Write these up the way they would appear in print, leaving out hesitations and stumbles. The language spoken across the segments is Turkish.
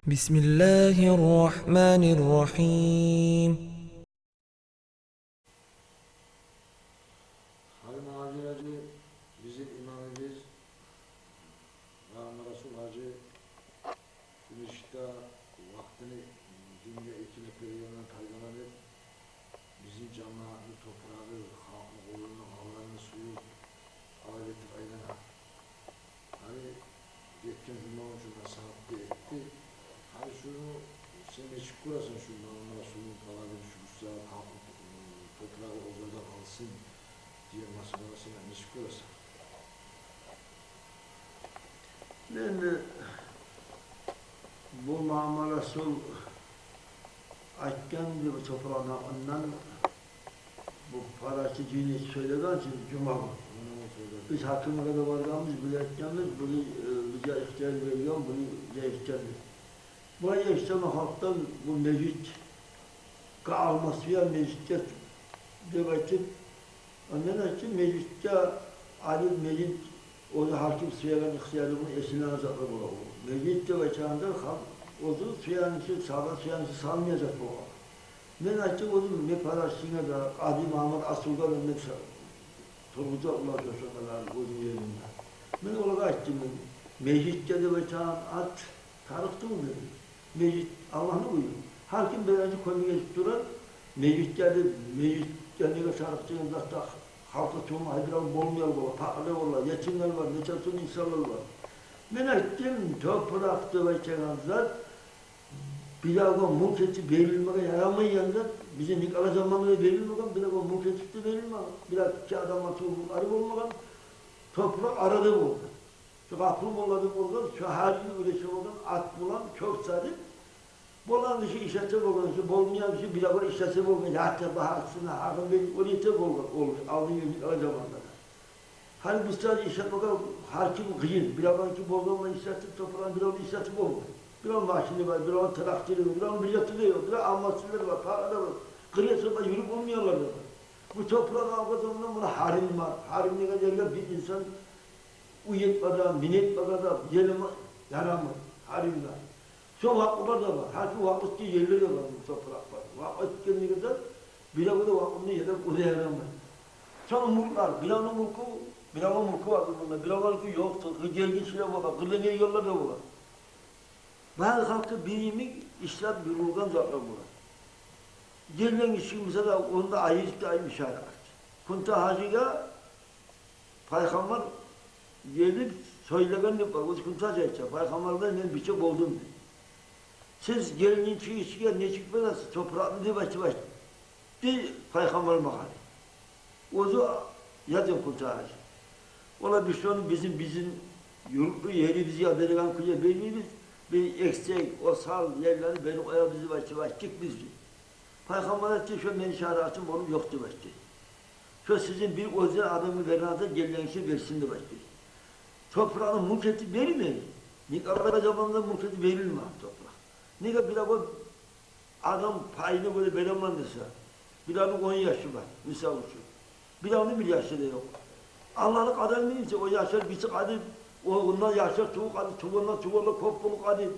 Bismillahirrahmanirrahim. Harun Hacı Hacı bizim imamımız Rahman Resul Hacı Güneş'te vaktini dünya ekine periyodan kayganları bizim cemaatli toprağı, halkı, oğlunu, havlarını, suyu aleti aynen hani geçen cuma ucuna saatte etti. Hani şunu sen meçhul kurasın şu Rahman Resul'ün talavini şu güzel halkı toprağı ozadan alsın diye masasına meşgul kurasın. Şimdi bu Muhammed Resul açken bir toprağına ondan bu parası cini söyleden için Cuma bu. Biz hakime kadar varlığımız biletkenimiz bunu bize ihtiyar veriyor, bunu bize ihtiyardır. Buraya işte halktan bu mecit kalması ya mecitte demekin ondan için mecitte alim mecit o da hakim suyalan ihtiyarımın esine azatlı bu. Mecitte ve çağında o da suyanışı, sabah suyanışı salmayacak bu. Ben açık oldum ne parasına da Adi Mahmud Asul'da önüne Turgut'a ulaşıyorlar onun yerinde. Ben olarak açtım ben. Mecitte de ve çağın at tarıktı mı dedim. Mecit Allah'ını uyuyor. Hakim böylece konuya geçip durar. Mecitleri şarkıcının zaten halka çoğunluğu hayran bolmayan var, paklı var, yetimler var, neçatın insanlar var. Ben ettim, topraktı ve çekanlar, bilaga mülketi verilmeye yaramayanlar, bize nikala zamanında verilmeden, bilaga mülketi de verilmeden, biraz ki adamlar çoğunluğu arı olmadan, toprak aradı bu. Şu aklım oladı buradan, şu harcı üretim olan, at bulan, çok sadık. Bolan dışı işletip olan, bolmayan dışı bile var işletip olmayan, hatta bahaksına, hakkın benim oraya olur, aldığı yönlük zamanlarda. Hani bu sadece işletip olan, hakim kıyın, bile var ki bolmayan işletip toprağın, bile var işletip olmuyor. Bir an maşini var, bir an traktörü var, bir an bileti var, bir an almasıları var, paraları var. Kırıyasında yürüp olmuyorlar da. Bu toprağın avgazından buna harim var. Harim ne kadar bir insan uyutmadan, binetmeden, gelime yaramaz, harimler. Çok vakıflar da var. Her vakıfki yerleri de var bu topraklar. Vakıf kendine kadar bile bu da vakıfını yedek oraya yaramaz. Sonra mulklar, bilanın mulku vardır bunda. Bilanın mulku yoktur. Gelgisiyle var. Kırleniye yollar da var. Bazı halkı birimi İslam bürurgan zaten var. Gelen işi mesela onda ayı işaret. Kunta hacıga Peygamber gelip söyleyen de var. O kunta hacıga Peygamber'den ben bir şey buldum. Siz gelinin içiye ne çıkmadınız, toprağını diye başlı. Bir Peygamber makalesi. O da yazın kurtarıcı. Ola bir sonra bizim yurtlu yeri bizi Amerikan kuyuya vermeyiz. Bir eksik, o sal yerleri beni koyar bizi başlı biz. Peygamber etti, şu ben şaratım onun yoktu başlı. Şu sizin bir özel adamı veren de gelen şey versin de başlı. Toprağın mülkiyeti verilmeyin. Nikaragua zamanında mülkiyeti verilmez toprak. Ne kadar bir o adam payını böyle belemlandırsa, bir adamın 10 yaşı var, misal uçun. Bir adamın 1 yaşı da yok. Allah'lık adam neyse o yaşar, bir çıkadı, ondan yaşar, çuvallar, kopuluk adı.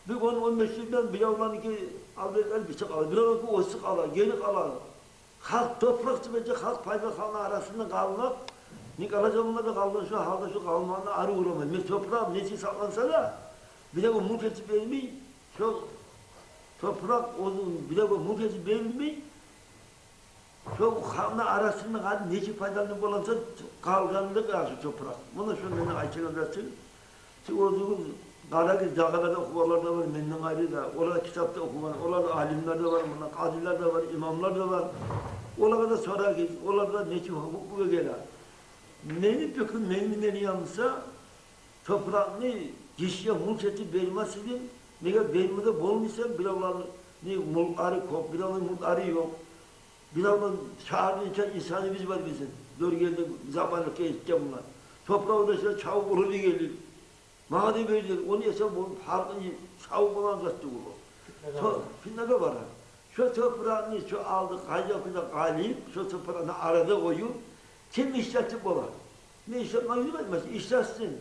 Bir 10-15 yıldan bir adamın ki, alberler bir çıkadı, bir adamın ki o sıkalar, geri kalar. Halk toprak sürece, halk paydaşlarının arasında kalmak, Nikala zamanında da kaldı, şu halda şu kalmanına arı uğramaz. Bir toprağım nesi saklansa da, bir de bu mülkiyeti vermeyi, çok toprak onun bile bu mülkiyeti verilmeyi çok halkla arasında hadi neci faydalı olansa kalganlık karşı toprak. Bunu şundan açık edersin. Olduğumuz Karagöz dağlarda okumalar da var, menden ayrı da, orada kitapta okumalar, orada alimler de var, kaziler de var, imamlar da var. Orada da sonra git, orada neci hukuku gelir. Neyini pekun, neyini yanlışsa toprağını kişiye mülkiyeti vermezsin. Ne kadar beynimde bulmuşsa bilavların ne mulkarı kop, bilavların mulkarı yok. Bilavların şahane insanı biz var bizim. Bölgede zamanlık geçti bunlar. Toprağı odasına çabuk olur gelir. Madem böyledir, onu yasa bu halkın çabuk olan zattı bu. Fitnede var. Şu toprağını şu aldık, hacakıda galip, şu toprağını arada koyup, kim işletip olar? Ne işletmek bilmez, işletsin.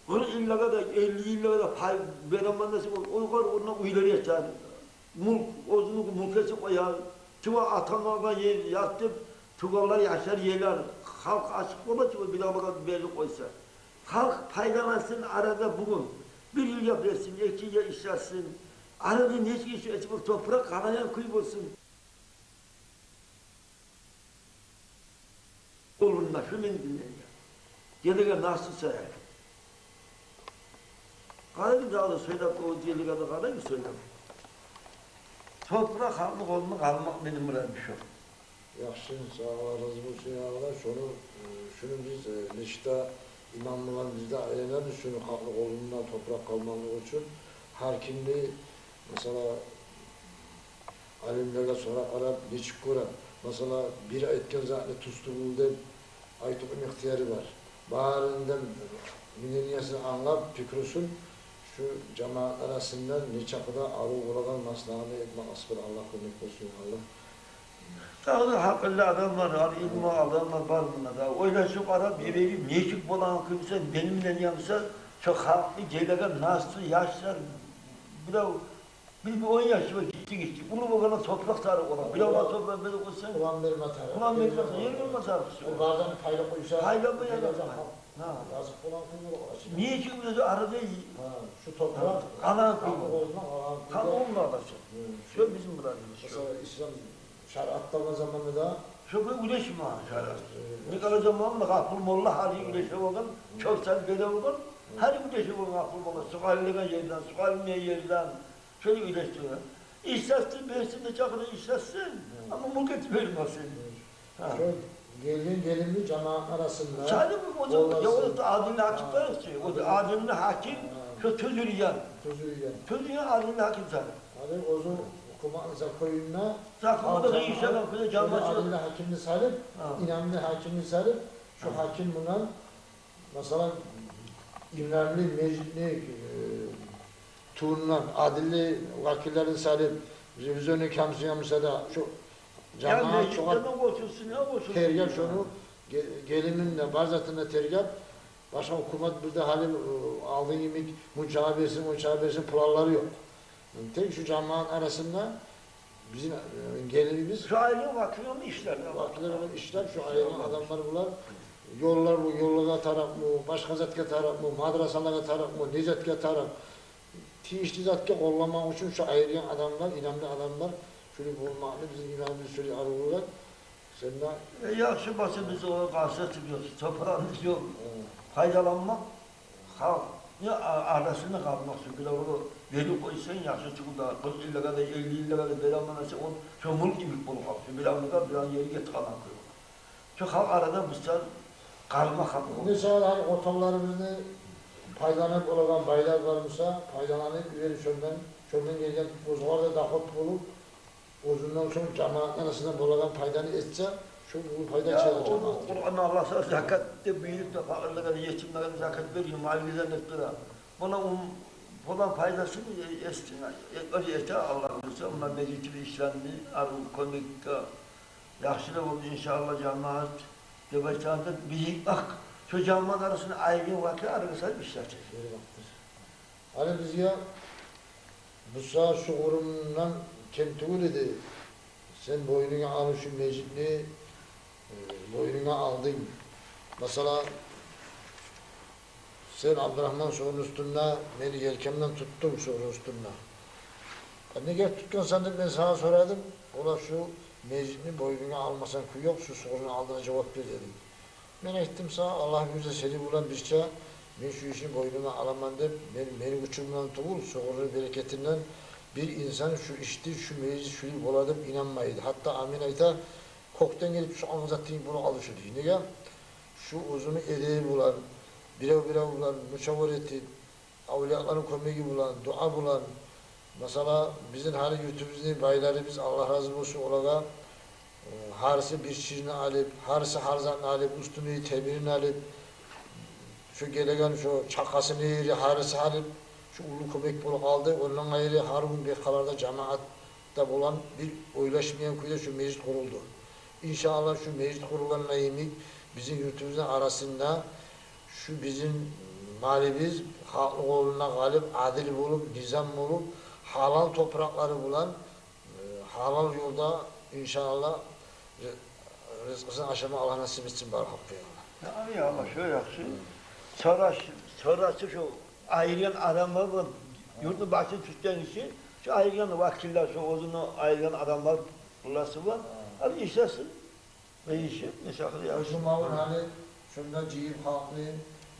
Onu illa da 50 yıllara da pay veremem nasıl olur. O kadar onunla uyları yaşar. Mulk, ozunu mulkesi koyar. Tıva atanlardan yer yattı. Tuvallar yaşar yerler. Halk açık olmaz ki bir daha bakalım belli koysa. Halk paylamasın arada bugün. Bir yıl yapıyorsun, 2 yıl işlersin. Arada ne işi açıp toprak kanayan kuyup olsun. Olunla şu beni dinleyin ya. Deliga nasıl sayar? Kara bir dağda söyle, o deliga da kara bir söyle. Toprak halk olmak, almak benim burada bir şey. Yaxşı, sağ ol, razı olsun ya Allah. Şunu biz Neşta imamlar bizde ayırırız, şunu haklı olundan toprak kalmalığı için. Hakimliği mesela alimlerle sonra Arap geçip kura. Mesela bir etken zaten tustuğundan aytıkın ihtiyarı var. Bağırından mineniyesini anlap tükürsün. Şu cemaat arasından ne çapıda arı uğradan maslahını etmek asbır Allah kolaylık olsun Allah. Dağda hakıllı adamlar var, ilmi adamlar var bunlarda. Öyle çok Arap evi meşik olan kimse benimle yansa çok haklı geylegan nasıl yaşlar bir 10 yaşı var gitti. Bunu bu kadar toprak sarı olan. Bir ama toprak böyle koysan. Ulan bir matarı. Ulan bir matarı. Yer mi matarı? O gardan payla koysa. Payla mı ya? Ha. Yazık olan kuyruğu açın. Niye çünkü arada Şu toprak. kalan kuyruğu. Kan Kan olma adası. Şu bizim buradayız. Mesela İslam şeriatlama zamanında Şu bir güneş mi şarat? Ne kadar zamanla kapıl molla hali güneşe bakın. Çok sen böyle bakın. Her güneşe bakın kapıl molla. Sukallığa yerden, sukalmaya yerden. Şöyle güneşliyor. İşletsin, bersinde çakırı işletsin. Ama mulketi vermesin. şu gelinli cemaat arasında. Sadece o da adilli hakim var ki. O da adilli hakim. Şu tözülüyen. Tözülüyen adilli hakim zaten. Hadi ozu okumanıza koyunla. Zakımı da inşallah kıza canlısı. Adilli hakimli salip, inanlı hakimli salip. Şu hakim buna mesela İmrarlı meclisli tuğundan adilli vakillerin salip revizyonu kamsiya mesela şu cemaat çok tergap şunu geliminle barzatında tergap başka hükümet burada hali aldığın yemek münçabersin pullarları yok. Yani tek şu cemaat arasında bizim gelinimiz Şu ailenin vakfı işler. vakillerinin işler şu ailenin adamlar bunlar yollar bu yollara taraf mı başka zatke taraf mı madrasalara taraf mı nizatke taraf tişli zatke kollamak için şu ayırgan adamlar inanlı adamlar şöyle bulmaklı bizim inanlı şöyle arıyorlar. Sen de Yaxşı başı biz o karşı çıkıyoruz. Toprağımız yok. Faydalanmak, halk arasında kalmak için. Bir de onu veli koysan yaxşı çıkıyor. 40 yılda kadar, 50 yılda kadar belanlanırsa on çömül gibi bulup kalıyor. Bir anda bir an yeri get kalan koyuyor. Şu halk arada bizden kalma hakkı olur. mesela hani otolarımızı paylanıp olan baylar varmışsa paylanıp ileri çölden gelen bozuklar da dahut bulup uzundan sonra cemaat arasında bulanan paydanı etse şu bu fayda çalacak. Kur'an Allah sana zakatte büyük de fakirlere, yetimlere zakat veriyor, maliyeden ettira. Bundan faydasını yeter Allah'ın olsa, onlar meclisi işlendi, arın komikte, yaxşılar oldu inşallah cemaat, debeçanda büyük bak, şu cemaat arasında aygın vakit arasında işletecek. Hani biz ya bu saat şu kurumundan kentuğul idi. Sen boynuna al şu mecitli, boynuna aldın. Mesela sen Abdurrahman sorun üstünde, beni yelkemden tuttun sorun üstünde. Ne gel tutkun sandım ben sana soradım. Ola şu mecitli boynuna almasan ki yok şu sorunu aldığına cevap ver dedim. Ben ettim sana Allah bize seni bulan bir şey. Ben şu işin boynuna alamam deyip beni uçumdan tuğul, sorunun bereketinden bir insan şu işti, şu meclis, şu boladım inanmaydı. Hatta Amin Ayta koktan gelip şu anlattığın bunu alışırdı. Niye? Şu uzunu edeği bulan, birev bulan, müşavir etti, avliyaların komegi bulan, dua bulan, mesela bizim hali YouTube'umuzun bayları biz Allah razı olsun olarak harisi bir şirini alıp, harisi harzanını alıp, üstünü temirini alıp, şu gelegen şu çakasını yeri, harisi alıp, şu ulu köpek bulup aldı, ondan ayrı Harun Beykalar'da cemaatta bulan bir oylaşmayan köyde şu meclis kuruldu. İnşallah şu meclis kurulanla yemin bizim yurtumuzun arasında şu bizim malimiz halkın koluna galip, adil bulup, nizam bulup, halal toprakları bulan, halal yolda inşallah rızkısını aşama Allah nasip etsin bari hakkı ya. Yani ama şöyle yapsın. Sonrası şu ayıran adamlar var. Yurdu başı Türk'ten işi. Şu ayıran vakiller, şu uzunu ayıran adamlar burası var. Hadi işlesin. Ve işi ne şakır yapsın. Cuma'nın hani şunda cihim halkı,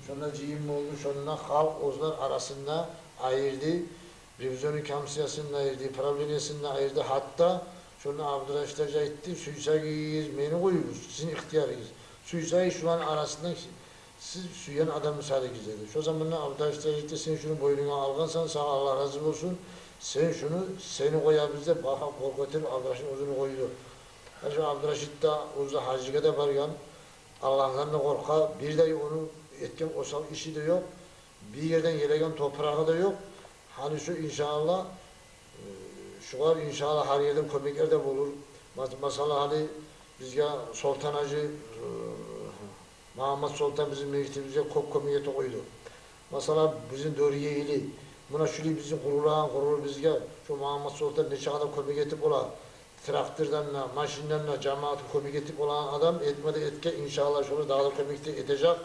şunda cihim oldu, şunda halk ozlar arasında ayırdı. Revizyonun kamsiyasını ayırdı, problemiyasını ayırdı. Hatta şunda Abdurrahişlerce etti, suysayız, beni koyuyoruz, sizin ihtiyarınız. Suysayı şu an arasında siz suyan adam misali gizledi. Şu zamanlar Abdurrahişlerce etti, sen şunu boynuna algansan sana Allah razı olsun. Sen şunu, seni koyar bize, baka korkutur, Abdurrahiş'in uzunu koydu. Şu Abdurrahişit de uzun hacıga da vargan, Allah'tan da korka, bir de onu etken osal işi de yok, bir yerden gelegen toprağı da yok. Hani şu inşallah, şu var inşallah her yerden köpekler de bulur. Mesela hani bizge Sultan Hacı, Muhammed Sultan bizim mevkitimizde kop komiyeti koydu. Mesela bizim Döriye ili, buna şöyle bizim kurur bizge, şu Muhammed Sultan ne kadar köpek etip ola, traktörden, maşinden, cemaati köpek etip olan adam etmede etke inşallah şunu daha da köpekte edecek.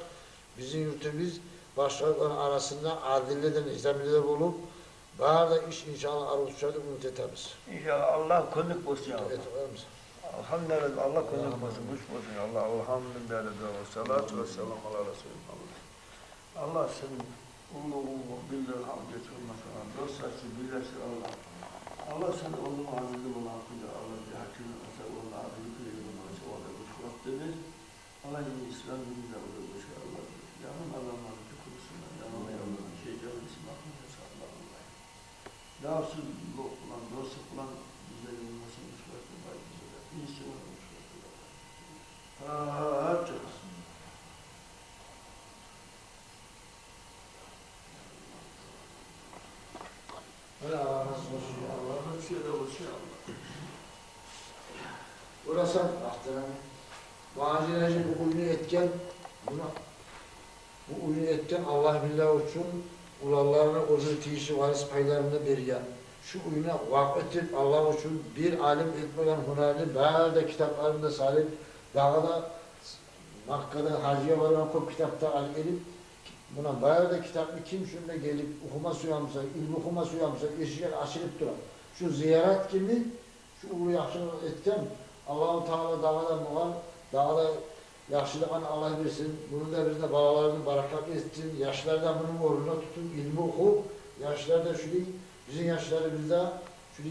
Bizim yurtumuz başkalarının arasında adilleden, izamilede bulup, bahar da iş inşallah aruzuşlarda umut etmemiz. İnşallah Allah konuk olsun ya Allah. Evet, var mısın? Elhamdülillah Allah konuk olsun, hoş olsun ya Allah. Elhamdülillah ve salatu ve selam ala Resulullah. Allah senin ulu bildir hamd getirmesin. Dostası birleşir Allah. Allah senin ulu azizi bulakıyla Allah bir hakkını asa ulu azizi kıyırı bulakıyla o da bu şuattınız. Allah yine İslam gününe o da bu şey Allah. Yanın adamları tukursunlar. Yanın yollarına şeytanın ismi aklına sağlar Allah. Dağsız olan, dostluk olan bize yolmasın şuatı var bize de. İyisi olan şuatı var. Fatiha. Öyle Allah razı olsun ya Allah. Bir şey de olsun ya Allah. Burası ahtıran. Vacilece bu oyunu etken, bu oyunu etken Allah billah için ularlarına özür tiyişi varis paylarını bergen. Şu oyuna vakıtip Allah için bir alim etmeden hünerli bazı kitaplarında salip dağda Makka'da hacıya varan kop kitapta al gelip buna bazı kitaplı kim şunda gelip okuma suyamsa, ilmi okuma suyamsa, eşiğe açılıp duran. Şu ziyaret gibi şu ulu yaxşılık etken Allah-u Teala dağda muğal, dağda yaxşılıqan Allah versin, bunun da bizde balalarını barakat etsin, yaşlarda bunun uğruna tutun, ilmi oku, yaşlarda şöyle, bizim yaşlarımızda şöyle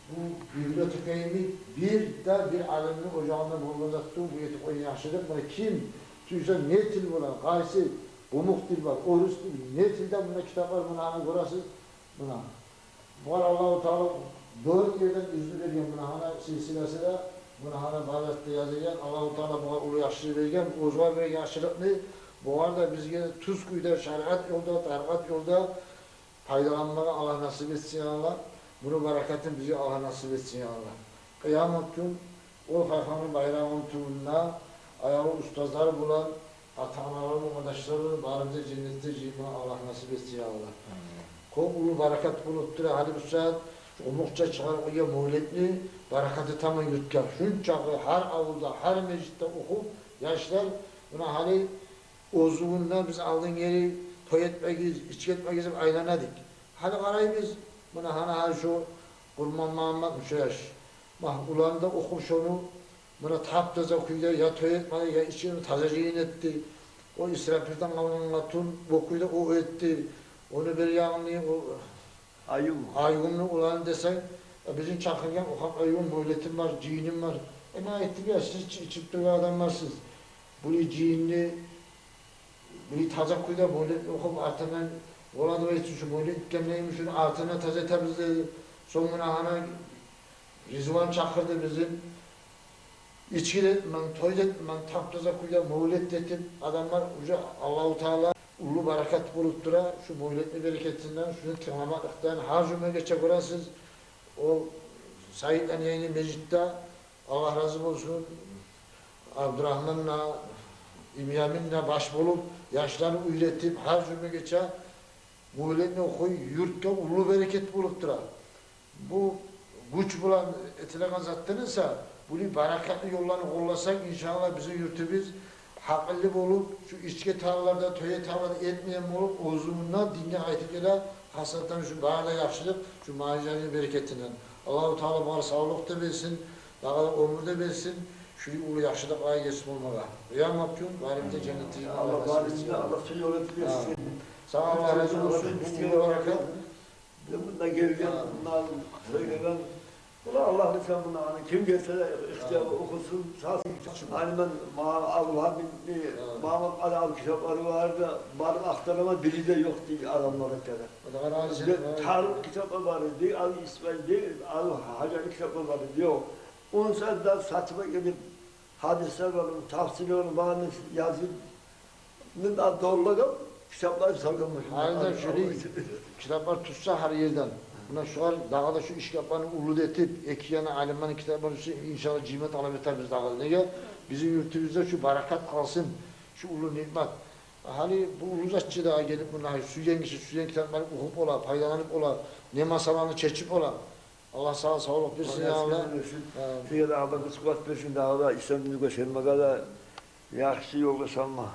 bu bibliotekayı bir alemini ocağında bulunduğunda tutun, bu yetik oyun yaşlıdır. Buna kim, tüyse ne til bulan, gaysi, umuk dil var, orus dil, ne tilden buna kitap var, buna hani burası, buna. Bu Allah-u Teala dört yerden yüzünü veriyor buna hani silsilesi de, buna hani bazette yazılgan, Allah-u Teala buna ulu yaşlı vergen, ozvar ve yaşlılıklı, bu arada bizge tuz kuyda, şeriat yolda, tarikat yolda faydalanmaya Allah nasip etsin ya Allah. Bunu bereketin bize Allah nasip etsin ya Allah. Kıyamet gün o Fayhan'ın bayrağının tuğununa ayağı ustazlar bulan, ata-analarının, kardeşlerinin barımıza cennette cihime Allah nasip etsin ya Allah. Ulu bereket buluttur, hadi bu saat umukça çıkar koya mevletli, bereketi tamam yutkar. Şunçakı her avulda, her meclitte okup, yaşlar buna hani ozuğunda biz aldığın yeri toy etmeyiz, içki etmeyiz, aylanladık. Hadi karayımız, buna hani şu Kurman Muhammed Müşeş. Bak ulan da okup şunu, buna taptaza okuydu, ya toy etmedi, ya içini tazeciğin etti. O İsrafil'den kalanına tun, okuydu, o etti. Onu bir yanını, aygınlı ulan desen, bizim çakırgen okan aygın mevletim var, cinim var. Ne ettik ya, siz içip duruyor adamlarsınız. Bunu cinli, bunu taze kuyda mevlet okup artıdan, olanı ve için şu mevlet gemleymiş, şunu artına taze temizledi. Sonuna hani Rizvan çakırdı bizim. İçki ben toy ben taptaza kuyda mevlet dedim. Adamlar uca Allah-u Teala ulu bereket buluttura, şu mevletli bereketinden, şunu tırnamaklıktan, her cümle geçecek orasız, o Said'den yayını mecitte, Allah razı olsun, Abdurrahman'la, imyaminle baş bulup, yaşlarını üretip, her cümle geçe, muhletini okuy, yurtta ulu bereket bulup durar. Bu güç bulan etilen zattınızsa, bunu barakatli yollarını kollasak inşallah bizim yurtumuz hakıllı olup, şu içki tarlalarda, töye tarlalarda etmeyen olup, ozumundan dinle ayetiyle hasattan şu bağda yaşlılık, şu macerinin bereketinden. Allah-u Teala bana sağlık da versin, daha da ömür de versin, şu ulu yaşlılık ayı geçsin olmağa. Rüya mahkum, galimde cenneti. Allah galimde, Allah seni yol etmesin. Sağ Allah razı olsun, bu barakat. Bunda gelgen, bundan söylemen, Allah lütfen bunu hani kim gelse de ihtiyarı okusun, sağsın. Hani ben Allah'a binli, Mahmut Ali Al kitapları vardı, bana aktarama biri de yok diye adamlara kadar. Tarih kitapları vardı, değil Ali İsmail değil, Ali Hacari kitapları vardı, yok. Onun sırasında saçma gelip hadisler var, tafsiri var, bana yazın. Ben doğruladım, kitapları sarılmış. Aynen şöyle kitaplar tutsa her yerden. Buna şu an dağda şu iş yapanı ulud etip, ekiyana alimlerin kitapları inşallah cimet alameter biz dağda. Neye? Bizim yurtumuzda şu barakat kalsın, şu ulu nimet. Hani bu uluzatçı daha gelip bunlar su yengi kitapları okup ola, faydalanıp ola, ne masalarını çeçip ola. Allah sağlık versin ya Allah. Şurada Allah kısmet versin dağda, İslam'ını göstermeye da yaxşı yolda salma.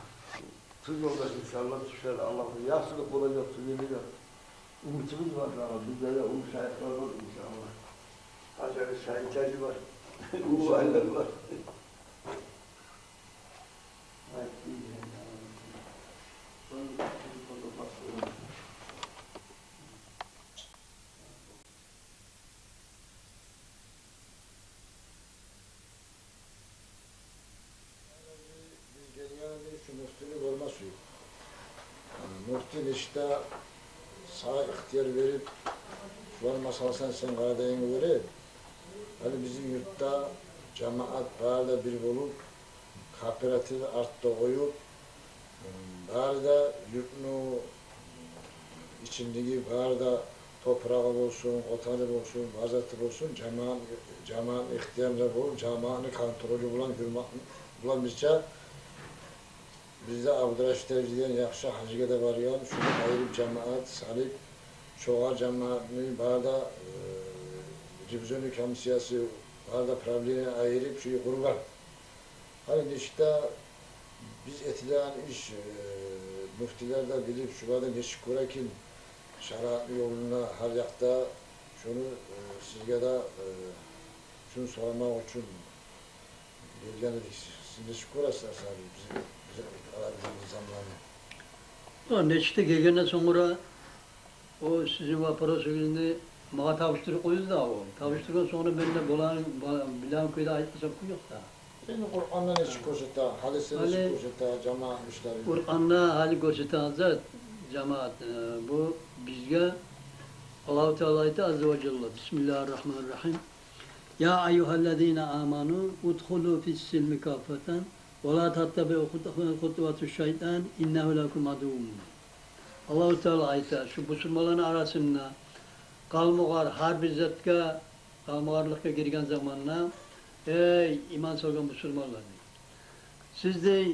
Tuz yolda inşallah düşer Allah'ın yaxşılık olacak suyuyla. Umutumuz var ama bizde de umut şahitler var inşallah. Hacari şahitleri var, uluaylar var. Şu müftülük olmaz suyu. Yani müftün işte sağ ihtiyar verip şu an masalsan sen Karadayı'nı verip hani bizim yurtta cemaat bağırda bir bulup kooperatifi artta koyup bağırda yurtunu içindeki bağırda toprağı olsun, otanı olsun, vazatı olsun cemaat ihtiyarla bulup cemaatini kontrolü bulan bizce bizde Abdurrahman Tevzi'den yaxşı hacıga da varıyor. Şunu ayırıp cemaat, salip, çoğal cemaatini bağda revizyon komisyası bağda problemi ayırıp şuyu kurban. Hani işte biz etilen iş müftiler de bilip şu bağda neşik kurakin şaratlı yoluna her yakta şunu sizge de şunu sormak için gelgenedik. Siz neşik kurasınız abi bizim O neçte gelgenden sonra o sizin vapara söylediğinde bana tavıştırıp koyuz da o. Tavıştırıktan sonra ben de bilen köyde ayıtmasam yok da. Senin Kur'an'da ne çıkıyorsa, hadiste ne çıkıyorsa, cemaat işleri. Kur'an'da hali gösterten Hazret cemaat bu bizge Allah-u Teala ayeti azze ve celle. Bismillahirrahmanirrahim. Ya eyyühellezine amanu udhulu fis-silmi kafeten ve la tattabi'u hutuvatü'ş şeytan innehu lekum aduvun. Allah-u Teala ayeti şu Müslümanların arasında kalmıgar harbi zetka kalmıgarlıkka girgen zamanla ey iman sorgan Müslümanlar. Siz de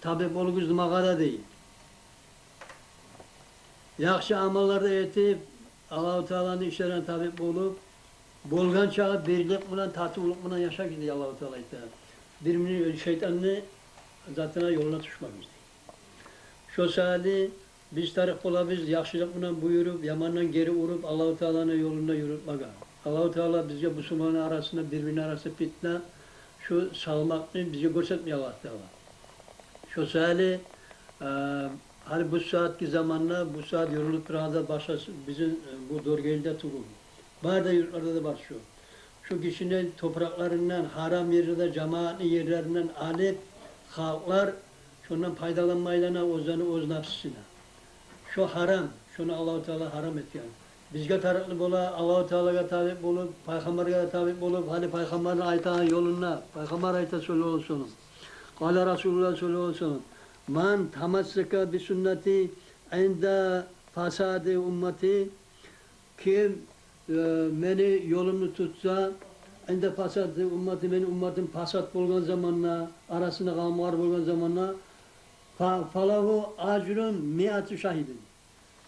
tabip olunuz mağara değil. Yaxşı amallarda etip Allah-u Teala'nın işlerine tabip olup bolgan çağı birlik bilen tatıllık bilen yaşa gidiyor Allah-u Teala ayeti. Birbirini şeytanını zatına yoluna düşmek istiyor. Şu sahili biz tarih olabiliriz, yaxşılık bilen buyurup, yamandan geri vurup Allah-u Teala'nın yolunda yürütmek. Allah-u Teala bizce Müslümanın arasında, birbirinin arasında fitne, şu salmakını bize göstermiyor Allah Teala. Şu sahili, hani bu saatki zamanla, bu saat yorulup biraz başlasın, bizim bu dorgelde tutulur. Bazı yurtlarda da var şu. Şu kişinin topraklarından, haram yerlerde, cemaatli yerlerinden alıp, halklar şundan faydalanmayla öz nefsine. Şu haram, şunu Allah-u Teala haram et yani. Bizge tarıklı bola, Allah-u Teala'ya tabi bulup, Peygamber'e tabi bulup, hani Peygamber'in ayta yoluna, Peygamber ayta söyle olsun. Kâle Resulullah söyle olsun. Man tamassaka bi sünneti inda fasadi ümmeti kim beni yolumu tutsa endi pasat ummati meni ummatim pasat bo'lgan zamonda, arasında qalmar bo'lgan zamonda falahu acrun mi'atu şahidin.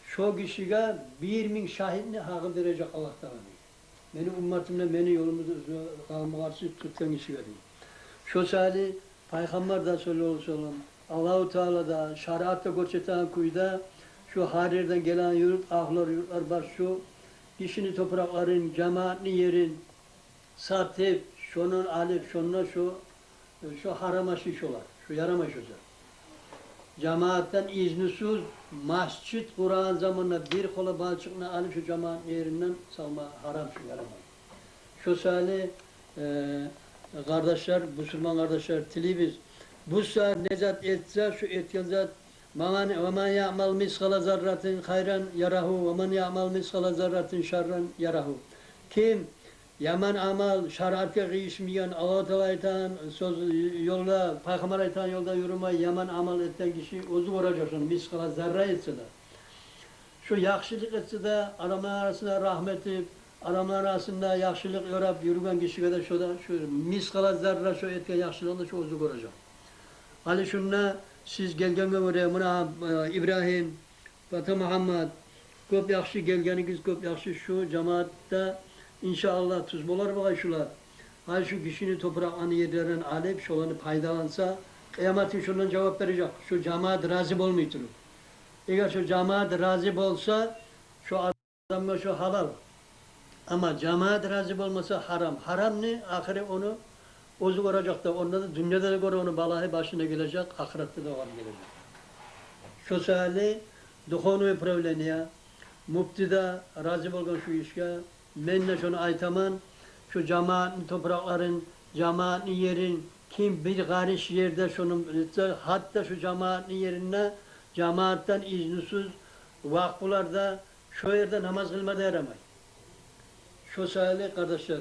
Şu kişiye 1000 şahidni hakkı verecek Allah Teala. Meni ummatimle meni yolumuzu qalmağarsız tutkan kişiye değil. Şu sali Peygamber da sallallahu aleyhi ve sellem Allah-u Teala'da şariatta göçeten kuyda şu Harir'den gelen yurt, ahlar yurtlar var şu kişinin toprakların, cemaatli yerin satip, şunun alip, şunun şu harama şişolar, şu yarama şişolar. Cemaatten iznisiz masjid Kur'an zamanında bir kola balçıkla alıp şu cemaat yerinden salma haram şu yarama. Şu sali kardeşler, Müslüman kardeşler, tilibiz. Bu saat necat etse şu etken zat ve men ya'mal miskala zarratin hayran yarahu ve men ya'mal miskala zarratin şerran yarahu. Kim yaman amal şariatga giyişmeyen, Allah Teala aytan söz yolda, Peygamber aytan yolda yürümey yaman amal eten kişi özü vuracaksın miskala zarra etse de. Şu yakşılık etse de adamlar arasında rahmeti, adamlar arasında yakşılık yorap yürüyen kişiye de şu miskala zarra şu etken yakşılığında şu özü vuracak. Ali şunna siz gelgen göre buna İbrahim, Batı Muhammed köp yaxşı gelgeniz köp yaxşı şu cemaatte inşallah tuzbolar bakay şular. Hay şu kişinin toprağını yerlerin alıp şolanı paydalansa kıyametin şundan cevap verecek. Şu cemaat razı olmayıtır. Eğer şu cemaat razı olsa şu adamla şu halal. Ama cemaat razı olmasa haram. Haram ne? Ahire onu ozu olacak da onda da dünyada da göre onu balahi başına gelecek, ahirette de var gelecek. Şu sahili duhonu problemliye, muftida razı olgan şu işe, menle şunu aytaman, şu cemaatin toprakların, cemaatin yerin, kim bir gariş yerde şunu, hatta şu cemaatin yerine, cemaatten iznisiz vakfularda şu yerde namaz kılmada yaramay. Şu sahili kardeşler,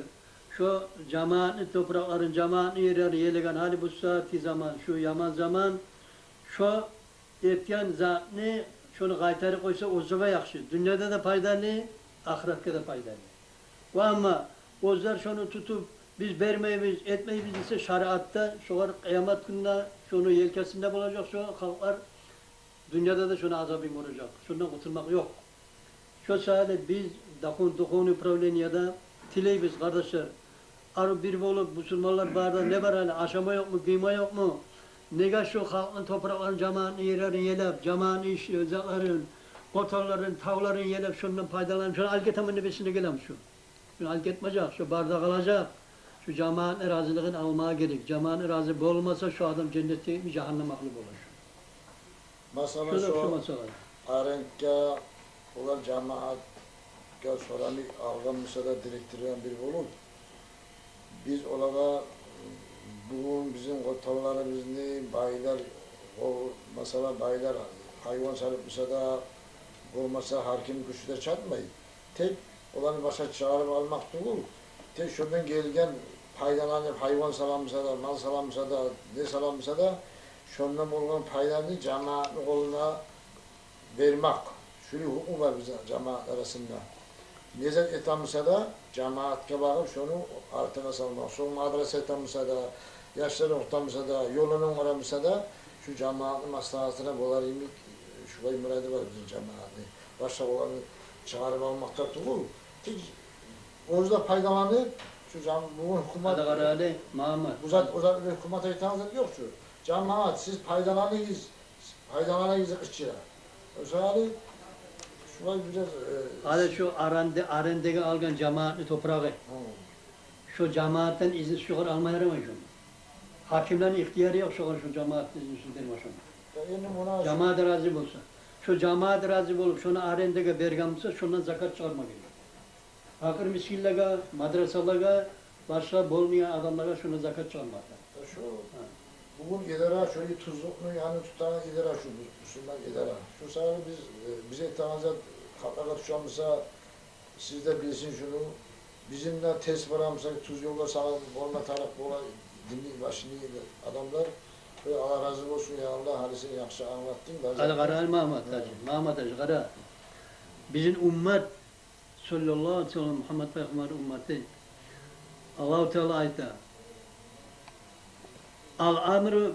şu cemaatli toprakların, cemaatli yerleri yeligen hali bu saati zaman, şu yaman zaman, şu etken zatni, şunu kaytarı koysa ozuğa yakşı. Dünyada da faydalı, ahirette de faydalı. Ve ama ozlar şunu tutup, biz vermeyimiz, etmeyimiz ise şariatta, şu var kıyamet gününde, şunu yelkesinde bulacak şu halklar, dünyada da şuna azabim olacak. Şundan kurtulmak yok. Şu sayede biz, dokunu problemi ya da tileyiz kardeşler, arı bir olup Müslümanlar barda ne var hani aşama yok mu, kıyma yok mu? Nega şu halkın toprakların, cemaatini yerlerin yelep, cemaatini işlerin, kotarların, tavların yelep, şundan faydalanıp, şunu algetemin nefesine gelem şu. Şunu algetmeyecek, şu barda kalacak. Şu cemaatin razılığını almaya gerek. Cemaatin razı olmasa şu adam cennette mi cehennem mahlub olur. Mesela şu Arenk'e olan cemaat soranı algınmışsa da direktörüyen biri olur. Biz olarak bugün bizim kotallarımızı baylar, o mesela baylar hayvan sarıpmışsa da olmasa hakim güçü de çatmayın. Tek olanı başa çağırıp almak değil. Tek şuradan gelgen faydalanıp hayvan salammışsa da, mal salammışsa da, ne salammışsa da şundan olan faydalarını cemaatin koluna vermek. Şöyle hukum var bizim cemaat arasında. Nezet etamısa da cemaatke bakıp şunu altına salmak. Son adrese etamısa da, yaşları ortamısa da, yolunun uğramışsa da şu cemaatin maslahatına bolar imik şurayı muradı var bizim cemaatine. Başka olanı çağırıp almakta tutulur. Orada faydalanır. Şu bugün hükümet... Adagarali, Muhammed. Uzat hükümete itaat yok şu. Cemaat siz faydalanıyız kışçıya. Özellikle şurayı biraz... Hadi şu arendeki algan cemaatli toprağı. Şu cemaatten izni şukur almaya yaramayın şunu. Hakimlerin ihtiyarı yok şu cemaatten izni verme şunu. Cemaat razı olsa. Şu cemaat razı olup şunu arendeki bergamsa şundan zakat çıkarma gerekiyor. Fakir miskinlere, madrasalara, başka bolmayan adamlara şunu zakat çıkarmak. Şu bugün idara şöyle tuzluklu yani tutan idara şu Müslüman idara. Şu sayede bize tanıcak katlara tutuşamızsa siz de bilsin şunu. Bizim de test varamsa tuz yolda sağlam olma taraf olan dinli başını adamlar ve Allah razı olsun ya Allah halisini yakşı anlattın. Hadi kara Mahmut Hacı, Mahmut Hacı kara. Bizim ümmet sallallahu aleyhi ve sellem Muhammed Peygamber ümmeti Allah-u Teala ayette Al-amru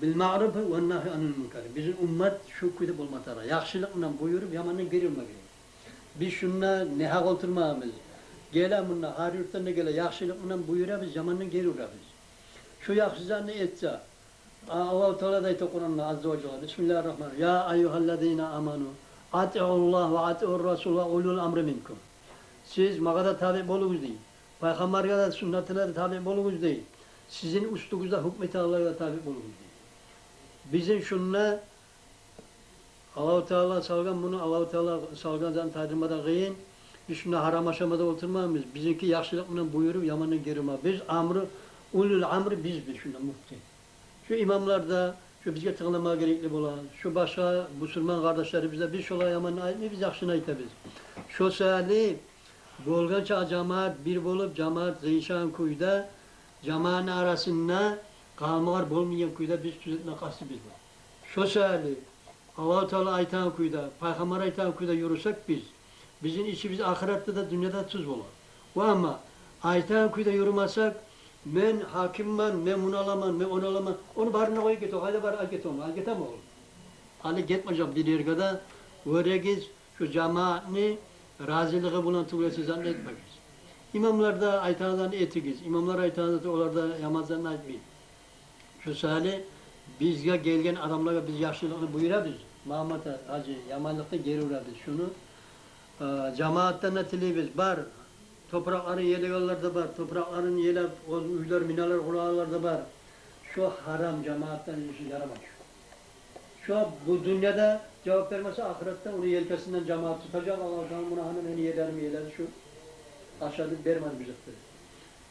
bil ma'ruf ve nahy anil munkar. Bizim ümmet şu kuyda bulmatara. Yaxşılıkla buyurup yamanın geri olma gerekiyor. Biz şunla ne hak oturmamız. Gelen bununla har yurttan ne gele yaxşılıkla buyurabız yamanın geri olabız. Şu yaxşıdan ne etse Allah-u Teala da ayette Kur'an'la azze ve celle Bismillahirrahmanirrahim. Ya eyyühellezine amanu ati'ullah ve ati'ur rasul ve ulul amri minkum. Siz mağada tabi bolunuz değil. Peygamber'e de sünnetine de tabi bolunuz değil. Sizin üstünüzde hükmeti Allah'a da tabi bolunuz değil. Bizim şunla Allah-u Teala salgan bunu Allah-u Teala salgandan taydırmadan kıyın. Biz şuna haram aşamada oturmamız. Bizimki yaxşılıkla buyurup yamanın gerime. Biz amrı, ulul amrı biz şuna muhti. Şu imamlarda, şu bizge tığlamaya gerekli olan, şu başka Müslüman kardeşlerimizde biz şola yamanın ait mi biz yaxşına itebiz. Şu sehali bolgança cemaat bir bolup cemaat zeyşan kuyda cemaatın arasında kalmalar bolmayan kuyda biz tüzetme kastı biz var. Şu sehali Allah-u Teala aytan kuyda, Peygamber aytan kuyda yürüsek biz, bizim içimiz ahirette de dünyada tuz olur. Bu ama aytan kuyda yürümezsek, men hakimman, men munalaman, men onalaman, onu barına koy git, o hayda bar al git onu, al git ama olur. Ali gitmeyecek bir yergada, öregiz şu cemaatini razılığı bulan tuğlası zannetmeyiz. İmamlar da aytandan etikiz, imamlar aytandan da onlarda yamazdan etmeyiz. Şu sahili, bizge gelgen adamlara biz yaşlılığını buyurabız. Mahmut Hacı, yamanlıkta geri uğradı şunu. Cemaatten netiliyiz, var. Toprakların yeli yollarda var, toprakların yeli uylar, minalar, kulalarda var. Şu haram cemaatten işi yaramaz. Şu bu dünyada cevap vermezse ahirette onu yelkesinden cemaat tutacak. Allah'tan buna hanım en yeler mi yeler şu aşağıda vermez bizektir.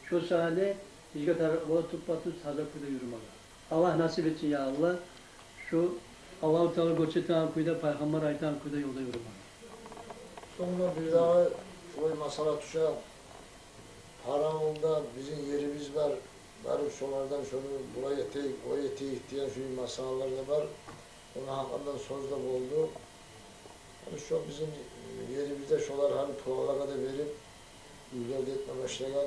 Şu sahile bizge tarafı tutpatuz hazırlıkta yürümek. Allah nasip etsin ya Allah. Şu Allah-u Teala göçeten kuyda, Peygamber aytan kuyda yolda yürümek. Sonra bir daha şu masala tuşa haramında bizim yerimiz var. Varıp şunlardan şunu buraya eteği, o eteği diyen şu masallar da var. Ona hakkında söz de oldu. Hani şu bizim yerimizde şular hani provalara da verip ülkede etme başlayan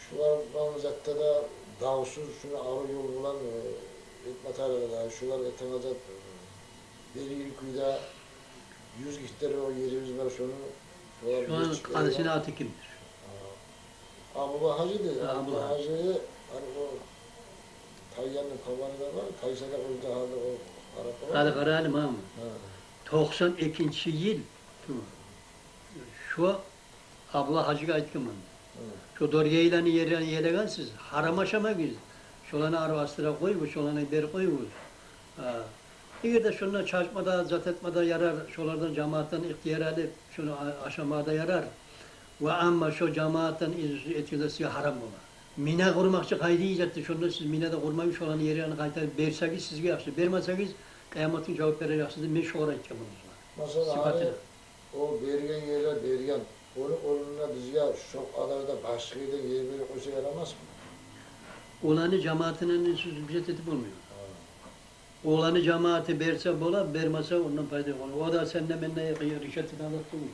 şular zaten da dağsız şunu ağır yol bulan etme tarafında şular etemezat bir yıl kuyda 100 gitteri o yerimiz var şunu. Şu an kardeşine artık kimdir? Abdullah Hacı'dı. Abdullah Abdullah Hacı'yı hani o Tayyan'ın kavanı da var. Kayseri'de o daha da o Arap var. Karı mı? 92. yıl şu Abdullah Hacı'ya ait kimin? Şu dorya ilanı yerine yelegan siz haram aşamayız. Şolanı arvastıra koyuyor, şolanı der koyuyor. Eğer de şundan çalışmada, zat etmede yarar, şolardan cemaatten ihtiyar edip, şunu aşamada yarar. Ve ama şu cemaatten etkilesi haram ola. Mina kurmakçı kaydı yiyecekti, şunda siz minada kurmayın, şolanı yerine kayıtlayıp verseniz sizge yaxşı, vermezseniz kıyametin cevap verir yaxşıdır, men şoğra etkenimiz var. Mesela hani o bergen yerler bergen, onu onunla bizge şok alarda başkayla yer verip koysa yaramaz mı? Olanı cemaatinin siz bir şey tetip olmuyor. Oğlanı cemaati berse bola, bermese ondan fayda yok. O da senden benimle rişetin anlattığım.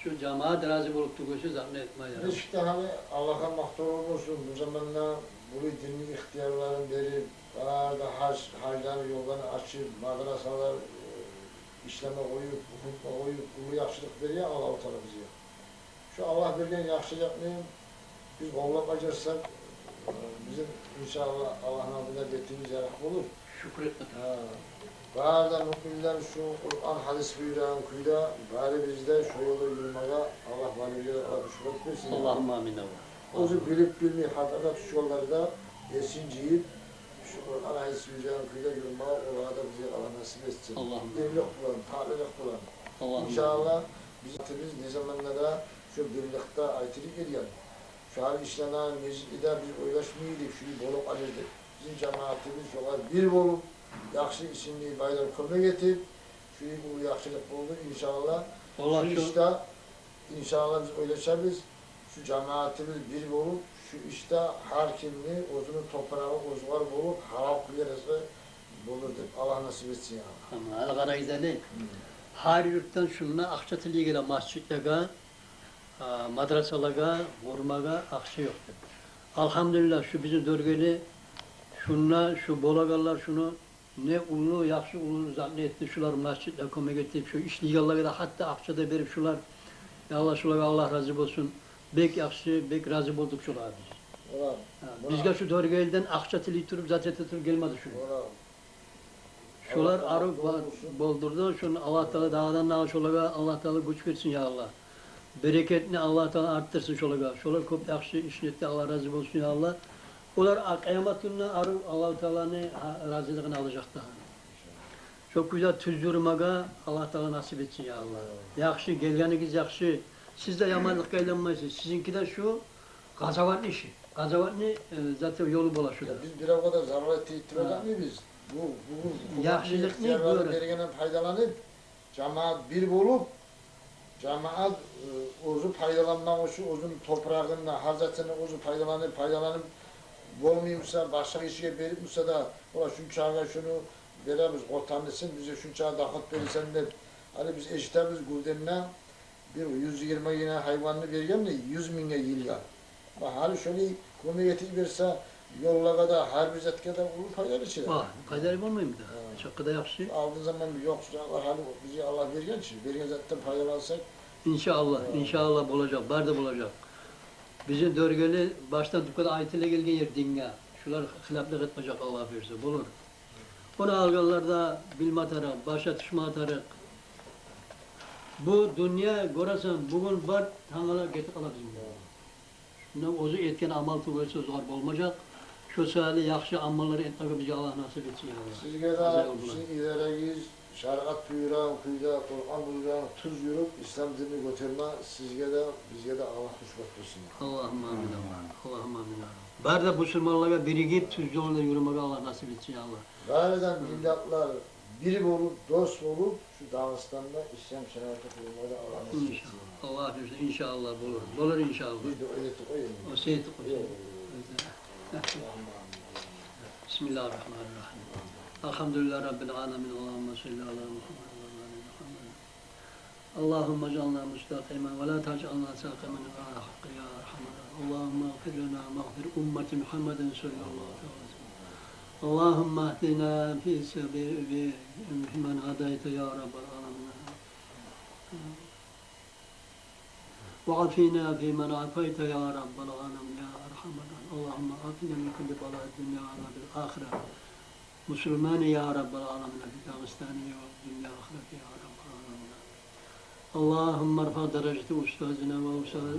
Şu cemaat razı bulup tukuşu zannetme ya. İşte hani Allah'a mahtur olmuşsun, bu zamanla bu dini ihtiyarların beri arada hacların yollarını açıp, madrasalar işleme koyup, hukukla koyup, bunu yaxşılık veriyor Allah-u Teala bize. Şu Allah birden yaxşılık neyim? Biz kollamayacaksak bizim inşallah Allah'ın adıyla beklediğimiz yarak olur. Şükretme. Bazen müminler şu Kur'an hadis buyuran kuyda bari bizde şu yolu yürümeye Allah valiliğe düşürüp versin. Allahümme amin. Ozu bilip bilmeyi hatırda şu yollarda esinciyip şu Kur'an hadis buyuran kuyda yürümeye orada bize Allah nasip etsin. Birlik bulan, talilik bulan. İnşallah biz ne zamanlara şu birlikte aytilik ediyor. Şu an işlenen meclide biz oylaşmayıydık, şunu bolup alırdık. Bizim cemaatimiz yolar bir bolup, yaxşı isimli bayram kılma getirip, şunu bu yaxşılık buldu inşallah. Allah şu işte, inşallah biz oylaşabiliriz. Şu cemaatimiz bir bolup, şu işte hakimli, ozunun toprağı, ozgar bolup, halal kuyarızı bulurduk. Allah nasip etsin ya. Tamam, al-gara gidelim. Her yurttan şununla Akçatılı'ya gelen masjidlere madrasalarga, vurmaga akşı yoktu. Elhamdülillah şu bizim dörgeli, şunlar, şu bolagalar şunu ne ulu, yaxşı ulu zannetti, şular mescitle kome getirip, şu işliyorlar da hatta akça da verip şular, ya Allah şulara Allah razı olsun, bek yaxşı, bek razı bulduk şular biz. Ulan, Bizge şu dörgelden akça tili turup, zaten turup gelmedi şunu. ulan. Şular Allah arı razı olsun. boldurdu, şunu Allah Teala dağdan dağa şulara, Allah Teala güç versin ya Allah. Bereketini Allah Teala arttırsın şulara. Şular çok yaxşı işletti, Allah razı olsun ya Allah. Onlar kıyamet gününe arı Allah Teala'nın razılığını alacak daha. Çok güzel tüzdürmeye Allah Teala nasip etsin ya Allah. Yaxşı, gelgeniz yaxşı. Siz de yamanlık eylenmezsiniz. Sizinki de şu gazavatlı işi. Gazavatlı zaten yolu bulaşıyor. Ya biz bir o kadar zarar ettik mı biz? Bu Yaxşılık ne ihtiyarların böyle? vergenen faydalanıp cemaat bir bulup cemaat ozu faydalanmak için ozun toprağından hazretine ozu faydalanıp olmuyorsa başka işe veripse da ola şu çağa şunu veremiz ortanlısın bize şu çağa dakot verirsen de hani biz eşitemiz gurdenine bir 120 yine hayvanını vereceğim de 100 binge yılga. Bak hani şöyle komiyeti verse yollara da harbizet kadar olur faydalı şey. Var, kadar olmuyor mu da? Çok kadar yaxşı. Aldığı zaman bir yoksa Allah hani bizi Allah vergen için vergen zaten faydalansak İnşallah, inşallah bulacak, bar da bulacak. Bizim dörgeli baştan bu kadar ayetiyle gelgen yer dinge. Şular hilaflık etmeyecek Allah verirse, bulur. Onu alganlarda bilme atarak, başa düşme atarak. Bu dünya görürsen bugün var, hangalar getir ala bizim. Ne ozu etken amal tuğraysa zor olmayacak. Şu sahili yaxşı amalları etmeye bize Allah nasip etsin ya Allah. sizge de siz ileriyiz şariat buyuran, kuyuda, Kur'an buyuran, tuz yürüp İslam dinini götürme sizge de bizge de Allah kuşbat olsun. Allahümme amin. Allahümme amin. Bar da Müslümanlara birikip tüz yolunda yürümeye Allah nasip etsin ya Allah. Gayeden milletler biri olup, dost olup şu Dağıstan'da İslam şeriatı kurulmada Allah nasip etsin. İnşallah. Allah verirse inşallah bulur. Bulur inşallah. Biz de öyle koyalım. O seyit koyalım. Bismillahirrahmanirrahim. Elhamdülillah Rabbil alemin. Allahümme salli ala Muhammed ve ala Muhammed. Allahümme ec'alna müstakimen ve la tec'alna sakimen ve ala hakkı ya Erhamer. Allahümme gfir lana mağfir ümmeti Muhammedin sallallahu aleyhi ve sellem. Allahümme ehdina fi sebebi men hadayte ya Rabbel alemin. وعافينا فيمن عافيت يا رب العالمين يا ارحم الراحمين اللهم عافنا من كل بلاء الدنيا وعذاب الاخره مسلمان يا رب العالمين في داغستان والدنيا والاخره يا رب العالمين اللهم ارفع درجه استاذنا واستاذ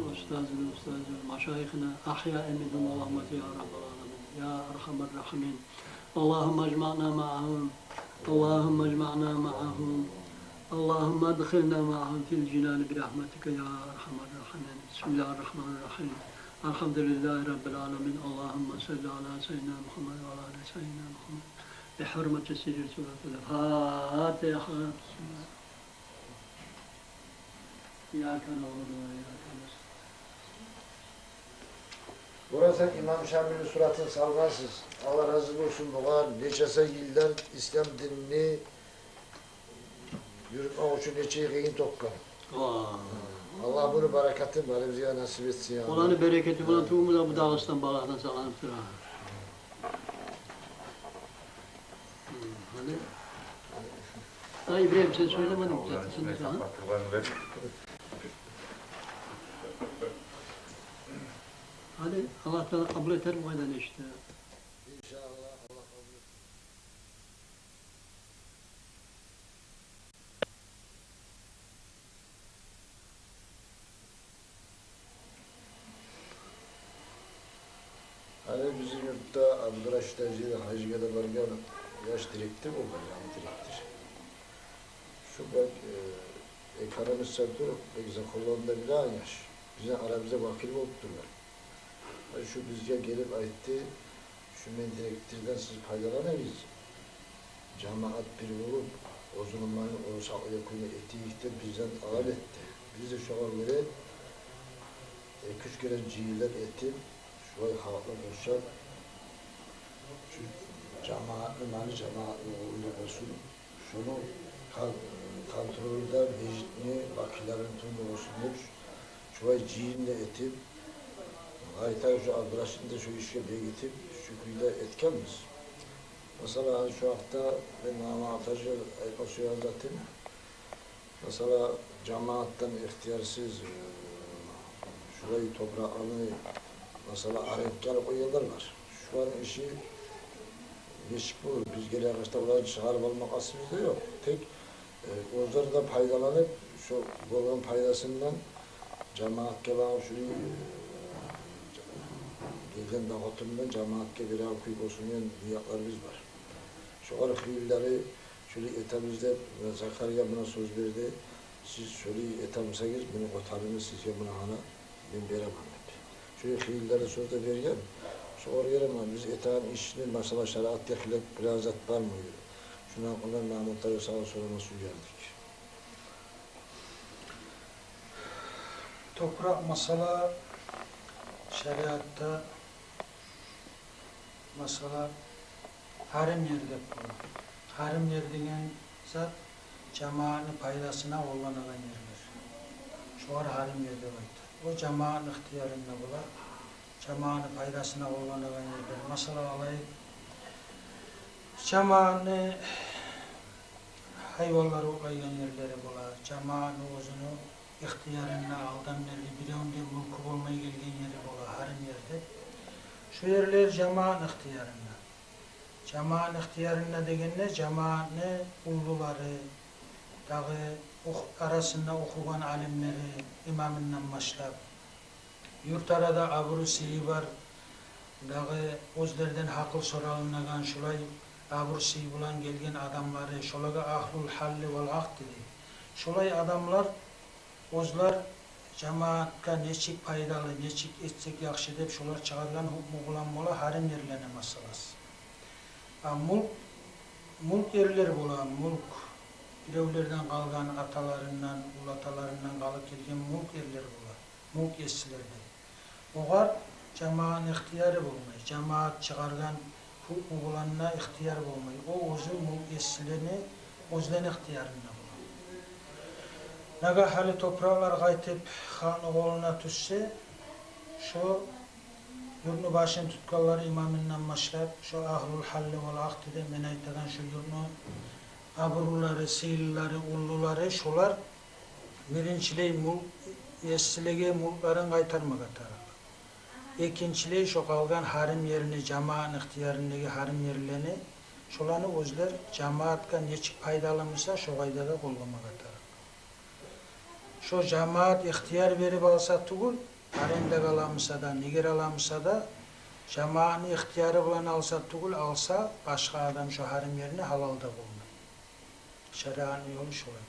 مشايخنا احياء منهم اللهم يا رب العالمين يا ارحم الراحمين اللهم اجمعنا معهم اللهم اجمعنا معهم اللهم ادخلنا معهم في الجنان برحمتك يا ارحم الراحمين بسم الله الرحمن الرحيم الحمد لله رب العالمين اللهم صل على سيدنا محمد وعلى ال سيدنا محمد بحرمة سيدنا سورة الفاتحة بسم الله إياك نعبد وإياك نستعين Burası İmam Şamil'in suratını salgansız. Allah razı olsun bu kadar neçese yıldan İslam dinini yürütmek için neçe yığın tokkan. Allah bunu bereketini bari bize nasip etsin ya. Olanı bereketi bulan tuğumu da bu Dağıstan balağından sağlanıp durar. Hadi. Ha İbrahim sen söylemedin mi zaten? Sen de ha? Hadi Allah Teala kabul eder bu aydan işte. İnşallah Allah kabul etsin. Hani bizim yurtta Abdurraşit Erci'de Hacıga'da varken yaş direktif oldu yani direktif. Şu bak ekonomist sektörü bize kullanımda bir daha yaş. Bize aramızda vakil oldular. Yani şu bizce gelip aitti, şu mendirektirden siz faydalanırız. Cemaat bir olup, o zulümlerini o sağlıya koyma ettiği bizden ağır etti. Biz de şu an göre 2-3 kere cihiller ettim. Şurayı halkla konuşacak. Şu cemaatli oyunu olsun. Şunu kontrolde meclisini, vakillerin tüm olsun. Şu şurayı ciğinle etip, ayta şu arkadaşın da şu işe bir gidip, şu kuyuda etkemiz. Mesela hani şu hafta ben Nama Atacı Ekosya zaten, mesela cemaatten ihtiyarsız şurayı toprağını mesela arenkkâr koyuyorlar var. Şu an işi değişik olur. Biz geri arkadaşlar burayı çıkarıp almak aslında yok. Tek onları da faydalanıp şu bolun faydasından cemaat gibi şurayı gelden dağıtımdan cemaatke bir av kuyup olsun diyen niyatlarımız var. Şu arıkıyılları şöyle etemizde Zakarya buna söz verdi. Siz şöyle etemseniz bunu kotarınız siz ya buna hana ben veremem hep. Şöyle kıyılları sözde vereceğim. Şu oraya veremem. Biz eteğin işinin mesela şeriat yakılak biraz et var mı? Şuna onlar Mahmutları sağa sola nasıl geldik. Toprak mesela şeriatta mesela harim yerlik bulur. Harim yer degen zat cemaatın paydasına kullanılan yerler. Şu an harim yer dep aytılır. O cemaatın ihtiyarında bular. Cemaatın paydasına kullanılan yerler. Mesela alay cemaatın hayvanları otlaygan yerleri bular. Cemaatın özünü ihtiyarına aldan beri birovun bir mülkü olmay gelgen yeri bular. Harim yerde. Şu yerler cemaatın ihtiyarında. Cemaatın ihtiyarında degende cemaatni uluları, dağı arasında okugan alimleri, imamından başlap, yurt arada abrusiyi var, dağı özlerden hakıl soralınlagan şulay abrusiyi bulan gelgen adamları, şolaga ahlul halli vel aqd dedi. Şolay adamlar, özler cemaatka neçik paydalı, neçik etsek yaxşı dep şolar çıkargan hukmu bulan bola harim yerlerine masalası. Mulk yerler bola, mulk birovlerden kalgan atalarından, ulatalarından kalıp gelgen mulk yerler bola, mulk esilerdi. Ogar cemaatın ihtiyarı bolmay, cemaat çıkargan hukmu bulanına ihtiyar bolmay. O özü mulk esilerini özden ihtiyarında bola. Naga hali topraklar kaytıp hanı koluna düşse, şu yurnu başın tutkalları imamından başlap, şu ahlul halli vel aqdide men aytagan şu yurnu aburuları, seyilleri, ulluları, şolar birinçiley essilege mulkların kaytarmaga taraf. Ekinçiley şu kalgan harim yerini, cemaatın ihtiyarındaki harim yerlerini, şolarını özler cemaatka neçik paydalanmışsa şu kayda da kollamaga taraf. Şu cemaat ihtiyar verip alsa tugul, haremde kalamısa da, niger alamısa da, cemaatini ihtiyarı bulan alsa tugul alsa, başka adam şu harim yerini halalda bulunur. Şeriatın yolu şolay.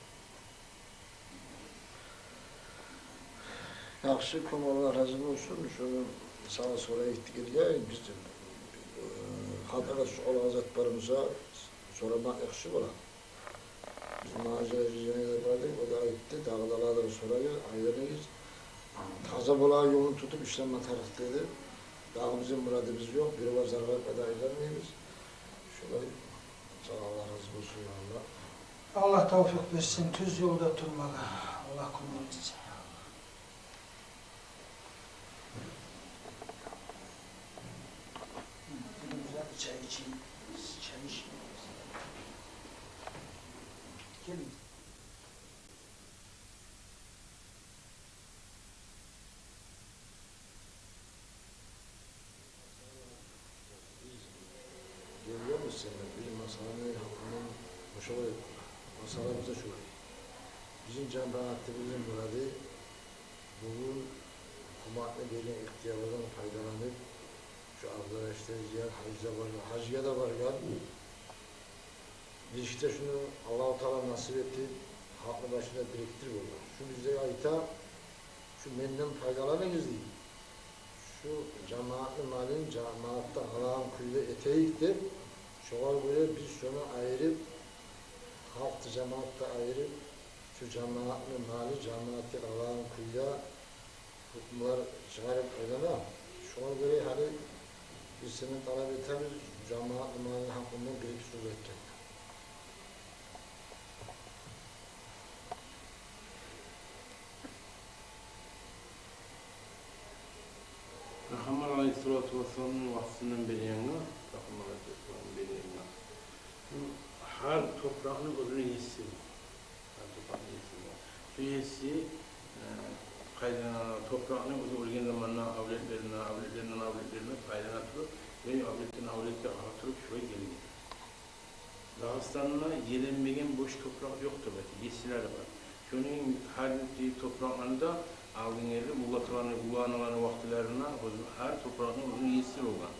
Yaxşı kum Allah razı olsun. Şunu sağa sola gittik ya biz hatırla şu olan zatlarımıza sorama yaxşı ola. Biz macera de vardık, o da gitti. Dağdalarda sorayı, aylarıyız. Taze bola yolunu tutup işlenme taraftaydı. Daha bizim muradımız yok. Bir var zarar kadar ilerleyemeyiz. Şöyle sağ Allah razı olsun ya Allah. Allah tevfik versin, düz yolda durmalı. Allah kumunu etsin. Güzel çay içeyim. Çay içeyim. Gelin. Görüyor musun sen? Bizim masanın hakkının hoşuma masalarımıza şu. Bizim cemaatte bizim muradı bugün hukumatla gelen ihtiyarlardan faydalanıp şu arkadaşlar ziyaret hacca var, hacıya da var ya. Biz işte şunu Allah-u Teala nasip etti, hakkı başına biriktiriyorlar. Şu bize ayta, şu menden faydalanınız değil. Şu cemaatli malin cemaatta Allah'ın kuyuda eteğiktir. Şoğal böyle biz şunu ayırıp, halk cemaatta ayırıp, şu cemaatli mali cemaatli Allah'ın kuyuda hükümler çıkarıp oynama. Şoğal böyle hani biz senin talep etemiz cemaatli malin hakkından bir iki söz etken. Aleyhisselatü Vesselam'ın vasfının bir yanına, Peygamber Aleyhisselam'ın bir yanına. Her toprağın özünü hissi var. Her toprağın hissi var. Şu hissi, toprağın özü olgen zamanla avletlerine faydalanatılıp ve avletlerine artırıp şuraya gelir. Dağıstan'da yelenmegen boş toprak yoktur belki, hissiler var. Şunun her topraklarında aldığın yerde uğlanaların vaktilerine her toprağın uzun yesir olan.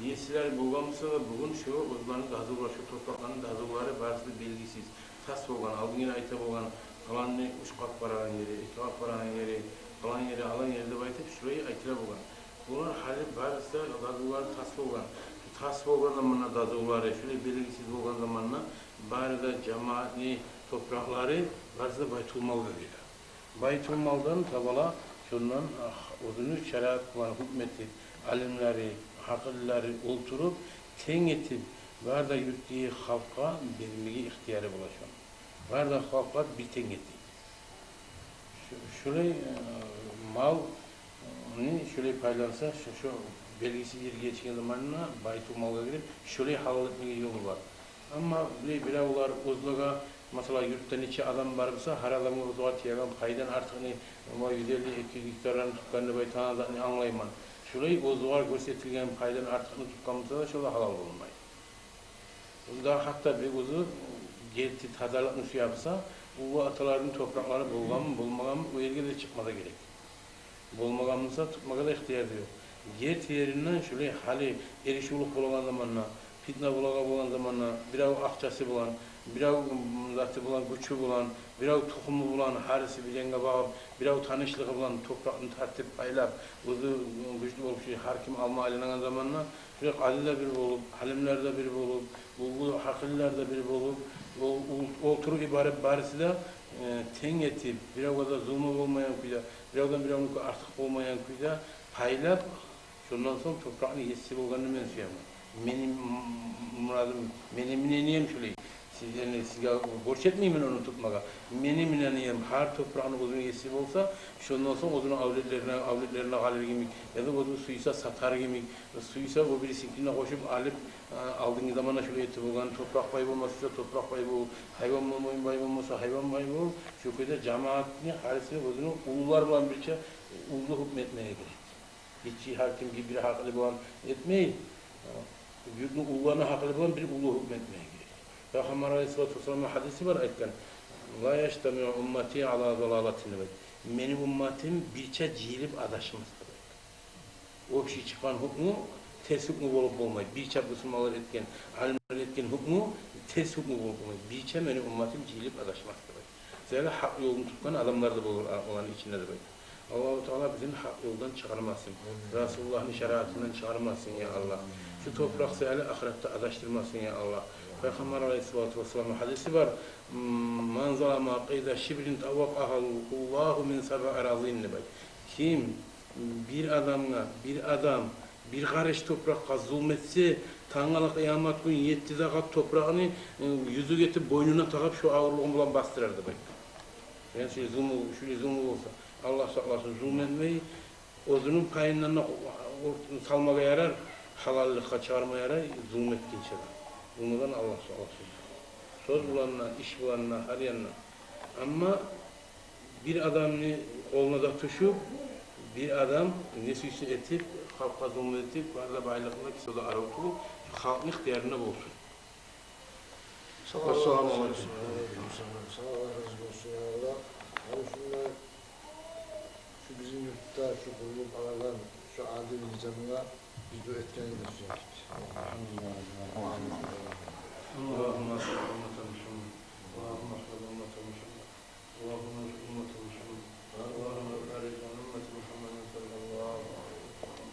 Yesiler bulgamsa da bugün şu uzmanın dağızılar, şu toprakların dağızıları bazı belgisiz. Tas olan, aldığın yere ayta olan, kalan ne üç kat paranın yeri, iki kat paranın yeri, kalan yeri, alan yerde baytıp şurayı aytıra bulan. Bunlar hali bazı dağızılar tas olan. Tas olan zamanla dağızıları, şöyle belgisiz olan zamanla bari de cemaatli toprakları bazı da baytulmal veriyor. Baytulmal'dan tabala şundan uzunu şeriat var hükmeti alimleri, hakilleri oturup ten etip var da yürüttüğü halka vermeyi ihtiyarı bulaşan. Var da halka bir ten etip. Şöyle mal şöyle paylansa şu belgisi bir geçen zamanına Baytulmal'a girip şöyle halal etmeye yolu var. Ama biravlar uzluğa mesela yurttan içi adam varsa her adamın uzluğa tiyagan paydan artık 150-200 hektarın tutkanını baytanada anlayman. Şurayı uzluğa göstertilgen paydan artıkını tutkanımızda da şöyle halal olmayı. Daha hatta bir uzu gelti tazarlıkını su yapsa, ulu ataların toprakları bulmagan mı, o yerge de çıkmada gerek. Bulmaganımızda tutmaya da ihtiyar diyor. Yer yerinden şöyle hali erişuluk bulan zamanla, fitne bulan zamanla, birav akçası bulan, birav zatı bulan, güçü bulan, birav tohumu bulan, harisi bilenge bağıb, birav tanışlığı bulan, toprağını tartip paylap, uzu güçlü olup hakim alma alinan zamanla, şöyle aliler bir bulup, halimler de bir bulup, bu hakiller de bir bulup, o turu ibaret barisi de ten etip, birav da zulmü olmayan kuyda, biravdan biravın artık olmayan kuyda, paylap, şundan sonra toprağını yetsi bulganını men suyamam. Benim muradım, benim mineniyem şöyle. Sizge borç etmeyeyim onu tutmaya. Benim mineniyem her toprağını uzun yetsi olsa, şundan sonra uzun avletlerine alır gibi, ya da uzun suysa satar gibi, suysa o birisinkine koşup alıp aldığın zamana şöyle eti bulgan, toprak payı olmazsa toprak payı bul, hayvan payı olmazsa hayvan payı bul, şu köyde cemaatini, harisini uzun ulular olan bir şey, ulu hükmetmeye gerek. Hiç hakim gibi bir haklı bulan etmeyin. Yurdun ullarına haklı bulan bir ulu hükmetmeye gerek. Peygamber Aleyhisselatü Vesselam'ın hadisi var ayetken. La yeştemi'u ummeti ala zalalatin ve benim ummetim birçe cihilip adaşmazdır. O kişi çıkan hükmü ters hükmü olup olmayı. Birçe Müslümanlar etken, alimler etken hükmü ters hükmü olup olmayı. Birçe benim ummetim cihilip adaşmazdır. Zira hak yolunu tutkan adamlar da olur olan içinde de böyle. Allah-u Teala bizim hak yoldan çıkarmasın. Resulullah'ın şeriatından çıkarmasın ya Allah. Şu toprak seyali ahirette adaştırmasın ya Allah. Peygamber Aleyhisselatü Vesselam'ın hadisi var. Man zalama qeyda şibrin tavvakahallahu min sab'a arazin nebay. Kim bir adam bir karış toprakka zulmetse Tangalı kıyamet gün 7 kat toprağını yüzü getirip boynuna takıp şu ağırlığını bulan bastırırdı bak. Yani şu zulmü olsa Allah saklasın zulmetmeyi özünün payından salmaya yarar, halallıkka çağırmaya yarar, zulmetkinçe de. Bundan Allah saklasın. Söz bulanına, iş bulanına, her yanına. Ama bir adamını koluna da tuşup, bir adam nesisi etip, halka zulmetip, varda baylıkla ki da aratılıp, halkın ihtiyarına bulsun. Sağ olun. Sağ olun. Sağ olun. Şu bizim yurtta, şu kulluk alan, şu adil nizamına biz de etkeni de sürekli. Allahümme sallallahu aleyhi ve sellem. Allahümme sallallahu aleyhi ve sellem. Allahümme sallallahu aleyhi ve sellem. Allahümme barik ala ümmeti Muhammedin sallallahu aleyhi ve sellem.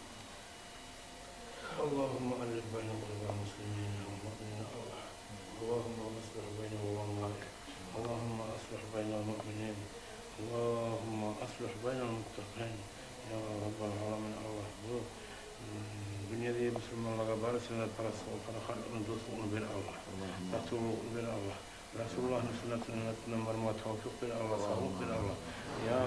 Allahümme alif beyne kulubi muslimin ve mu'minin Allah. Allahümme aslih beyne Allah. Allahümme aslih beyne mu'minin. Allahümme aslih beyne muttaqin. Ya Rabbal alamin Allah. Bu dünyada Müslümanlara barışına parası, para halkının dostluğunu ver Allah. Tatlıluğunu ver Allah. Resulullah'ın sünnetinden varma tevfik ver Allah, sağlık ver Allah. Ya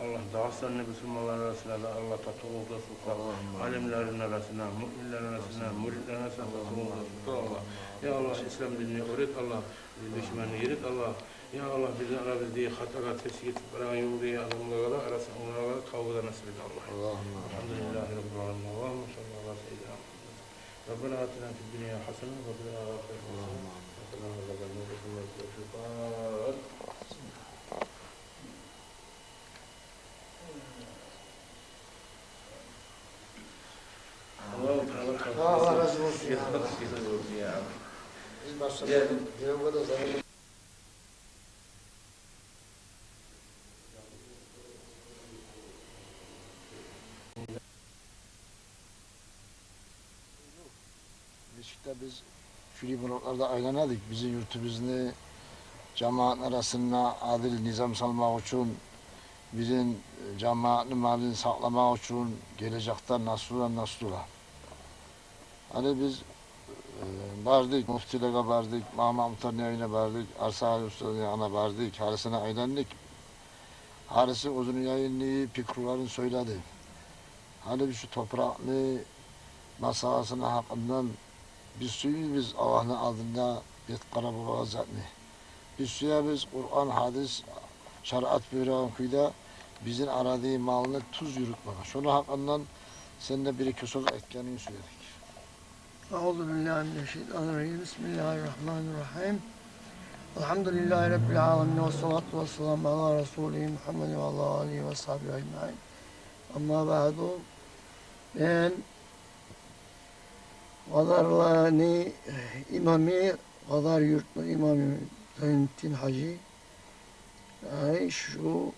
Allah, dağıstanlı Müslümanlar arasında da Allah tatlıkta sultan, alimlerin arasında, müminlerin arasında, müritlerin arasında tatlıkta sultan Allah. Ya Allah, İslam dinini öğret Allah, düşmanı yeret Allah. Ya Allah, bizden aramızda hata tespit bırakan yolu diye adamlara arasında onlara kavga nasip et Allah. Elhamdülillahi Rabbil Alemin. Allahümme salli ala seyyidina Muhammed. Rabbena atina fid dünya hasene ve fil ahireti hasene. Allah razı olsun ya. Biz başladık. Ya bu kadar zaman. İşte biz şurayı buralarda aylanadık. Bizim yurtumuzni cemaat arasında adil nizam salmak için, bizim cemaatni malini saklamak için gelecekte nasıl ola. Hani biz bardık, muftilega bardık, Mama Muhtar'ın evine bardık, Arsa Ali Usta'nın yanına bardık, harisine aylandık. Harisi uzun yayınlığı, pikruların söyledi. Hani şu toprağını, masasını hakkından biz suyuz biz Allah'ın adında bir karabulağa zatni. Biz suya biz Kur'an, hadis, şeriat buyuran kuyda bizim aradığı malını tuz yürütmek. Şunu hakkından sen de bir iki söz etkenini söyledik. Euzubillahimineşşeytanirracim. Bismillahirrahmanirrahim. Elhamdülillahi Rabbil alemin ve salatu ve selamu ala Resulü Muhammed ve ala alihi ve sahbihi ecmaîn. Ama ba'du. Ben Gadarlani imami, Gadar yurtlu imami Zeynettin Hacı. Yani şu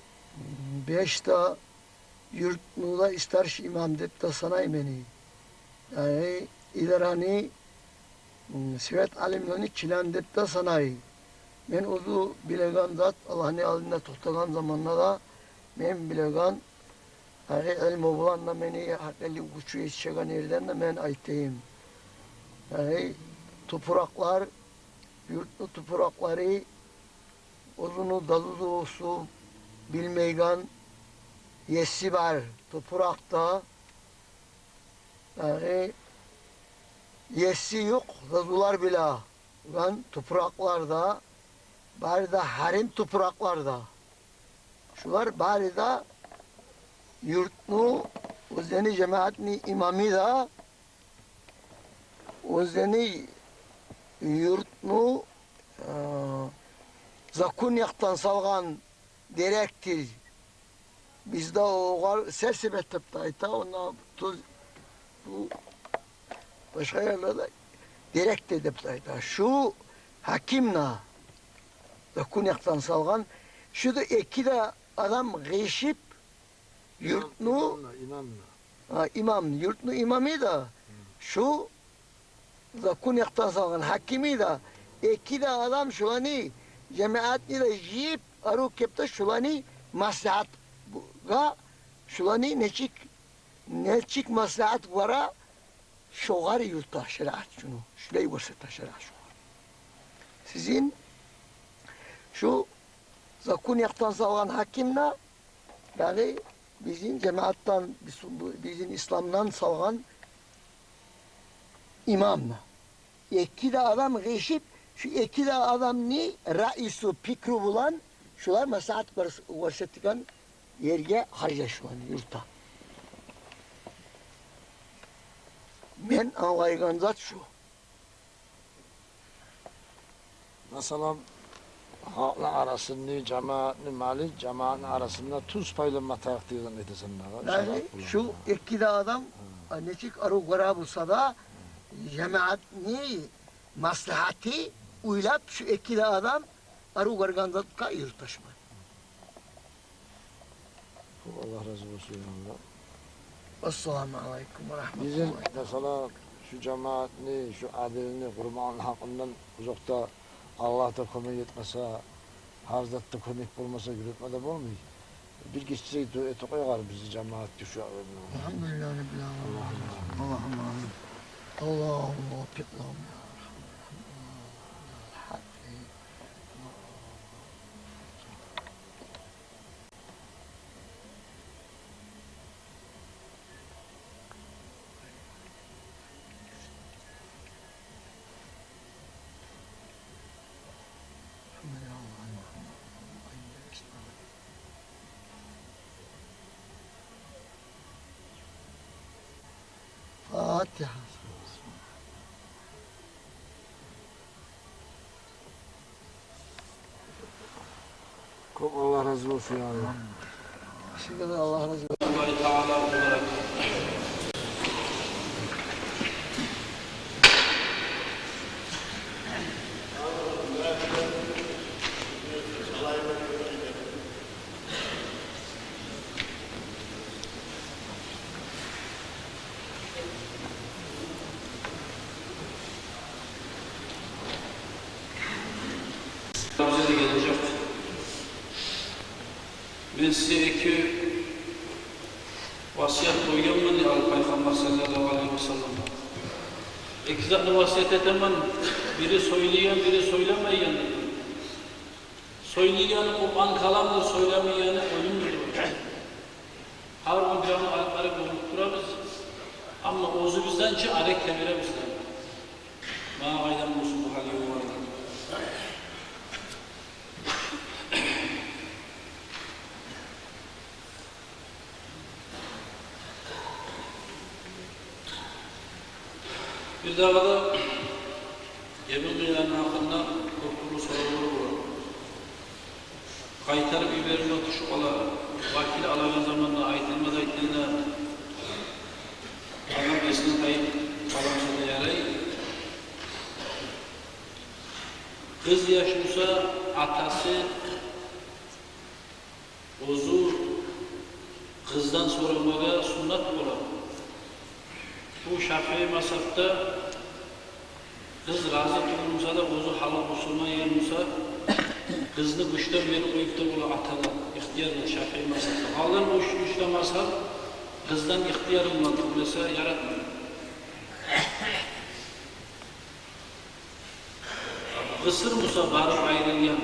5 yurtluda ister imam deyip de sanay beni. Yani ilerani Sivet alimlerini çilen deyip de sanay. Ben ozu bilegan zat Allah'ın alinde tohtagan zamanla da ben bilegan yani ilm oğlanla beni hakeli uçu yetişegan yerden de ben aytayım. Yani topraklar, yurtlu toprakları uzunu dalı olsun bilmeygan yesi var toprakta. Yani yesi yok, dazular bile. Ben topraklarda, bari de harim topraklarda. Şular bari de yurtlu, uzeni cemaatni imamı da uzeni yurtlu Zakunyak'tan salgan direktir. Bizde o sersebet teptayta ona tuz bu başka yerlerde direkt teptayta. Şu hakimna Zakunyak'tan salgan şu da iki de adam geçip yurtnu imam yurtnu imamı da şu Zakunyak'tan salgan hakimi da iki de adam şu hani cemaatni de jip aru kepte şulani maslahat ga şulani neçik maslahat vara şoğar yurtta şeriat şunu şulay vasıta şeriat şu. Sizin şu Zakunyak'tan salgan hakimle yani bizim cemaattan bizim İslam'dan salgan imamla. İki de adam geçip şu iki de adam ni raisu pikru bulan şular maslahat vasıtıkan yerge harca şu an yurtta. Ben anlaygan zat şu. Mesela halkla arasında cemaatli mali cemaatli arasında tuz paylanma takdirden edesinler. Yani şu iki de adam neçik aru gara bulsa da cemaatni maslahati uylap şu iki de adam aru gargan zatka yurttaşma. Allah razı olsun ya. Esselamu aleyküm ve Bizim rahmetullah. mesela şu cemaatini, şu adilini, kurbanın hakkından uzakta Allah'ta komik etmese, hazrette komik bulmasa yürütmede olmuyor. Bir kişi eti koyar bizi cemaat düşüyor. Elhamdülillah Rabbil alemin. Allah'ım amin. Allah'ım affet Allah'ım ya Fatiha. Çok Allah razı olsun ya. Teşekkür ederim. Allah razı olsun. Allah Teala olarak bize de gelecek. Ben size iki vasiyet koyuyorum ya Peygamber sallallahu aleyhi ve sellem. İki zatlı vasiyet etemem. Biri söyleyen, biri söylemeyen. Söyleyeni Kur'an kalamdır, söylemeyeni ölümdür. Harbi bir anı arek olup durarız. Ama ozu bizden ki arek temire bizden. Ma aydan olsun bu hali var. Bir daha da yemin kıyılarının hakkında korkulu soruları var. Kaytarıp biberini otuş ola, vakil alan zamanla aytılmaz aytılığına adam esnin kayıp kalansa da yarayı. Kız yaşıyorsa atası ozu kızdan sorulmaga sünnet olur. Bu Şafii masafta kız razı tutulmasa da ozu halal Müslüman yermişse kızını kuştan beri koyup da ola atalar, ihtiyarlar Şafii masafta. Haldan o üçte masaf kızdan ihtiyarım var tutulmasa yaratmıyor. Kısır Musa varıp ayrılyan.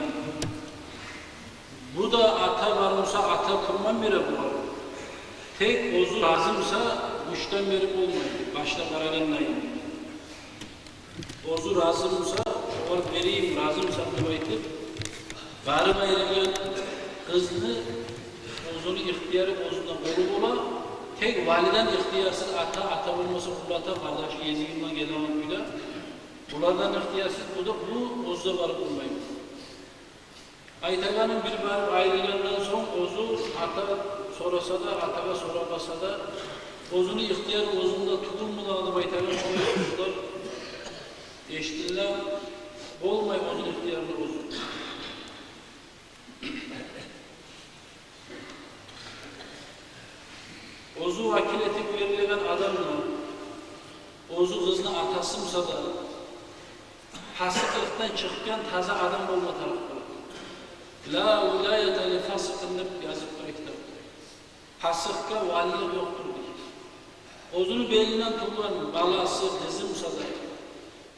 Bu da ata varmışsa ata kurman bile bular. Tek ozu razımsa üçten beri olmuyor. Başta karaganlayın. Ozu razımsa, or vereyim razımsa bu ayetip varıp ayrılyan kızını ozunu ihtiyarı ozundan korup ola. Tek validen ihtiyarsız ata olmasa kulata kardeş yeziğinden gelen bile. Bunlardan ihtiyarsız bu ozda varıp olmayın. Aytaganın bir varıp ayrılandan son ozu ata sorasa da, ataga soramasa da ozunu ihtiyar ozunda tutulmadan alıp aytagan soruyorlar. Eşitliler olmayın ozun ihtiyarlı ozun. Ozu vakil etip verilen adamla ozu kızına atasımsa da fasıklıktan çıkken taze adam olma tarafı. La vilayete li fasıkın yazıp bir kitap. Fasıkka valilik yoktur diye. Ozunu belinden tutulan balası, kızımsa da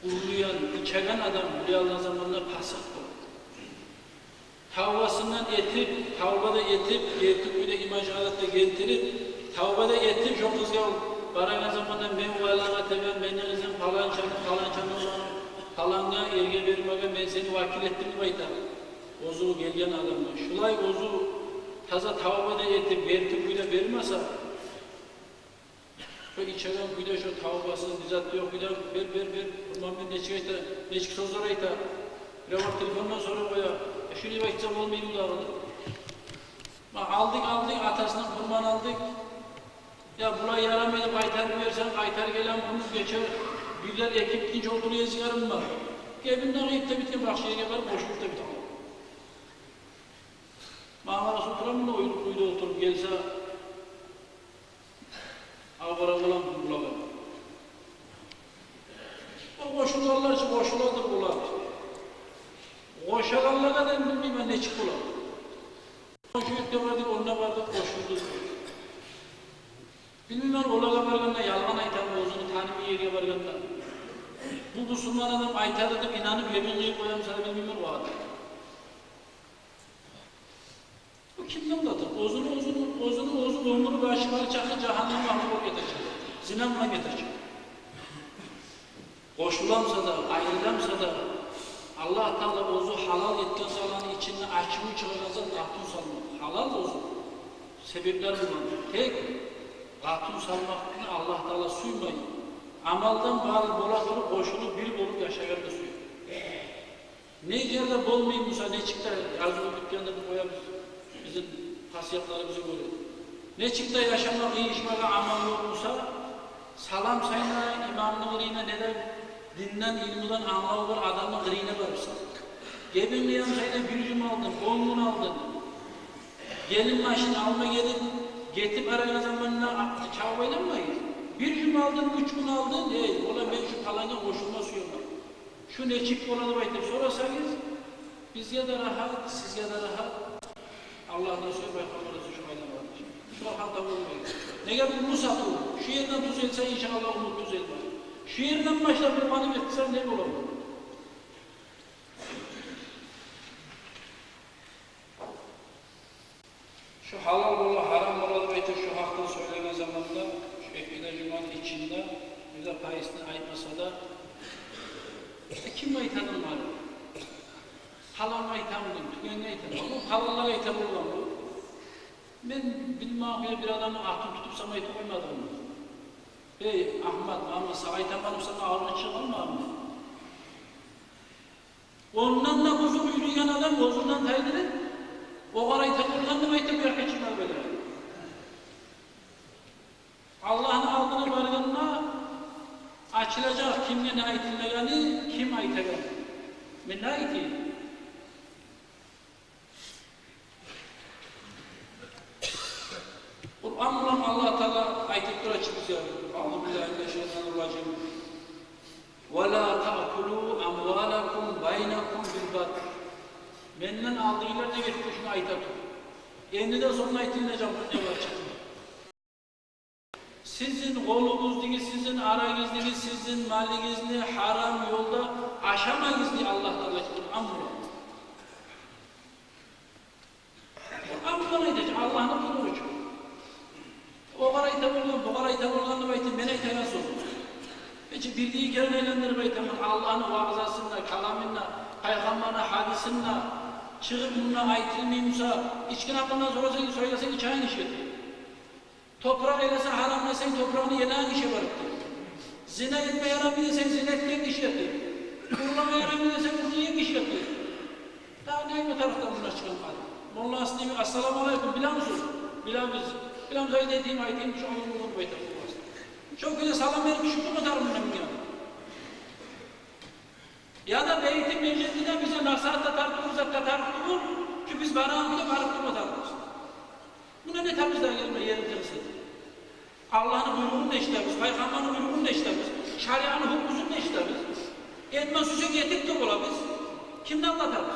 urlayan, içegen adam buraya zamanlar fasıktır. Tavbasından etip, tavbada yetip bir de imaj alatta getirip, tavbada yetip çok kızga baragan zamandan ben valana teben, beni kızım falançanı falanga erge vermegen ben seni vakil ettim bayta. Ozu gelgen adamlar. Şulay ozu taza tavbada yetip, vertip bir de vermasa, şu içeren bir de şu tavbasız düzeltti yok bir de ver, kurban ben neçik sözler ayta. Bir var telefondan sonra koya, şuraya bakacağım olmayayım da aldık atasından kurban aldık. Ya buna yaramayıp aytar versen, aytar gelen bunu geçer, birler ekip ikinci oturuya zigarım var. Gebinden ayıp da bitken bahçeye var, boşlukta bitiyor. Mağarası oturamın da uydu oturup gelse, avara olan bulamam. O koşullarlar için koşuladır bular. Koşalanlara da bilmem ben ne çık bular. Koşuyukta vardık, onunla vardık, koşulduk. Bilmem olaga varganda, yalgan aytan bozunu tanımı yeriye varganda. Bu Müslüman adam aytar edip inanıp yeminliği koyam sana bilmem o adam. Bu kimden ulatır? Ozunu ömrü başı var çakı cehennem mahvur getirecek. Zinamla getirecek. Koşulamsa da, ayrılamsa da Allah Teala ozu halal etken salanı içinde açımı çıkaracak katun salmak. Halal ozu. Sebepler bunlar. Tek katun salmakını Allah Teala suymayın. amaldan bağlı bolatılıp koşulup bir olup yaşayanı suyu. Ne yerde bolmayın Musa, ne çıktı, yazılı dükkanda bu koyar bizim hasiyatlarımızı görüyor. Ne çıktı yaşamak, iyi işmaka amal yok Musa, salam sayına, imamın gırine neden, dinden, ilmiden anlağı var, adamın gırine varırsa. Gebinleyen sayına bir cüm aldın, 10 gün aldın. Gelin maşını alma gelin, getip araya zamanına çabaylanmayız. Bir cüm aldın, 3 gün aldın, ola ben şu kalana koşulma suyum var. Şu ne çıktı ona da baytır sorarsanız, biz ya da rahat, siz ya da rahat. Allah'ın söylüyor, Peygamber'e şu aydan varmış. Şu an halta olmayız. Ne geldi Musa tuz, şu yerden tuz etse inşallah umut tuz etmez. Şu yerden başla bir manım etsen ne olur? Şu halal ola, haram ola baytır şu haklı söylenen zamanda, şu ekmeğine cumanın içinde, bir de payısını aytmasa da, işte kim aytanım var? Halal aytanım, tüken aytanım. Bu halallar aytanım olan bu. Ben bilmem bir adamı ahtım tutup sana aytı koymadım mı? Ey Ahmet, ama sana aytamadım sana ağrını çıkar mı Ahmet? Ondan da huzur yürüyen adam huzurdan taydirir. O kadar aytanımdan da aytı bir geçmez böyle. Allah'ın aldığını varlığına açılacak kimle ne aytilmegani, kim aytagani. Men ne ayti? Kur'an olan Allah Teala aytıp duracak bize. Euzubillahimineşşeytanirracim. Ve la ta'kulu amwalakum baynakum bil batıl. Menden aldığıyla ne getirdi şunu aytat. Endiden sonra aytilinecek ne var çıktı. Sizin kolunuz, sizin aranızdaki, sizin malinizni haram yolda aşamayız diye Allah Teala Kur'an buyuruyor. Kur'an bunu edecek, Allah'ın buyruğu için. O kadar hitap oluyor, bu kadar hitap olanı baytın, bana hitap nasıl olur? Peki bildiği kere neylendir baytın, Allah'ın vaazasında, kalamında, peygamberine, hadisinde, çıkıp bununla aytilmeyimsa, içkin hakkından sorarsan, söylesen hiç aynı şey değil. Toprak eylesen haram desen toprağını yenen işe varıp zina etme yaramı desen zina etmeyen iş yapıyor. Kurlama yaramı desen kurlayan iş yapıyor. Daha ne bu taraftan bunlar çıkan kadın? Molla Aslı'yı assalamu aleyküm bilen musunuz? Bilen biz. Bilen biz ayet edeyim şu an bunu baytar olmaz. Çok güzel salam verip şükür mü tarım önemli ya? Ya da Beyt-i Meclisi'ne bize nasihatta tartımıza tatartılır ki biz barağımıza barıktırma tartımız. Buna ne temizler gelme yerimize Allah'ın buyruğunu da işlemiz, Peygamber'in buyruğunu da işlemiz, şarianın hukukunu da işlemiz. Etme süsü getirip de olabilir. Kimden anlatarız?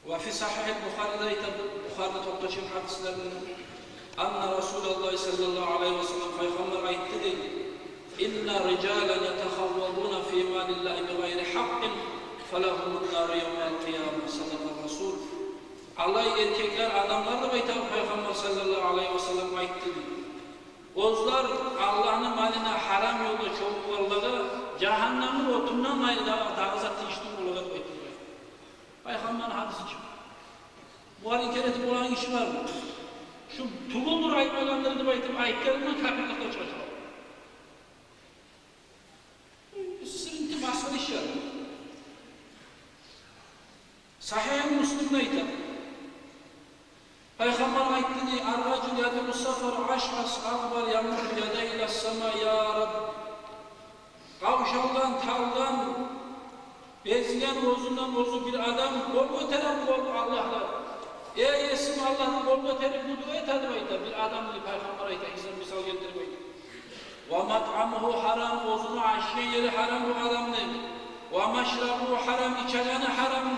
Ve fi sahih Bukhari'de toplaşım hadislerinde anna Resulullah sallallahu aleyhi ve sellem Peygamber ayette değil. İnna ricalen yetehavvaduna fi malillahi bi gayri haqqin felehumun nâru yevmel kıyâme sallallahu Resul. Allah erkekler, adamlar da Peygamber sallallahu aleyhi ve sellem ayette değil. Ozlar Allah'ın maline haram yolda çok varlığı cehennemin otundan ayrı dağızat tiştiği olarak ayette. Peygamber'in hadisi çıkıyor. Bu halin keretim olan işi var mı? Şu tulundur ayıplaylandırdı baytım, ayıplarından kapitlikte çıkacak. Sıkıntı basılı iş yani. Sahih-i Müslim'deydi. Peygamber ayıttı, "Ar-racul yadul sefer aş'as akbar yamur yadeyle sema ya Rab." Kavşaldan, taldan, bezgen bozundan bozu bir adam kol göteren kol Allah'la. Ey esim Allah'ın kol göterip bu dua et hadi bayta. Bir adam gibi Peygamber ayıttı, İslam misal getirmeyin. وَمَطْعَمُهُ haram, bozunu aşiye yeri haram bu adam değil. وَمَشْرَبُهُ haram, içeceğini haram.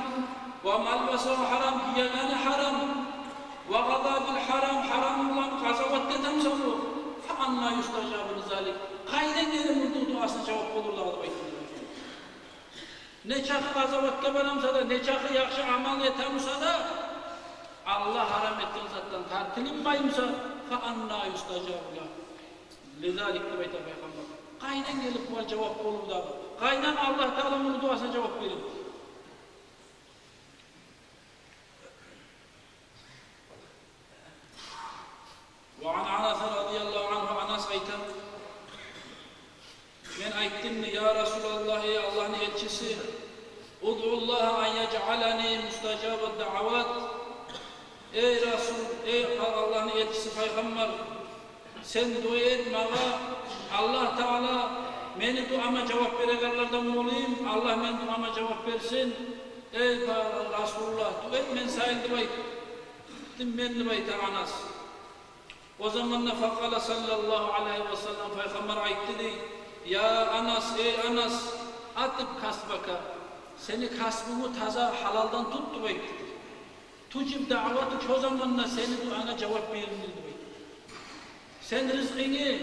وَمَلْبَسَهُ haram, giyeceğini haram. وَغَضَى بِالْحَرَامِ haram olan kazavat dedemse bu. فَاَنَّا يُسْتَجَابُ لِذَٰلِكَ Kayden gelin vurduğu duasına cevap olurlar. Ne çakı kazavatta benimse de, ne çakı yakşı amal yetemse de Allah haram ettiğin zaten tartılınmayımsa فَاَنَّا يُسْتَجَابُ لِذَٰلِكَ Lezalik de Beyt-i Peygamber. Kaynen gelip bu cevap olur da. Kaynen Allah Teala bunu duasına cevap verir. Ud'ullaha en yec'aleni mustajabed da'avat. Ey Resul, ey Allah'ın elçisi Peygamber, sen dua et bana, Allah Teala beni duama cevap verenlerden olayım, Allah men duama cevap versin. Ey Resulullah, dua et men sayıldı bayt. Gittim ben bayta anas. O zaman da fakala sallallahu aleyhi ve sellem Peygamber ayıttı dedi. Ya Anas, ey Anas, atıp kasbaka. Seni kasbını taza halaldan tuttu bayt. Tucib davatı çoğu zamanla seni duana cevap verildi bayt. Sen rızkını,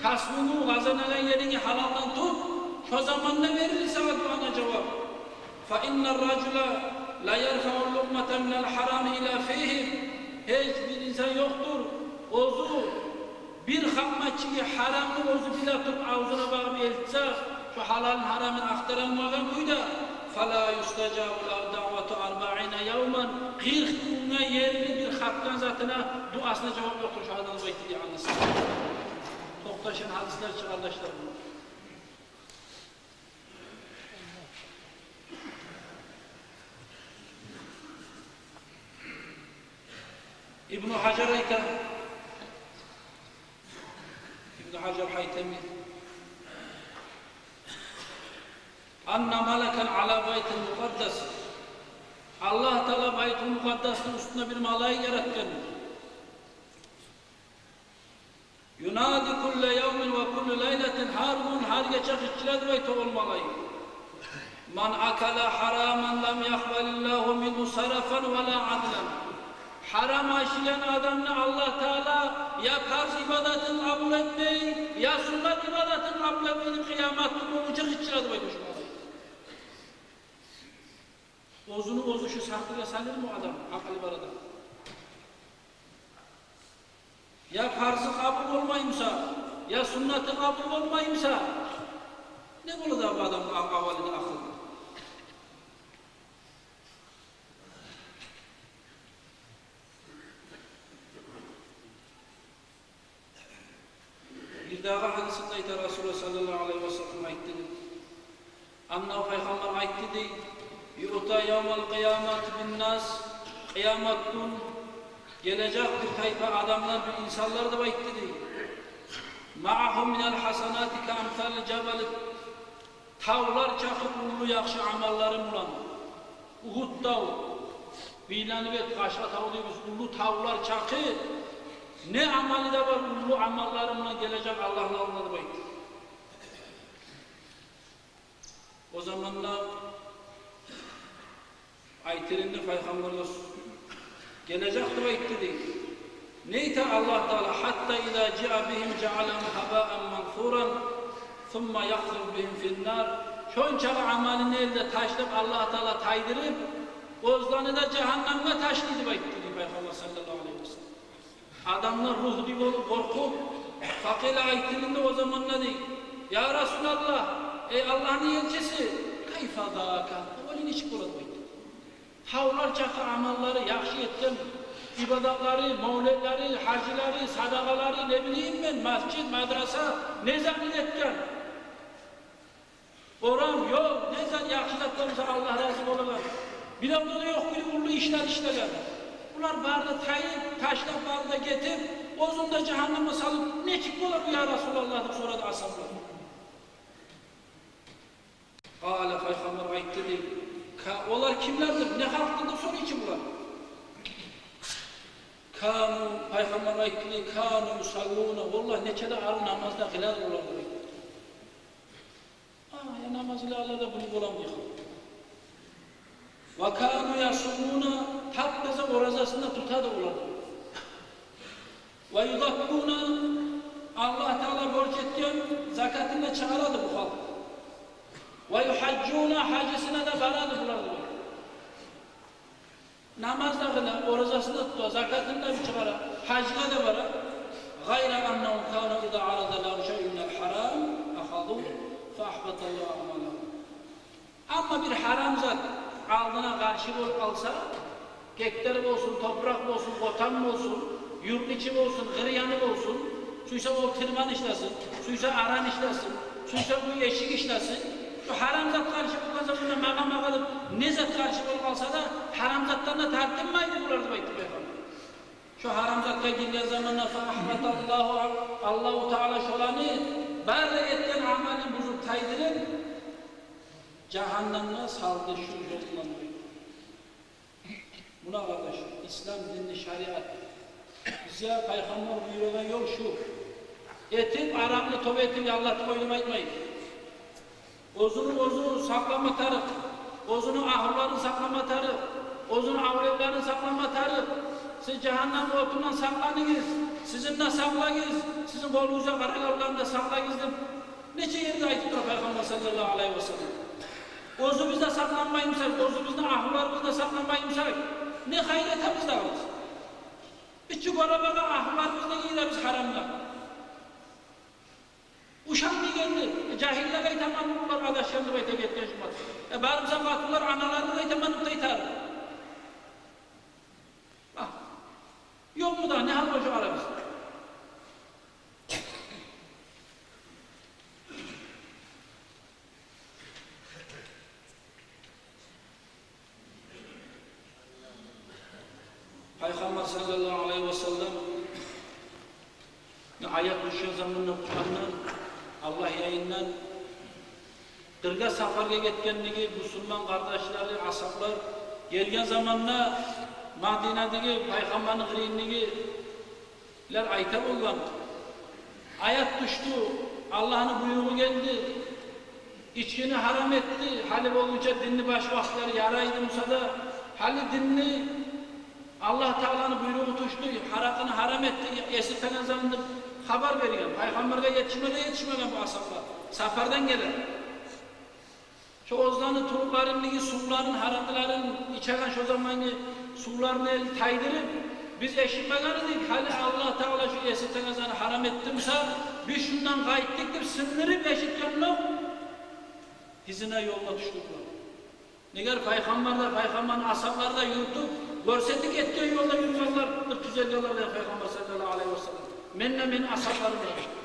kasbını, kazanılan yerini halaldan tut. Çoğu zamanla verilir sana duana cevap. Fa innar racula la yerfa'u luqmatan minel harami ila fihim. Hiçbir insan yoktur. Ozu bir hammaçıyı haramlı ozu bile tutup ağzına bağım eltse şu halalın haramın aktaranmadan uyda فَلَا يُسْتَجَابُ لَوْ دَعْوَةُ 40 يَوْمًا 40 güne yerli bir hakkan zatına duasına cevap yoktur şu hadis baytı diye anlasın. Toktaşın hadisler çıkardaşlar bunu. İbn-i Hacer ayta İbn-i Hacer Haytemi anna malakan ala baytil mukaddes Allah Teala baytul mukaddes'in üstünde bir malayı yaratken yunadi kulle yevmin ve kulle leyletin her gün her gece hicret baytu olmalayı man akala haraman lam yakbalillahu minhu sarafan ve la adlan haram aşiyen adamla Allah Teala ya farz ibadetini kabul etmeyi ya sünnet ibadetini kabul etmeyi kıyamet günü olacak hicret baytu Ozunu ozuşu saklıya sanır mı adam? Akıllı var adam. Ya farzı kabul olmayımsa, ya sünneti kabul olmayımsa, ne olur da bu adamın avalini akıllı? Bir daha hadisinde Resulullah sallallahu aleyhi ve sellem ayıttı. Anna Peygamber ayıttı değil. Yu'ta yevmel kıyamet bin nas kıyamet gün gelecek bir tayfa adamlar bir insanlar da bayıttı değil. Ma'ahum minel hasanati ka amthal cebel tavlar çakıp ulu yakşı amallarım ulan. Uhud dağı bilanı ve kaşa tavu diyoruz ulu tavlar çakı ne amali de var ulu amallarımla gelecek Allah'la onları bayıttı. O zamanlar ayetlerinde Peygamberler gelecek dua etti değil. Neyse Allah Teala hatta ila ci'a bihim ce'alem haba'en manfuran thumma yakhlubu bihim fi'n-nar. Şonçalı amalini elde taşlayıp Allah Teala taydırıp ozlarını da cehenneme taşlaydı etti Peygamber sallallahu aleyhi ve sellem. Adamlar ruhu gibi olup korkup fakir ayetlerinde o zaman ne değil? Ya Resulallah ey Allah'ın elçisi kayfa zâka? Ovalin hiç burada tavlar çakı amalları, yakşı ettim, ibadetleri, mevlidleri, hacıları, sadakaları, ne bileyim ben, mescid, madrasa, ne zaman etken? Oram yok, ne zaman yakşı ettiğimse Allah razı olalım. Bir de da yok, bir ullu işler işlerler. Bunlar barda tayip, taşlar barda getirip, ozunda cehenneme salıp, ne çıktı olur bu ya Resulallah'ın sonra da asablar. Kâle Peygamber ayıttı değil. Onlar kimlerdir? Ne halklıdır soru için bunlar. Kânu, Peygamber ayetli, kânu yusallûne, Allah neçede arı namazda kılar olanlar. Ya namaz ile Allah da bunu bulamıyor. Ve kânu yasûmûne, taptaza orazasında tutar da olanlar. Ve yudakkûne, Allah Teala borç etken zakatını çağıradı bu halk. Ve yuhaccûne hacısına da baradı bunlar. Namazda kılar, orazasında tutar, zakatını da çıkara, hacına da bara. Gayra annahum kânu idâ arada lahum şey'un minel haram, ahadû feahbatallahu amalahum. Ama bir haram zat aldığına karşı alsa, gekter olsun, toprak olsun, kotan olsun, yurt içi olsun, gıryanı olsun, suysa o tırman işlesin, suysa aran işlesin, suysa bu yeşik işlesin, Şu haramzat karşı bu zamanda mağama kalıp ne zat karşı olup alsa da haramzatlarına tartılmaydı bulardı baytı Peygamber. Şu haramzatta girdiği zamanla Allahu Teala şolanı böyle etken amelin buzup taydırıp cehennemine saldı şu yoldan. Buna kardeş, İslam dinli şeriat. Bize Peygamber buyurulan yol şu. Etin aramlı tobe etini Allah'ta oynama etmeyin. Ozunu saklama tarık. Ozunu ahırların saklama tarık. Ozunu avretlerin saklama tarık. Siz cehennem otundan saklanınız. Sizinle saklayınız. Sizin kolunuza karakallarında saklayınız. Neçe yerde ayıttır Peygamber sallallahu aleyhi ve sellem. Ozu bizde saklanmayımsak, ozu bizde ahırlarımızda saklanmayımsak ne hayretemizde alırız. Küçük arabada ahırlarımızda giyiler biz haramda. Uşak mı geldi? Cahille gaytaman bunlar adaşlarını bayta getiriyor. Bağırımıza katılar analarını gaytamanıp da ithar. Bak. Yok mu da ne hal olacak aramızda? Peygamber sallallahu aleyhi ve sellem ayet düşüyor zamanında Kur'an'dan Allah yayından Kırga safarga ketkenligi Müslüman kardeşleri, ashablar gelgen zamanla Madine'deki Peygamber'in grinligiler ayta olgan. Ayet düştü, Allah'ın buyruğu geldi, içkini haram etti, hali olunca dinli baş vakitleri yaraydı Musa'da, hali dinli Allah Teala'nın buyruğu tutuştu, harakını haram etti, esirtenen zamanında haber veriyor. Peygamber'e yetişmeden bu ashablar, safardan gelen. Şu ozlanı turuklarındaki suların, haramların, içeren şu zamanki sularını el taydırıp, biz eşitmeganıydık, hali Allah Teala şu esirtenen zamanı haram ettimse, biz şundan gayettiktir, sınırıp eşitkenle, dizine yoluna düştükler. Neger Peygamber'in ashabları da yürüdü, görsedik ettiği yolda yürüyorlar, 450 yıllarda Peygamber sallallahu aleyhi ve sellem. Mennemin ashabları da.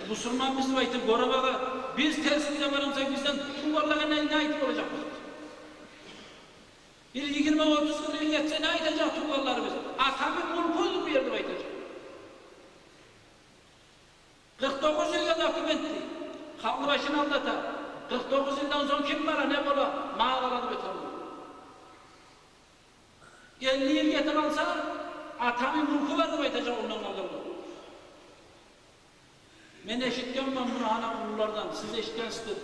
Müslüman bizim ayıtır, Gorabağa, biz tersine varımsak bizden tuvarlara ne ait olacak? Bir 20-30 yıl geçse ne aytacak tuvarları biz? Atamın mulkuydu bir yerde aytacak. 49 yılda dokumenti, halkı başını aldata. 49 yıldan sonra kim var, ne bola? Mağaradı beter olur. 50 yıl getir alsa, atamın mulku vardı aytacak ondan Allah'ım. Ben eşitken ben bunu hanımlardan, siz eşitkensizdir.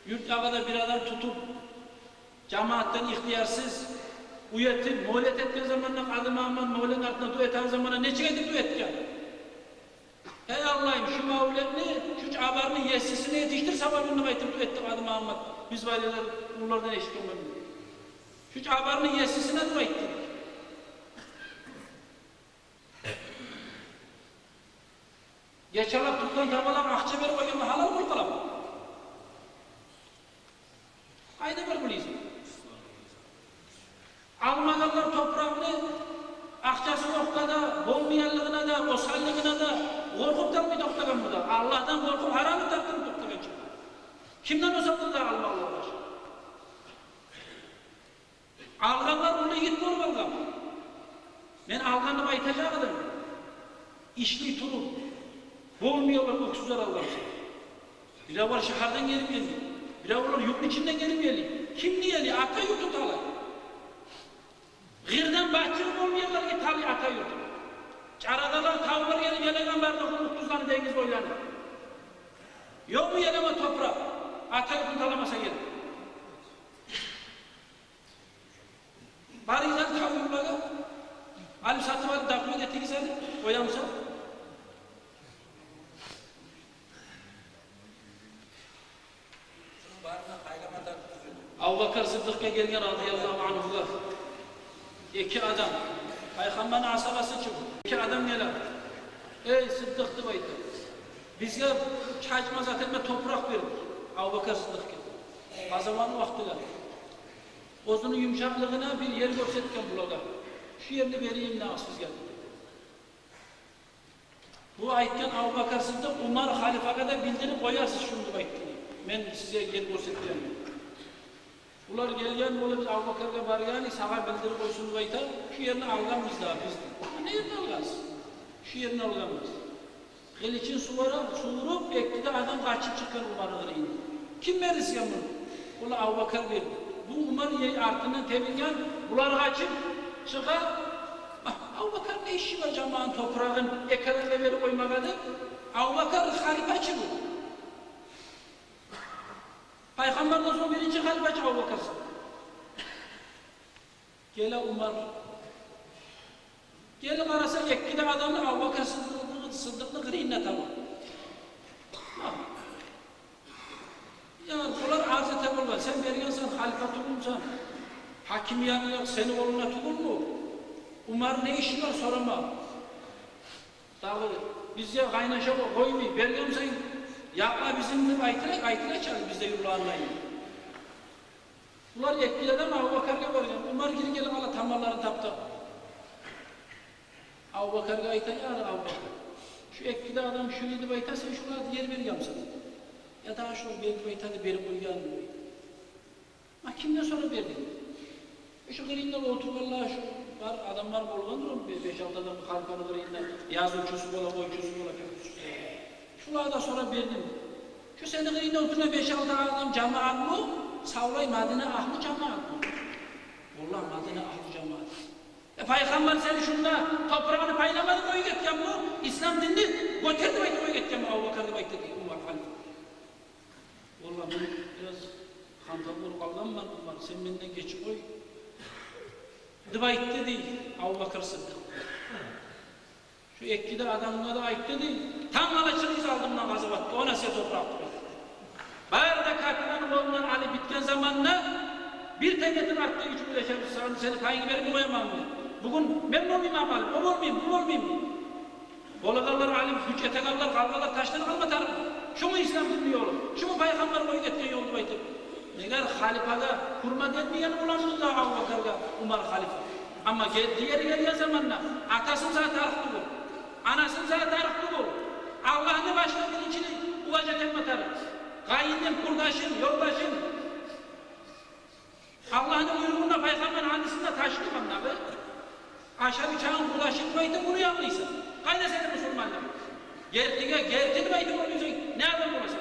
Yurt ağada bir adam tutup, cemaatten ihtiyarsız, uyetip, muhalet ettiği zamanla adım aman muhalet altında dua eten zamana ne çıkaydı dua etken? Ey Allah'ım şu muhaletini, şu çabarını yesisine yetiştir, sabahını baytıp dua ettik adım aman. Biz valiler bunlardan eşitken ben. Şu çabarını yesisine dua ettik. Geçerler tuttan tavalar akçeber koyun halal koy kalamam. Haydi bir biliriz. Almaganlar toprağını akçası yokta da, bolmayanlığına da, osallığına da korkup da mı toplagan bu da? Allah'tan korkup haramı taktım toplagan çıkıyor. Kimden o da almalılar var? Alganlar onu git bol balgam. Ben alganı baytacaktım. İşli turu. Bolmuyorlar öksüzler Allah'ım. Biri var şehirden gelip geliyor. Biri var yurtun içinden gelip geliyor. Kim niye geliyor? Ata yurtu talay. Gırdan bahçeli olmayanlar ki talay ata yurtu. Çaradalar tavlar gelip gelen bardakın mutluzlarını deniz boylarını. Yok mu yeleme toprak? Ata yurtun talamasa gelir. Bari güzel tavırlara. Alim satı var, dakmet etti güzel. Koyamıza. Abu Bakar Sıddık'a gelgen radıyallahu anhu'lar. İki adam, Peygamber'in asabası çıktı. İki adam gelir. Ey Sıddık'tı baydı. Bizge çaycıma zaten toprak verdik. Abu Bakar Sıddık geldi. O zaman vaktiler. Ozunun yumuşaklığına bir yer görsetken bulaga. Şu yerini vereyim ne asız geldi. Bu ayetken Abu Bakar Sıddık Umar halifaka da bildirip koyarsız şunu baydı. Ben size yer göstereceğim. Ular gelgen böyle biz Abu Bakar'ga bargani sağa bildirip koysun bayta şu yerini algan biz daha biz. Ne yerini algaz? Şu yerini algan biz. Geliçin suvurup ektide adam kaçıp çıkar Umar'ı indi. Kim verirse ya bunu? Ular Abu Bakar verdi. Bu Umar artıından tebilgen ular kaçıp çıkar. Abu Bakar ne işi var cemağın toprağın ekalarına verip koymakadır? Abu Bakar halifacı bu. Peygamberden sonra birinci halifacı Abu Bakar. Gele Umar. Gele karasa ekkide adamı Abu Bakar Sıddık'lı kırıyla tamam. Ya bunlar azete bulma. Sen vergensen halife tutulsan, hakim yanına senin oğluna tutulur mu? Umar ne işi var sorama. Dağı bizce kaynaşa koymayı, vergensen yapma bizimle aytıra çal bizde yurlarlayın. Bunlar etkileden Abu Bakar'ga varacağım. Umar geri gelip ala tamarları taptı. Abu Bakar'ga ayta ya Abu Bakar. Şu etkide adam şuydu bayta sen şuna yer vereceğim sana. Ya daha şu bir baytanı beri koygan. Ma kimden sonra verdin? Şu gırıyla otururlar şu var adamlar bolgan durum 5-6 adam halkanı gırıyla yaz uçusu bola oyçusu bola köpüsü. Şularda sonra verdim. Şu seni gırıyla oturma 5-6 adam cemaat mı? Savlay Madine ahlı cemaat mı? Vallahi Madine ahlı cemaat. Peygamber seni şunda toprağını paylamadı koyu getken mi? İslam dinini götürdü baytı koyu getken mi? Abu Bakar'da baytı dedi Umar halife. Vallahi ben biraz kantabur kaldan var Umar. Sen benden geçip koy. Dıbayt dedi Abu Bakar Sıddık. Şu ekkide adamına da ait dedi. Tam alaçınız aldımdan gazabattı. Ona size topraktı. Bayarda kapıdan oğlundan Ali bitken zamanla bir teketin arttığı gücü birleşebilir. Seni payını verip koyamam mı? Bugün ben mi olmayayım amalim? O olmayayım, bu olmayayım. Bolagalar, alim, hüccetekallar, kavgalar, taşları kalmatar mı? Şu mu İslam dinliyor oğlum? Şu mu Peygamber boyu getiriyor yoldu baytı? Neler halifada hürmet etmeyen ulanmış da Abu Bakar'ga Umar halife. Ama diğeri geliyor zamanla atasın zaten tarıktı bu. Anasın zaten tarıktı bu. Allah'ını başka birincini uvacet etmetar. Gayinin, kurdaşın, yoldaşın. Allah'ın uyruğuna Peygamber hadisinde taşıdı anladı. Aşağı çağın kurdaşın baytı bunu yaptıysa. Kayda seni Müslümanlar. Gertini baytı oluyorsun. Ne adam olasın?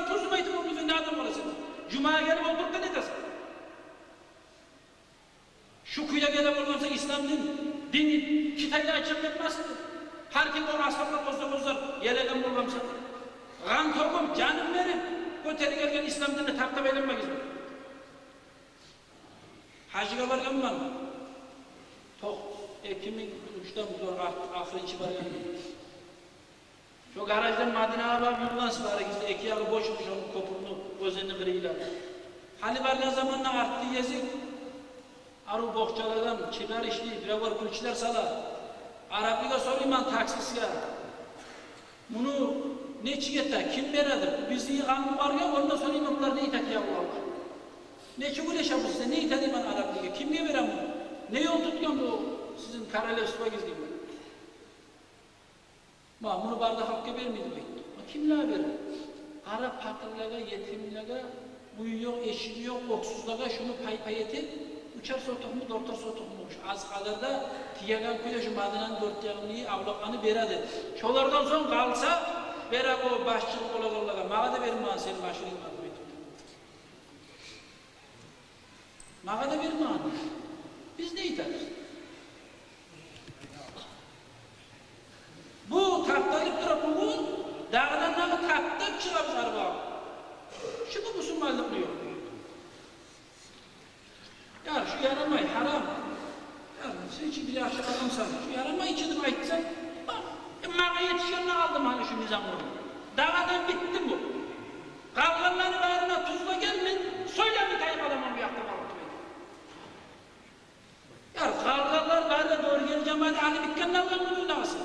Tuzlu baytı oluyorsun. Ne adam olasın? Cuma'ya gelip oturup da ne desin? Şu kuyuya gelip olmazsa İslam dini kitayla açık etmezsin. Herkes onu ashablar bozlar yerelen bulmamsa. Kan tokum, canım verin. Öteri gelgen İslam dinini taptap eğlenmek istiyor. Hacıga vargan var mı? Tok, Ekim'in uçtan bu ahır içi var yani. Şu garajdan Madine Ağabey yurdansı var işte, iki yağı boşmuş onun kopurunu, gözlerini kırıyla. Hani vargan zamanla arttı yezik. Arı bohçalardan, çınar işli, brevar külçiler sala. Arabiga sorayım ben taksisi ya. Bunu ne çiğete, kim veredir? Bizliği kanun var ya, ondan sorayım ben bunlar ne itek ya Allah. Ne çukur yaşamış size, ne ithedeyim ben Arabiga? Kim ne verem bunu? Ne yol tutuyorsun bu sizin karayla üstüme gizliyim ben? Bunu barda hakka vermeydi bekliyor. Kimler verir? Arap fakirlere, yetimlere, uyuyor, eşiliyor, oksuzlara şunu pay etip, uçar sotuk mu, dortar sotuk mu? Az kadar da tiyagan kuyla şu Madine'nin dört yağını, avlakanı veredi. Şolardan son kalsa, verak o başçılık olanlara, mağa da verin bana senin başını imanı bekliyor. Mağa da verin bana. Biz ne iteriz? Bu taptalıp durup bugün, dağdan dağı taptap çıkarız araba. Şu bu Müslümanlık diyor. Ya şu yaramay haram. Ya sen için bir aşağı adamsan, şu yaramay içidim aytsan, bak, mağa yetişenle aldım hani şu nizamını. Dağdan bitti bu. Kavgaları bağrına tuzla gelmeyin, söyle bir tayip adamın bu yakta var. Ya kavgalar bağrına doğru geleceğim, hadi Ali bitkenle alın bunu dağısın.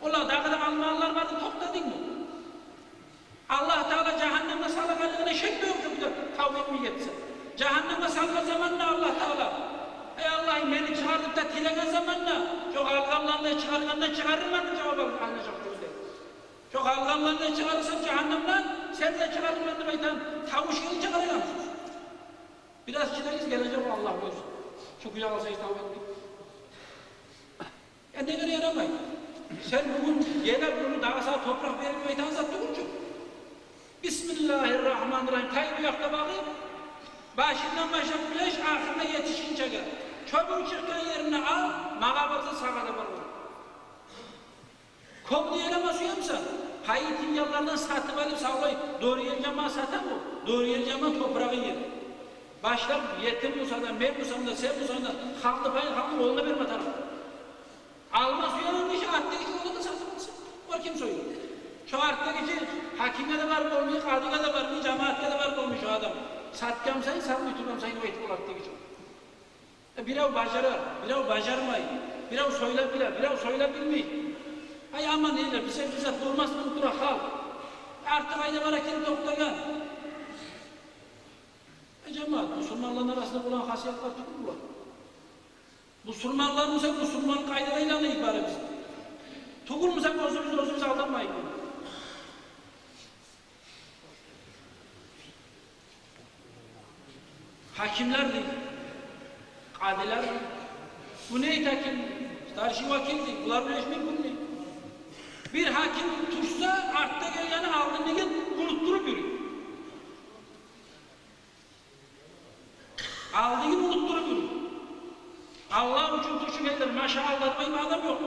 Ola dağda Almanlar vardı, topladın mı? Allah Teala cehenneme salakalıkına şek mi yoktu bu da tavuk mi yetse? Cehenneme salka zamanla Allah Teala. Ey Allah'ım beni çıkardık da tilene zamanla çok alkanlarla çıkargandan çıkarırlar mı cevap alır? Anlayacak gözler. Şu kalganlardan çıkarırsam cehennemden, sen de çıkarırlar baytan, tavuş gibi çıkarıyorsunuz. Biraz çileniz gelecek o Allah buyursun. Şu kucak alsa hiç tavuk etmek. Ne göre yaramayın. Sen bugün gelir bunu daha sağ toprak verip baytan zattı kurcu. Bismillahirrahmanirrahim. Tayyip yakta bakayım. Başından başa güneş, ahirine yetişince gel. Çöpün çıkan yerine al, mağabarda sağada var. Kobni eleme suyamsa, hayitin yallarından satıp alıp sağlayıp, doğru yercama satan bu. Doğru yercama toprağı yer. Başlar yetim Musa'dan, ben Musa'dan, sen Musa'dan, halklı payın halklı oğluna verme tarafı. Alma suyanın işi, arttaki işi oğlunu satın alsın. O kim soyuyor? Şu arttaki işi, hakimde de var mı olmuyor, kadıda da var mı, cemaatte de var mı olmuş o adam. Satkam sayın, sen götürmem sayın o etik olarak için. Birav bacarır, birav bacarmayı, birav soyulabilir, birav soyulabilmeyi. Hay aman neyle, bize durmaz mı durak hal. Artık ayda var kim doktorgan. Cemaat, Müslümanların arasında bulan hasiyatlar tuturlar. Müslümanlarımıza Müslüman kaydıyla ne ibaret biz? Tukulmuza özümüz aldanmayın. Hakimler değil, kadiler değil. Bu neydi hakim? Starşi vakildi, bunlar birleşmek bu ne? Bir hakim tutsa, artta geleni aldığını git, unutturup yürüyor. Aldığını unutturup yürüyor. Allah için tuşu gelir, maşallah bir adam yok.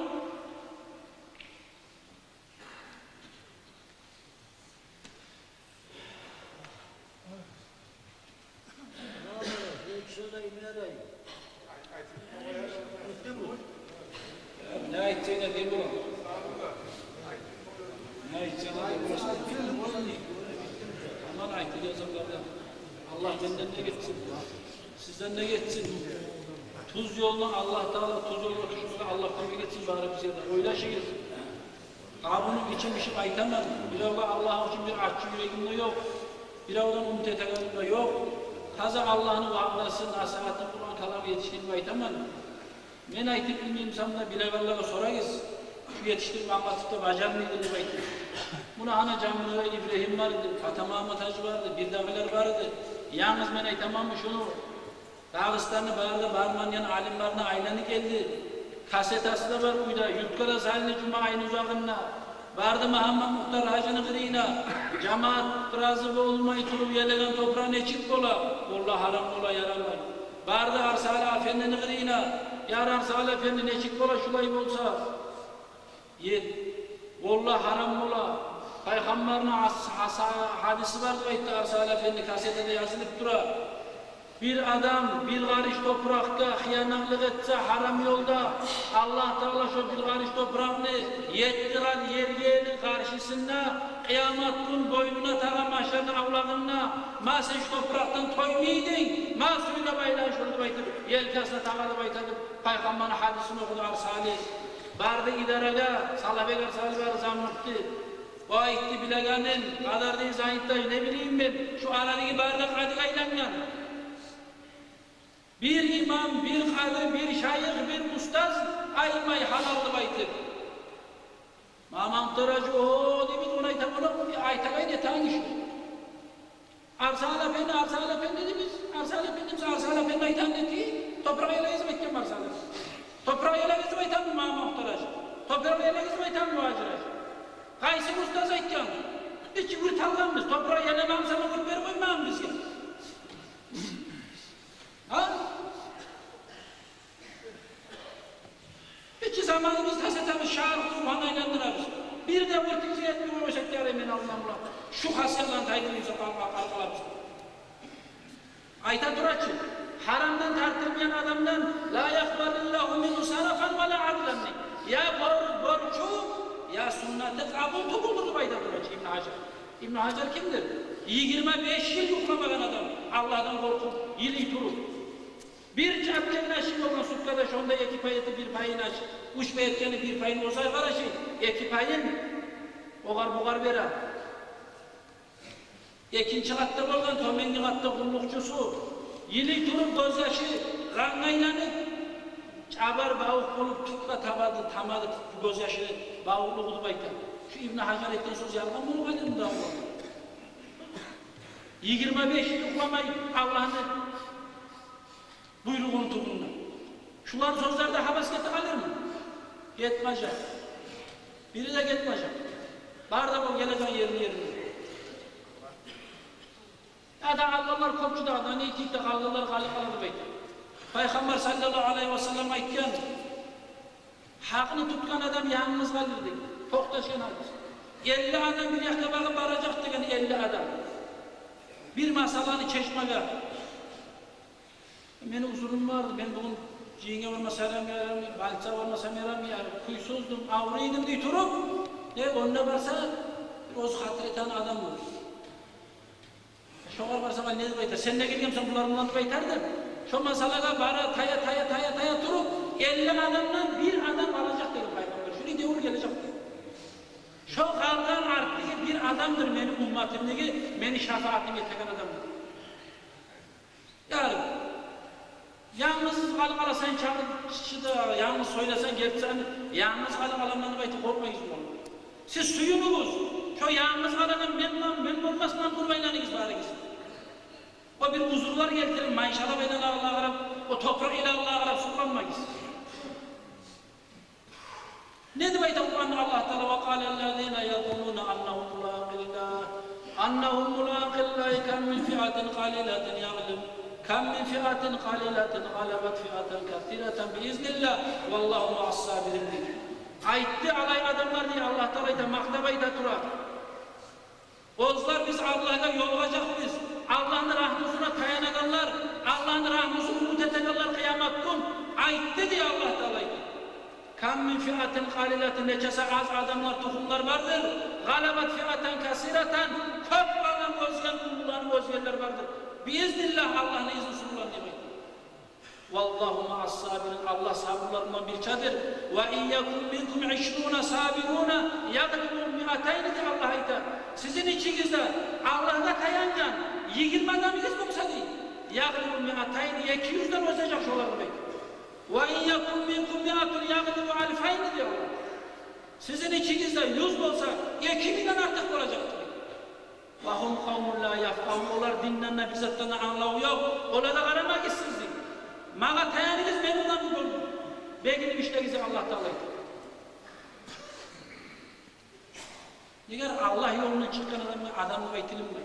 Ne ayetçeyle değil mi? Ne ayetçeyle değil mi? Aman ayetçeyle yazarlardan. Allah benden ne geçsin? Sizden ne geçsin? Tuz yoluna Allah Teala tuz yoluna düşmüşse Allah'tan bir geçsin bari bize de. Öyle şey. Kabının için bir şey aytamam. Bir Allah için bir artçı yüreğimde yok. Bir oradan umut etelimde yok. Taze Allah'ın vaadlasın, nasihatini Kur'an kalamı yetiştirme aytamam. Ben aytıp bilmeyeyim sana bir evvellere sorarız. Şu yetiştirme anlatıp da bacan mıydı diye aytıp. Buna ana camide İbrahim vardı, Fatma Ahmet Hacı vardı, bir daveler vardı. Yalnız ben aytamam mı şunu? Dağıstan'ı bağırdı, bağırmanyan alimlerine aylanı geldi. Kasetası da var buyda, Yurtkara Salini Cuma ayın uzağında. Vardı Muhammed Muhtar Hacı'nın kırığına. Cemaat razı olmayı turup yerlenen toprağın eçik bola. Bolla haram bola yaramayın. Vardı Arsala Efendi'nin kırığına. Yar Arsala Efendi neçik bola şulayım olsa. Yer. Bolla haram bola. Peygamberin hadisi var da Arsala Efendi kasetede yazılıp dura. Bir adam bir karış toprakta hıyanaklık etse haram yolda Allah Teala şu bir karış toprağını yettiren yergenin karşısında kıyamet gün boynuna tağa maşarın avlağına ma sen şu topraktan toymaydın ma suyla baylan şurada baytır yelkasına tağalı baytadır Peygamber'in hadisini okudu Arsali vardı idarega Salabek Arsali var zamlıktı bu ayetti bileganin kadar değil zahitler ne bileyim ben şu aradaki bardak adı aylanyan bir imam, bir kadı, bir şayık, bir ustaz ayılmayı halallı baytır. Mamam Toracı ooo demiş ona aytakayın etan işi. Arsala Efendi demiş. Arsala Efendimiz Arsala Efendi aytan dedi. Toprağa ele hizmetken Arsala. Toprağa ele hizmetan mı Mamam Toracı? Toprağa ele hizmetan mı Hacıracı? Kaysı ustaz aytan. Hiç vırtallanmış. Toprağa ele mamsana vır vermem biz ya. Ha? İki zamanımız hasetemiz şahır Kur'an'a inandırarız. Bir de vırtıkçı etmiyor o şekler emin Allah'ımla. Şu hasyalan taydınıysa kalkalarız. Ayta Duraç'ı, haramdan tartılmayan adamdan la yakbalillahu minu sarafan ve la adlanni. Ya borcu, ya sünneti kabul topulur Ayta Duraç'ı İbn Hacer. İbn Hacer kimdir? 25 yıl yuklamadan adam. Allah'tan korkup, yıl durur. Bir çapken aşık olan sutkadaş onda iki payeti bir payını aç. Üç payetkeni bir payını olsay var aşık. İki payın ogar verer. İkinci katta olan tomenli katta kullukçusu. Yili durup gözyaşı rangaylanıp çabar bağık olup tutla tamadı gözyaşını bağıklı olup aytan. Şu İbn Hacer ettiğin söz yalan mı olmalı mı da 25 yıl yoklamayı Allah'ın buyruğunu tutunlar. Şuların sözlerde habaskete kalır mı? Yetmeyecek. Biri de gitmeyecek. Bardak o geleceğin yerini. Ya da Allah'lar kopçu da ne itik de kaldılar kalikaları beydi. Peygamber sallallahu aleyhi ve sellem aytken hakkını tutkan adam yalnız kalır dedi. Çok da şey hadis. 50 adam bir yakta bakıp varacak degen 50 adam. Bir masalanı çeşmeye. Benim huzurum vardı. Ben bugün cihine olmasa yaramıyorum, balça olmasa yaramıyorum, kuysuzdum, avrıydım diye durup onunla varsa bir oz hatır eten adam olur. Şoğar varsa ben ne baytar? Sen ne gelgemsen bunlarından baytardım. Şu masalaga bara taya durup 50 adamdan bir adam alacak dedi Peygamber. Şunu devur gelecek dedi. Şu kalkan arttığı bir adamdır benim ümmetimdeki, beni şefaatimi yeteken adamdır. Yani yalnız kalıp alasan çağırıcıda, yalnız söylesen gelsen, yalnız kalıp alanlarını bayti korkmayız bunu. Siz suyunuz, şu yalnız kalanın memnun olmasından kurbaylarınız bari gitsin. O bir huzurlar getirin, maşallah beyden Allah'a karab, o toprak ile Allah'a karab sulanmayız. Ne de bayti Allah Teala ve kâlellezîne yadûnûne annahum mulâkillâhi kem min fi'atin kâlilatin yâglim. Kam min fi'atin qalilatin galabat fi'atan kathiratan biiznillah vallahu ma'as-sabirin dedi. Aytti alay adamlar diye Allah Teala maktabayda durar. Ozlar biz Allah'a yolgacak biz. Allah'ın rahmetine tayananlar, Allah'ın rahmetine umut edenler kıyamet gün aytti diye Allah Teala. Kam min fi'atin qalilatin neçese az adamlar, tohumlar vardır. Galabat fi'atan kasiratan çok adam özgeyenler vardır. Biiznillah Allah'ın izni sunulan demek. Vallahu ma'as-sabirin. Allah sabırlarından bir çadır. Ve iyyakum minkum 20 sabiruna yaglibu mi'atayn diye Allah ayet. Sizin içinizde Allah'a tayancan 20 adamınız bulsa değil. Yaglibu mi'atayn 200'den olacak şolar demek. Ve iyyakum minkum mi'atun yaglibu alfayn diyor Allah. Sizin içinizde 100 olsa 2000'den artık olacak. وَهُمْ قَوْمٌ لَا يَفْقَهُونَ. Onlar dinden ne bizzattan anlağı yok. Ola da karama gitsizdik. Mağa tayanınız benimle mi bulun? Beginim işte bizi Allah Teala. Eğer Allah yoluna çıkan adamı baytilim mi?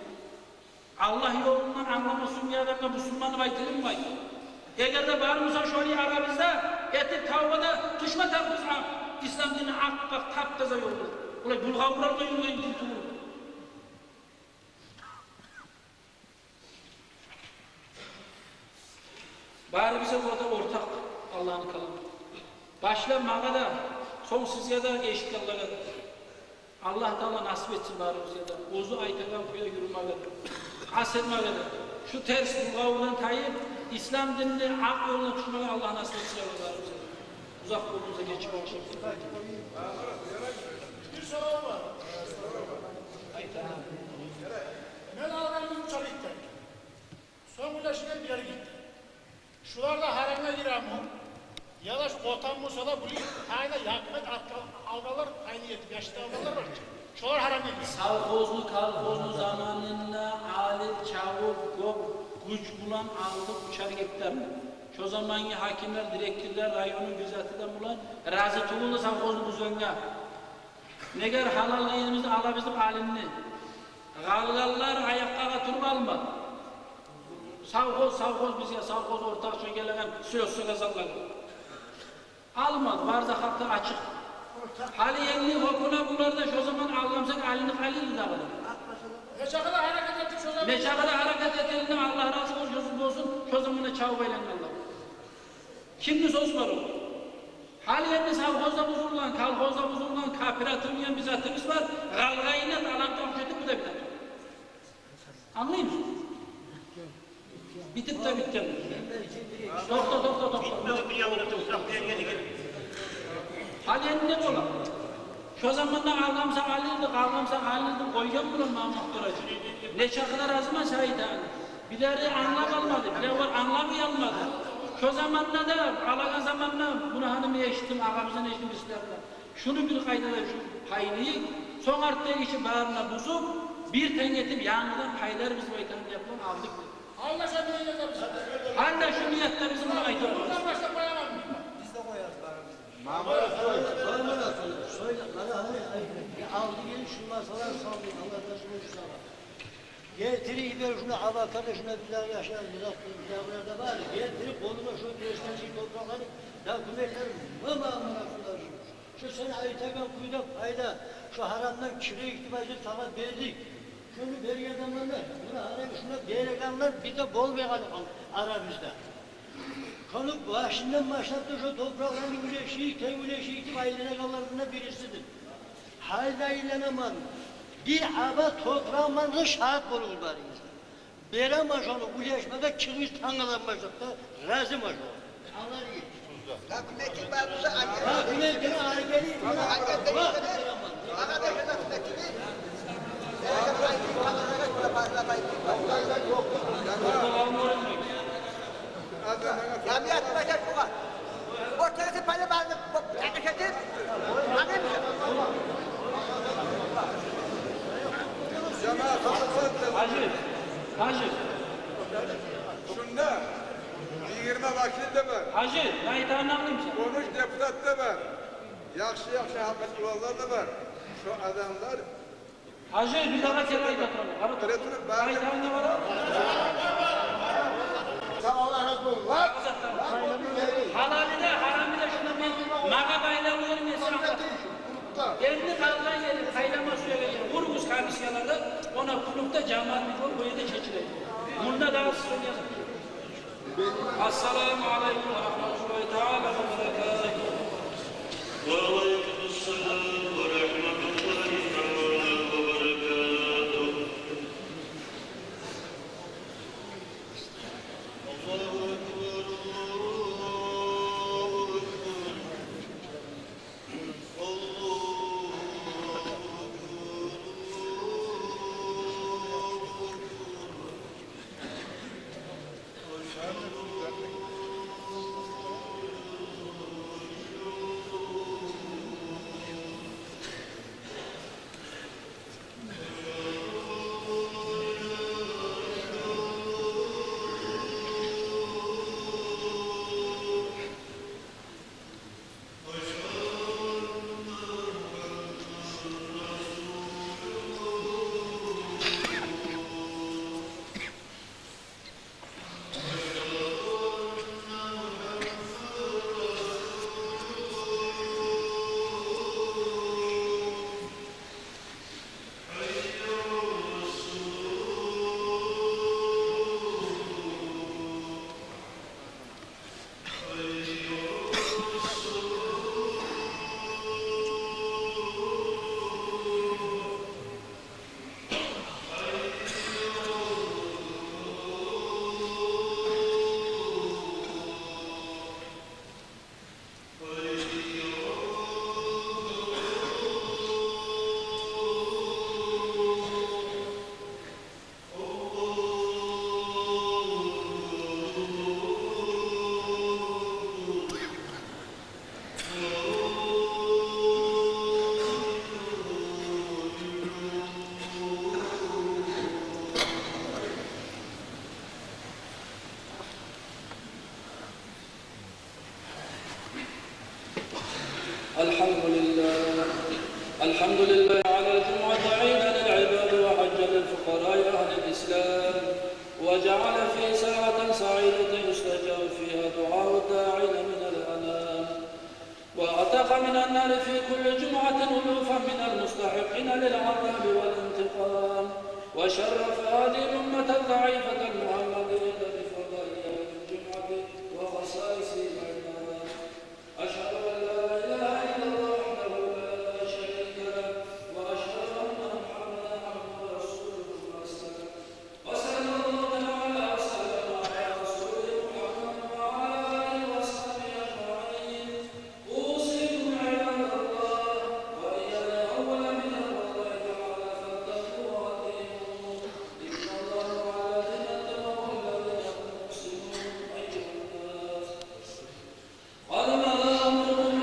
Allah yolundan anlamasın bir adamla Müslümanı baytilim mi? Eğer de bağırmışsan şöyle aramızda etip tavbada düşme tarafımız İslam dini ak bak taptaza yoldur. Ulan bulgavurlarla yollayın kurtulur. Bari bize burada ortak Allah'ın kalın. Başla mağada, son sizce de eşit Allah'a. Allah Teala nasip etsin bari bize de. Ozu aytadan kuya yürümeye. Asırmaya. Şu ters bulgavurdan tayip, İslam dinini ak yoluna tutmaya Allah nasip etsin bari bize. Uzak yolumuza geçip olacak. Bir soru var. Ben ağabeyim uçalıkta. Son ulaşına bir yere gitti. Şularda harama giramı, yalaş otan olsa da bunu kayda yakmet avralar aynı yetip, yaşlı avralar var ki. Şular harama giramı. Savkozlu kalkozlu zamanında alet, çavur, güç bulan aldık uçar gittiler. Şu zamanki hakimler, direktörler, rayonun gözetinden bulan razı tuğuldu savkozlu buzönga. Neger halal yerimizde ala bizim alimini. Galgallar ayakkağa turba almadı. Savkoz bizga, savkoz ortak çöngeleyen söz kazanlar. Almadı, varza hakkı açık. Hali elini hokuna bunlarda şu zaman algamsak alini kalili dağılır. Ne çakıda hareket ettik şu zaman? Ne çakıda hareket ettiğinde Allah razı olsun, şu zamana çavup eylenmeliler. Kimdi söz var o? Hali elini savkozda buzulgan, kalkozda buzulgan, kooperatörüyen bizatımız var. Galgayına da alan tavşetik bu da biter. Anlayayım mı? Bitip de bitti. Doktor. Bitmedi bir yavru kapıya geri. Halen ne ola? Şu zamanlar ağlamsa alırdı, koygan bulun Mahmut Duracı. Ne çakılar azma şahit ağlı. Bileri anlam almadı, bileri var anlamayalmadı. Şu zamanlarda da, alakan zamanlar, bunu hanımı eşittim, ağamızın eşittim isterler. Şunu bir kaydada şu paynayı son arttığı için bağrına bozup bir tengetim yanından paylarımız baytanı yapılan aldık. Allah sen böyle yaparız. Hala şu niyetle bizim buna ayıp olmaz. Bundan başka koyamam. Söyle, bana hani aldı gelin şu masalar saldırın, Allah Resulü sana. Getiri ver şunu avatarı şuna bir daha yaşar, bir var. Getiri koluna şu gösterişi toprakları, ya kuvvetler, vama Resulü. Şu sene ayıtagan kuyuda payda, şu haramdan kire ihtibacı tavat verdik. Şunu beri adamlar, bunu haram şuna beri bir de bol bir aramızda. Konu başından başlattı şu toprakların güneşi, güneşi ailene kalanlarına birisidir. Halde ilenemem. Bir aba toprağımın şahit bulunur bari. Berem aşağı güneşmede çıkmış tanrıdan başlattı, razı maşağı. Anlar iyi. Hükümetin bazısı Hükümetin argeli. Cemiyet başa çıkar. Ortaya para bazı çekişedir. Anladın mı? Hacı. Şunda 20 vakil de var. Hacı, ben tanımlıyım sen. Konuş deputat da var. Yakşı haber olanlar da var. Şu adamlar Hacı, bir daha kerayı da tanım. üretini Kayıt halinde var ha. Allah razı olsun. Lan! Halalide, haramide şuna bir maga baylar uyarım etsin anlatayım. Kendi kalkan yeri kaylama suya verir. Vurmuş komisyalarda ona kulüpte cemaat bir kol boyu da çekilir. Bunda daha sıkın yazın. Esselamu aleyküm ve rahmetullahi teala ve berekatuhu. Ve aleykümselam ve rahmetullahi teala ve berekatuhu. Allahu Ekber, Allahu Ekber. الحمد لله على الجمعة عيدا للعباد وحجا للفقراء أهل الإسلام وجعل في ساعة سعيدة يستجاب فيها دعاء الداعين من الأنام وأتق من النار في كل جمعة ألوفا من المستحقين للعذاب والانتقام وشرف هذه الأمة الضعيفة المحمدية بفضائل الجمعة وخصائصها العباد أشهد أن لا إله إلا الله وحده لا شريك له وأشهد أن محمدا عبده ورسوله وصلى الله تعالى وسلم على رسوله محمد وعلى آله وصحبه أجمعين أوصيكم عباد الله وإياي أولا من الله تعالى فاتقوا وأطيعوه إن الله على الذين اتقوا الذين هم مسلمون أيها الناس قد مضى أمركم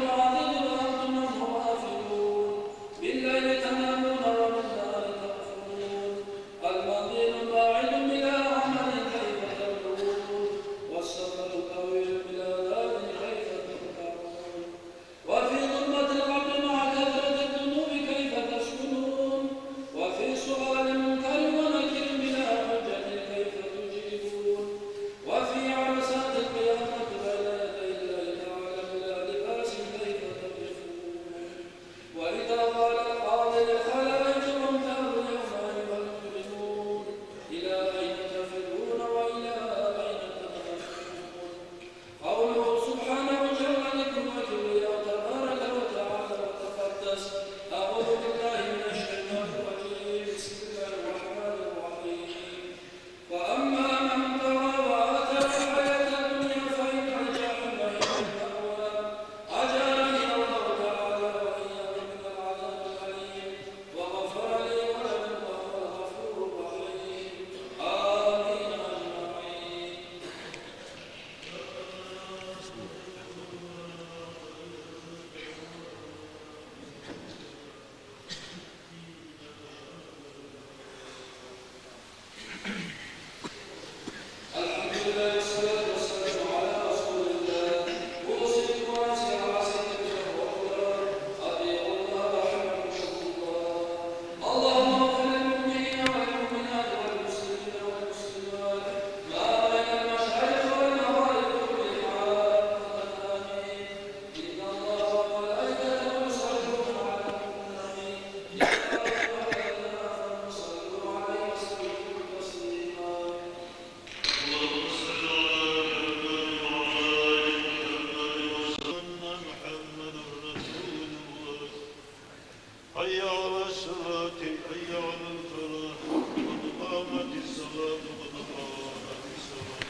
حي على الصلاة حي على الفلاح قد قامت الصلاة قد قامت الصلاة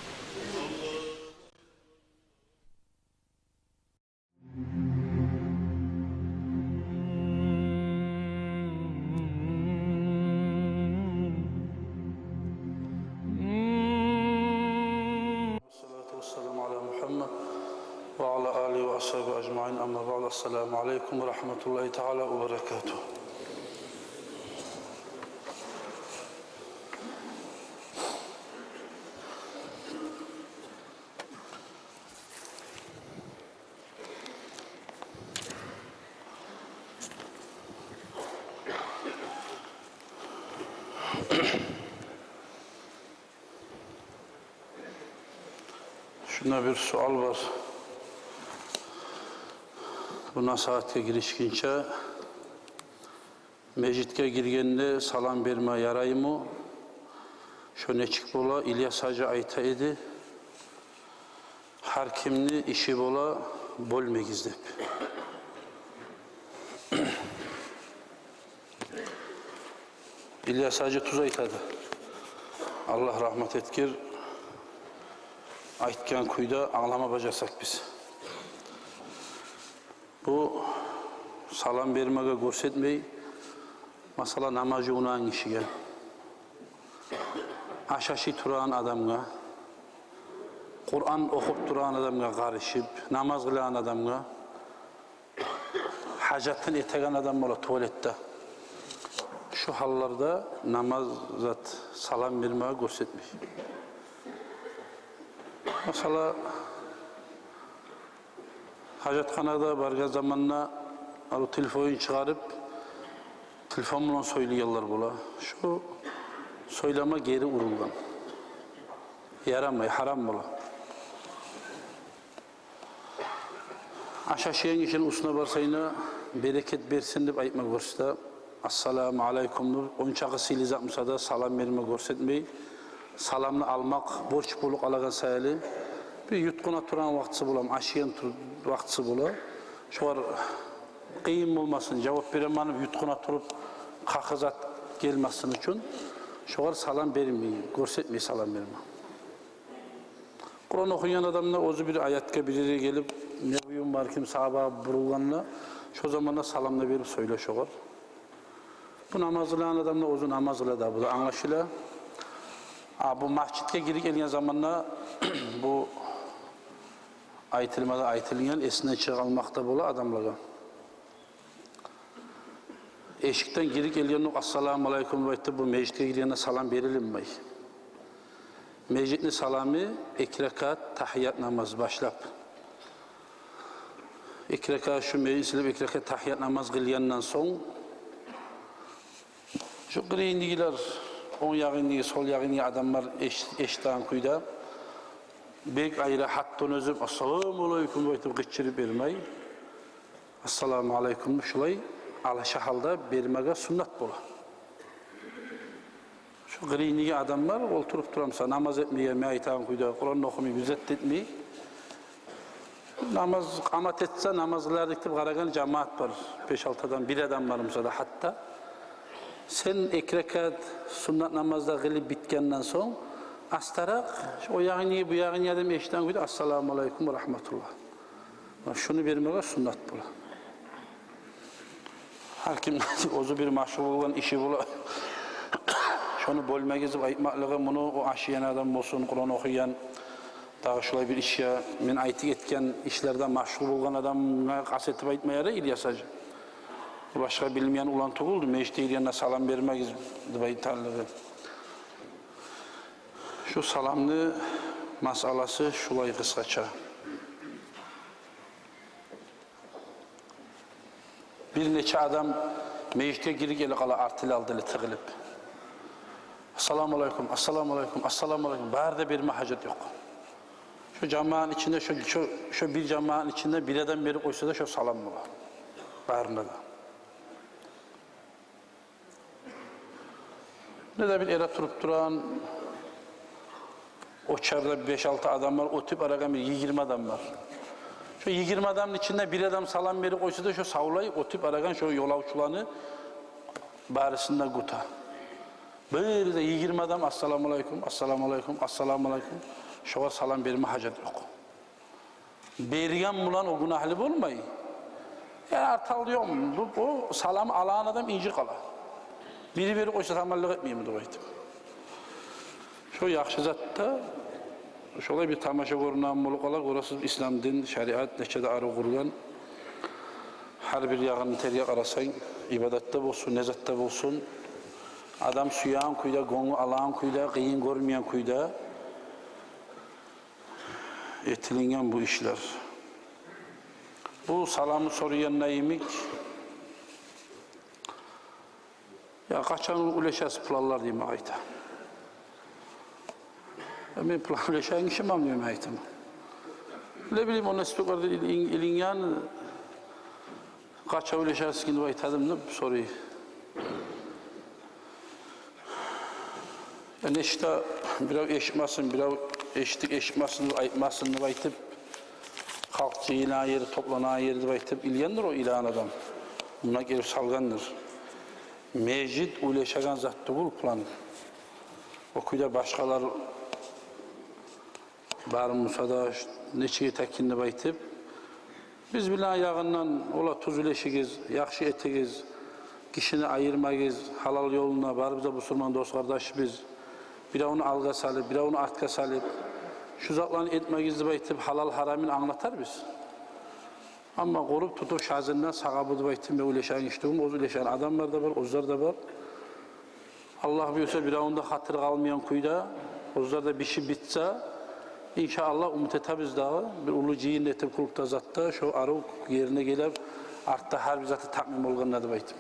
الله والصلاة والسلام على محمد وعلى آله وأصحابه أجمعين أما بعد السلام عليكم ورحمة الله تعالى وبركاته Şuna bir sual var. Bu nasihatga girişkince mecitke girgende salam berme yarayımı? Şu neçik bola İlyas Hacı ayta edi. Her kimni işi bola bölmegiz dep. İlyas Hacı tuz aytadı. Allah rahmet etkir. Aytgan kuyda ağlama bacasak biz. Bu salam bermege görsetmey, masala namazı unan kişiye, aşaşı turan adamga, Kur'an okup turan adamga karışıp, namaz kılan adamga, hacatın etegen adam bola tuvalette. Şu hallarda namazat salam bermege görsetmey. Mesela hacatxanada barga zamanla alı telefonu çıkarıp telefonla söylüyorlar bola. Şu söyleme geri urulgan. Yaramay, haram bola. Aşağı şeyin için usuna barsayına bereket bersin dep aytma görse assalamu aleykumdur. Onçağı silizatmasa da salam verme görsetmey. Salamını almak, borç bulup alagan sayılı. Bir yutkuna turan vaktisi bulam, aşıyan vaktisi bulam. Şu var, kıyım olmasın, cevap veremanıp yutkuna turup kakızat gelmesin için şu var salam vermeyi, görsetmeyi salam verme. Kur'an okuyan adamla ozu bir ayatka birileri gelip ne buyum var kim sahaba burulganla şu zamanla salamla verip söyle şu var. Bu namazlayan adamla ozu namazla da bu da anlaşıla. Bu masjidke girip gelgen zamanla bu aytılmada aytılgan esine çıkalmakta bola adamlara. Eşikten girip gelgen assalamu aleykum aytı bu meclite girgende salam verilinmey. Meclit'in salamı 2 rekat tahiyyat namaz başlap. 2 rekat şu meclisle 2 rekat tahiyyat namaz kılgandan son şu kırıyındikiler on yağınlığı, sol yağınlığı adamlar eşitağın kuyda. Bek ayrı hattın özüm, assalamu aleykum baytıp geçirip vermey. Assalamu aleykum şulay, alaşa halda vermege sünnet bola. Şu kırıyınlığı adamlar oturup duramsa, namaz etmeye, meytağın kuyda, Kur'an okumayı, güzet etmeyi. Namaz, kamat etse namazlar diktip karagan cemaat var. 5-6'dan bir adam var mesela hatta. Sen 2 rekat sünnet namazda kılıp bitkenden son astarak o yağını bu yağını adam eşten koydu assalamu aleykum ve rahmetullah. Şunu vermeye sünnet bula. Her kim ozu bir maşhur olan işi bula. Şunu bölmegizip aytmaklığı bunu o aşıyan adam olsun, Kur'an okuyan daha şulay bir iş ya men aytık etken işlerden maşhur olan adamına kasetip aytmayarı İlyas Hacı. Başka bilmeyen ulan tuğuldu. Meclite girgende salam vermek baytarlığı. Şu salamlı masalası şulay kısaça. Bir neçe adam meclite girip gelip kala artılı aldılı tıkılıp. Assalamu aleykum, assalamu aleykum, assalamu aleykum. Bağırda verme hacet yok. Şu cemaatin içinde, şu bir cemaatin içinde bir adam beri koysa da şu salam mı var? Bağırında da. Ne de bir yere durup duran, o çarda 5-6 adam var, o tip aragan bir 20 adam var. Şu 20 adamın içinde bir adam salam verip koysa da şu savlayıp o tip aragan şu yolavçularını barısında guta. Böyle de 20 adam assalamu alaikum, assalamu alaikum, assalamu alaikum. Şoğa salam verme hacet yok. Bergen bulan o günahlı olmayı. Yani artal diyor mu? O salam alan adam incir kala. Biri biri koysa tamallık etmeyeyim mi? Şu yaxşı zatta şolay bir tamaşa korunan bolup alak, orası İslam din, şeriat, neçede arı kurulan her bir yağını teriye arasan, ibadette bulsun, nezatte bulsun, adam suyan kuyda, gonu alan kuyda, kıyın görmeyen kuyda etilingen bu işler. Bu salamı soruyan neyimik? Ya kaçan uleşesi planlar diyeyim ayta. Ben plan uleşen işim anlıyorum aytım. Ne bileyim o nesli kadar ilingen kaça uleşesi gibi aytadım da soruyu. Yani işte biraz eşitmasın, biraz eşitlik eşitmasın, aytmasın da aytıp halkçı ilan yeri, toplanan yeri de aytıp ilgendir o ilan adam. Buna gelip salgandır. Mecid uleşagan zattı bul plan. Okuyda başkalar barımıza neçeyi tekinli baytıp biz bile ayağından ola tuz uleşigiz, yakşı etigiz, kişini ayırmagiz, halal yoluna barımıza Müslüman dost kardeş biz bir onu alga salıp, bir onu artka salıp şu zatlarını etmegiz baytıp halal haramin anlatar biz. Ama korup tutup şazinden sağabıdı baytıp ve uleşen iştiğim, o uleşen adamlar da var, ozlar da var. Allah büyüse bir onda hatır kalmayan kuyda, ozlar da bir şey bitse İnşallah umut etabiz daha bir ulu cihin etip kulukta zatta şu arı yerine gelip artta her bir zatı takmim olganın adı baytım.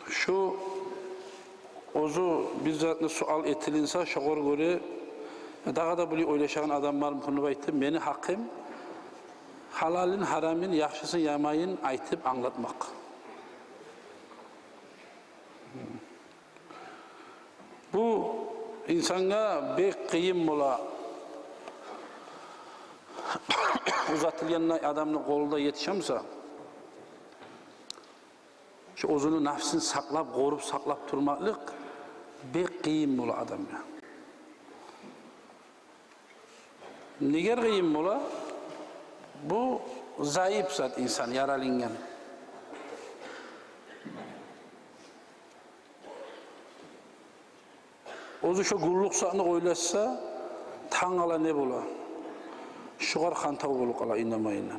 Şu ozu bizzatlı sual etilinse şoğur göre daha da böyle oylaşan adamlarım bunu baytım. Beni hakim halalin haramin yaxşısın yamayın aytıp anlatmak. Bu insanga bek kıyım ola uzatılgan adamın kolunda yetişemse şu ozunu nafsini saklap, korup saklap durmaklık bek kıyım ola adam ya. Niger kıyım ola? Bu zayıf zat insan, yaralingen. Ozu şu gulluk saatini oylaşsa tan ala ne bola? Şugar xantav bolup ala innamayla.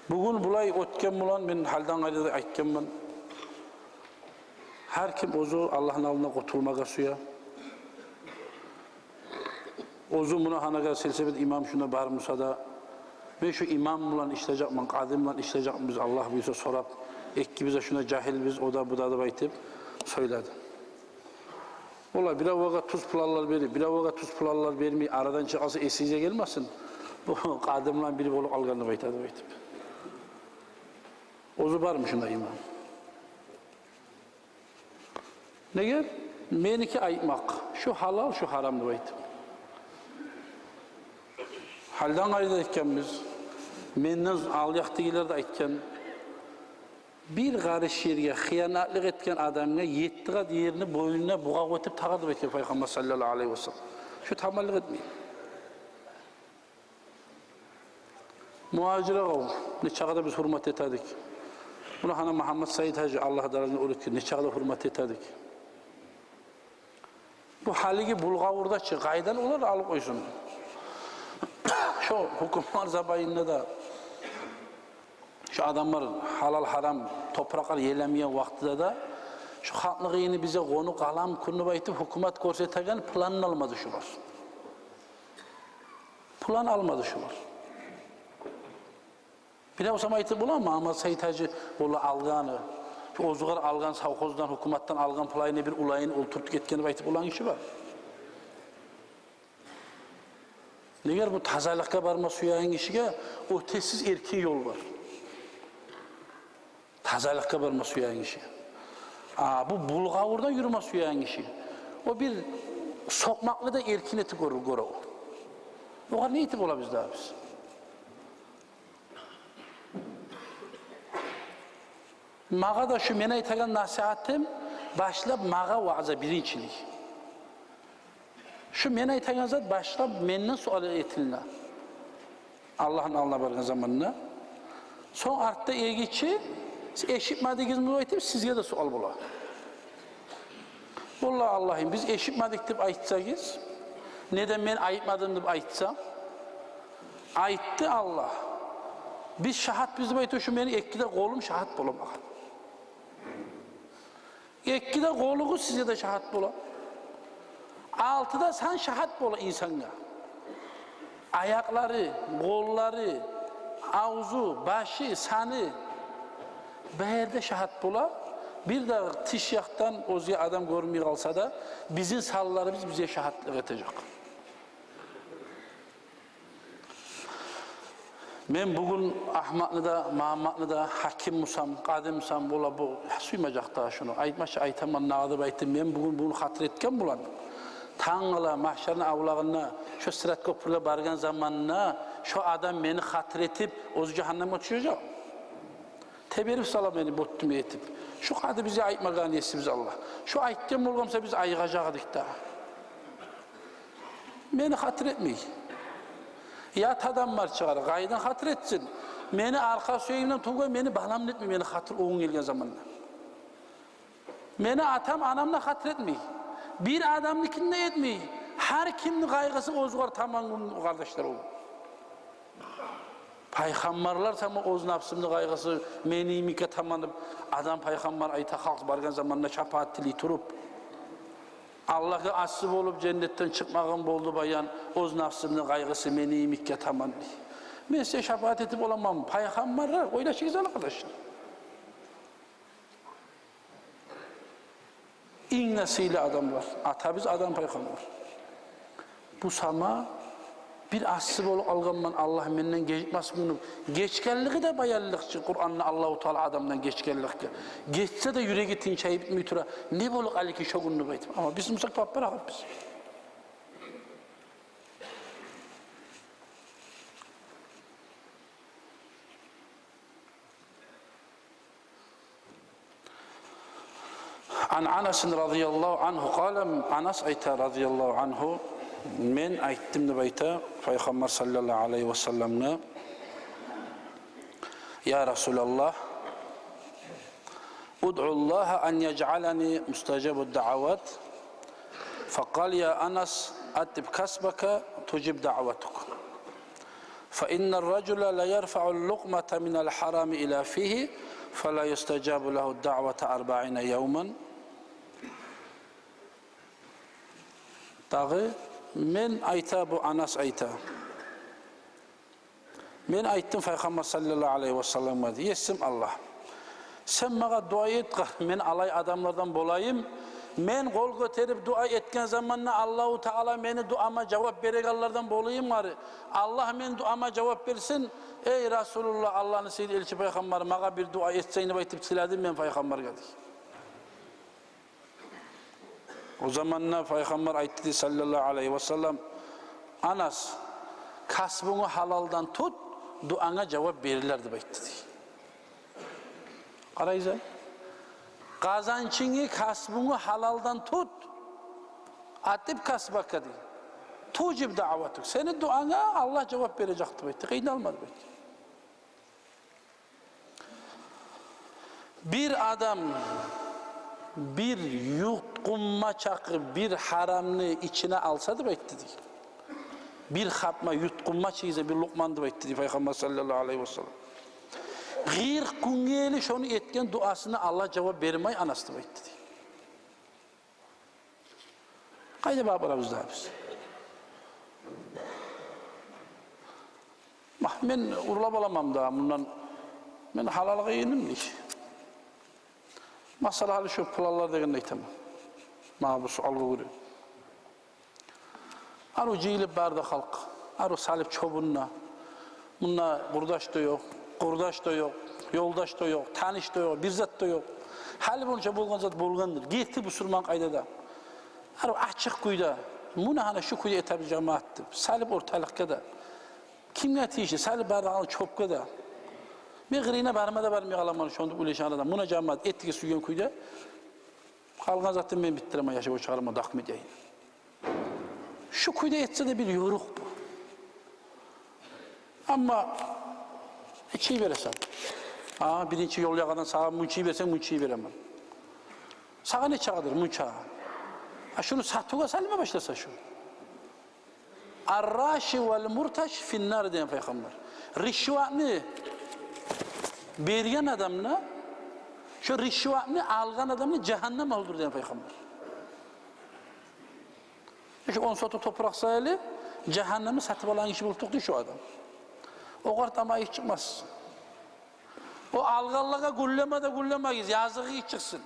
Bugün bulay ötken bulan ben haldan ayrıda aytkenman. Her kim ozu Allah'ın alına kurtulmaga suya. Ozu buna hanaga silsebet imam şuna barmısa da ben şu imam bulan işleyecekman, kadim bulan işleyecekman biz Allah bize sorap ekki bize şuna cahil biz o da bu da baytıp söyledi. Ola bir avaga tuz pulallar verip, bir avaga tuz pulallar vermeyi aradan çıkası esice gelmesin. Bu kadımla biri olup alganını baytadı baytıp. Ozu var mı şunda imam? Ne gel? Meniki aytmak. Şu halal, şu haramdı baytıp. Haldan ayrıda etken biz. Menden alyaktığılar da aytken. Bir karış yerge hıyanatlık etken adamına 7 kat yerini boynuna buğa koyup tağadı bekle Peygamber sallallahu aleyhi ve sellem. Şu tamallık etmeyin. Muhacire kavm, ne çağda biz hürmet etadik. Bunu hana Muhammed Said Hacı Allah daralını öğretti, ne çağda hürmet etadik. Bu haligi bulgavurda çık, gaydan olur alıp koysun. Şu hukumlar zabayında da şu adamlar halal haram topraklar yelemeyen vaktide de şu halklığı bize konu kalam kunu baytıp hükümet korsetagen planın almadı şu var. Plan almadı şu var. Bir de o zaman aytıp bulan Muhammed Said Hacı ola alganı, şu ozugar algan savkozdan, hükümetten algan playını bir ulayını olturttuk etkeni baytıp olan işi var. Neger bu tazalıkka barma suyağın işine ötesiz erkeği yol var. Tazalıkka barma suyağın işi. Bu bulgavurda yürüme suyağın işi. O bir sokmaklı da erkin eti görür o. Oğa ne etip ola bizde biz? Mağa da şu mene aytagan nasihatim başlap mağa vaaza birinçilik. Şu mene aytagan zat başlap menden sual etilna. Allah'ın alına bargan zamanına. Son artta ergiçi eşitmediğiniz mi aytip sizge de sual bola. Vallahi Allah'ım biz eşitmedik dep aytsagız, neden men aytmadım dep aytsam, aytdı Allah. Biz şahat bizde aytıyor şu meni ekkide kolum şahat bolamak. Ekkide koluğu size de şahat bola. Altıda sen şahat bola insana. Ayakları, kolları, ağzı, başı, sanı berde şahat bola. Bir de tiş yaktan ozya adam görmeye kalsa da bizim sallarımız bize şahatlık edecek. Ben bugün Ahmet'de, Mahmut'da hakim musam, kadim musam bola bu suymayacak da şunu. Aytmaş aytaman nağdı baytım. Ben bugün bunu hatır etken bulan. Tağla mahşerin avlağına, şu sırat köprüle bargan zamanına şu adam beni hatır etip o cehenneme düşürecek. Teberif sala beni bottum etip. Şu kadı bize aytmagan yesimiz Allah. Şu aytken bolgamsa biz ayıgacakdık da. Beni hatır etmeyi. Yat adam var çıkar, gaydan hatır etsin. Beni arka söyümden tuğay, beni balam etmeyi, beni hatır oğun gelgen zamanla. Beni atam, anamla hatır etmeyi. Bir adamlıkinde etmeyi. Her kimin kaygısı ozgar tamam kardeşler olur. Peygamberler tamam oz nafsımda kaygısı, menimike tamam adam peygamber ayta halk bargan zamanla şafaat dili turup Allah'a asıl olup cennetten çıkmağın boldu bayan oz nafsımda kaygısı menimike tamam. Ben size şafaat etip olamam. Peygamberler öyle şey güzel arkadaşlar. İn nesili adamlar. Ata biz adam peygamber. Bu sama bir asıl olup alganman Allah menden geçmez bunu. Geçkenliği de bayarlıkçı. Kur'an'la Allah-u Teala adamdan geçkenlikçi. Geçse de yüreği tinçayı bitmiyor tura. Ne boluk aliki şogunlu baytım. Ama biz musak pap bırakıp biz. An Anas radıyallahu anhu kalem Anas ayta radıyallahu anhu men ayttim de bayta Peygamber sallallahu aleyhi ve sellem'ne Ya Resulallah ud'ullaha an yec'alani mustacabu da'avat faqal ya Anas atib kasbaka tujib da'vatuk fa inna ar-racula la yarfa'u al-luqmata min al-haram ila fihi fala yustajabu lahu ad-da'vata 40 yawman Dağı men ayta bu Anas ayta. Men aytdım Peygamber sallallahu aleyhi ve sellem'e yesim Allah. Sen bana dua et, men alay adamlardan bolayım. Men kol göterip dua etken zamanla Allahu Teala beni duama cevap verenlerden bolayım var. Allah men duama cevap versin. Ey Resulullah Allah'ın seyyid elçi Peygamber bana bir dua etseyni baytip siladım men Peygamber geldi. O zamanla Peygamber aytti sallallahu aleyhi ve sellem Anas kasbını halaldan tut duana cevap verirler de aytti. Qaraysan kazançını kasbını halaldan tut atip kasbaka di tucib da'vatuk senin duana Allah cevap verecekti aytti. Kıynalmadı aytti. Bir adam bir yutkunma çakı bir haramını içine alsa da bekledik. Bir kapma yutkunma çiğze bir lokmandı bekledik Peygamber sallallahu aleyhi ve sellem. Gir kungeli şunu etken duasına Allah cevap vermeyi anastı bekledik. Kaydı babalarımızda biz. Ben urlap olamam da bundan. Ben halalığa yenimlik. Masala hali şu pulallar degende aytamam. Mahbusu algı görüyor. Aru ciyilip barda halk. Aru salip çobunna. Bununla kurdaş da yok, kurdaş da yok, yoldaş da yok, tanış da yok, bir zat da yok. Hali bunca bulgan zat bulgandır. Gitti bu sürman kaydada. Aru açık kuyda. Muna hana şu kuyu etabi cemaattı. Salip ortalıkta da. Kimle tiyişi? Salip bardağını çopka da. Men gırına barmada barmaya alaman şondu uleşan adam. Muna cemaat etki suyan kuyda. Kalgan zaten men bittireme yaşa o çağırma dakmet yayın. Şu kuyda etse de bir yoruk bu. Ama içi verirsen. Birinci yol yakadan sağa munçiyi versen munçiyi veremem. Sağa ne çağıdır? Munçağı. Şunu sahtuğa salma başlasa şu. Ar-raşi vel murtaş finnar diyen peygamber. Rişvatni bergen adamına, şu rişvatni algan adamını cehennem olur diyen peygamber. Şu 10 sotu toprak sayılı cehennemi satıp alan kişi bulduk şu adam. O kadar ama hiç çıkmaz. O algallığa gullemeyiz, yazığı hiç çıksın.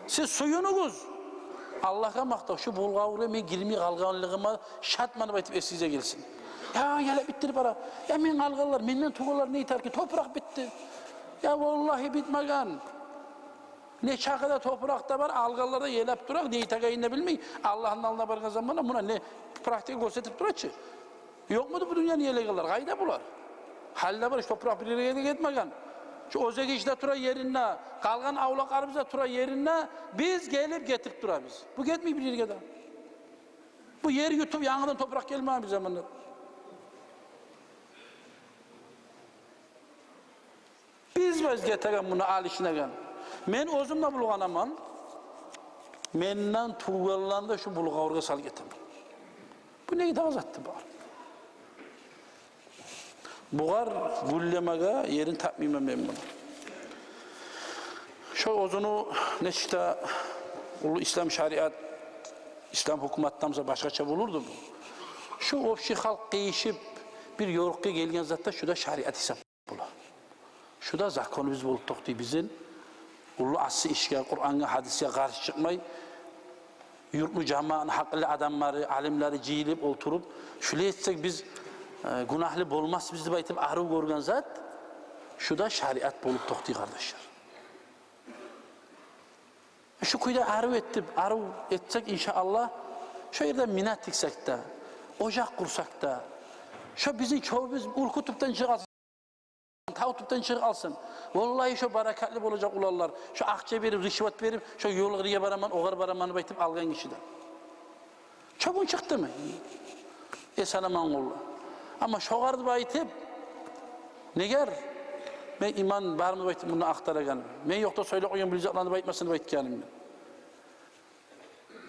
Siz suyunuz. Allah'a makta şu bulgavur'a men girmey kalganlığıma şatmanı baytıp size gelsin. Ya yele bittir bara. Ya men kalganlar, menden tuğalar ne yeter ki toprak bitti. Ya vallahi bitmegen. Ne çakıda toprakta var, algallarda yelep durak, ne yetegayını bilmey. Allah'ın alına bargan zamanla buna ne praktik gösterip duraçı. Yok mudur bu dünyanın yelegallar? Kayda bular. Halde var, toprak bir yere gitmegen. Şu ozegi işte tura yerine, kalgan avlaklarımızda tura yerine biz gelip getirip durabız. Bu gitmiyor bir yere. Bu yer yutup yanından toprak gelmiyor bir zamanlar. Biz vazgeçegen bunu alışınagan. Men özümle bulganaman, menden tuğallarında şu bulgavurga sal getirdim. Bu neyi daha zattı var? Buğar gullemege yerin tapmime memnun. Şu ozunu neşte İslam şariat, İslam hükümettamıza başkaça bulurdu bu. Şu ofşi halk değişip bir yorukka gelgen zatta şu da şariat hesap bula. Şu da zakonu biz bulduk diye bizim ulu aslı işe, Kur'an'a, hadise karşı çıkmayı yurtlu cemaatın haklı adamları, alimleri ciyilip oturup şöyle etsek biz günahlı olmaz bizi baytıp arı görgen zat şu da şariat bulup toktu kardeşler. Şu kuyda arı etsek inşallah şu yerde minat tiksek de ocak kursak da şu bizim çoğumuz Urkutup'tan çıkalsın, Tavutup'tan çıkalsın. Vallahi şu barakatlı olacak ularlar. Şu akçe verip, rişvet verip, şu yol gırıya baraman, oğar baramanı baytıp algan kişiden. Çabuk çıktı mı? Sana manğullu. Ama şoğardı baytıp, neger? Ben iman var mı baytıp bunu aktaragan. Ben yokta söyle koyun bileceklerini baytmasını baytkanim ben.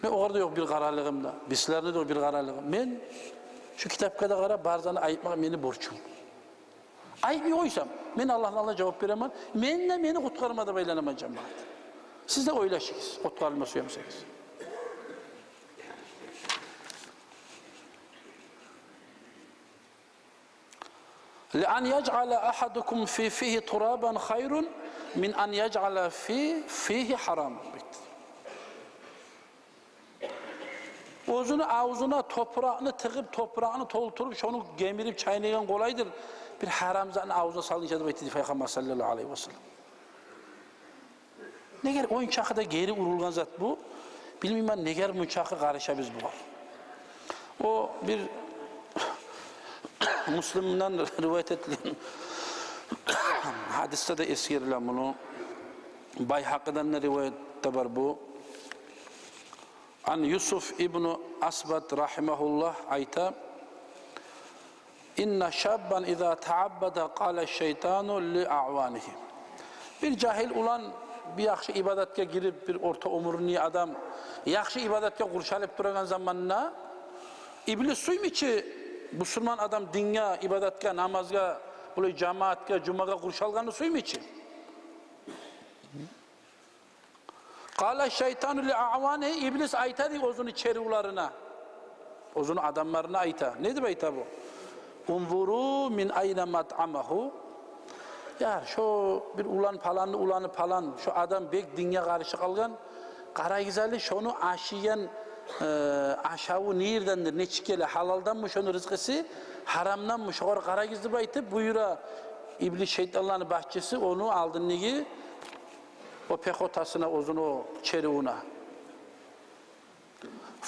Ben oğarda yok bir kararlığımda. Bislerde de yok bir kararlığım. Ben şu kitapkada kara barzanı ayıpmak beni borçum. Ayıp oysam, ben Allah'la cevap veremem. Ben de beni kutkarmada baylanamam cemaat. Siz de oylaşınız, kutkarılma suyamsınız. لأن يجعل أحدكم في فيه ترابا خير من أن يجعل فيه حرام. Özünü ağzına toprağını tıkıp toprağını tolturup şunu gemirip çaynayan kolaydır. Bir haramzanın ağzına salınca da beyti Peygamber sallallahu aleyhi ve sellem. Neger oyuncakı da geri urulgan zat bu. Bilmem ben neger oyuncakı karışa biz bu var. O bir Müslüm'den rivayet edilen hadiste de eskirilen bunu Bayhaki'den de rivayette var bu. An Yusuf İbn Asbat rahimahullah ayta inna şabban iza taabbada qala şeytanu li a'vanihi. Bir cahil ulan bir yaxşı ibadetke girip bir orta umurni adam yaxşı ibadetke kurşalıp duran zamanına iblis suyum içi Müslüman adam dinga, ibadetke, namazga, böyle cemaatke, cumaga kurşalganı suyum içi. Qala şeytanu li a'vanihi iblis aytadı ozunu çeriularına. Ozunu adamlarına ayta. Nedir ayta bu? Unzuru min ayna mat'amahu. Ya şu bir ulanı palan şu adam bek dinga karşı kalgan qara güzeli şunu aşiyen aşağı nerdendir ne çıkele halaldan mı şunu rızkısı haramdan mı şoğar qara gizli baytıp buyura iblis şeytanların bahçesi onu aldın negi o pekotasına ozunu çeriuna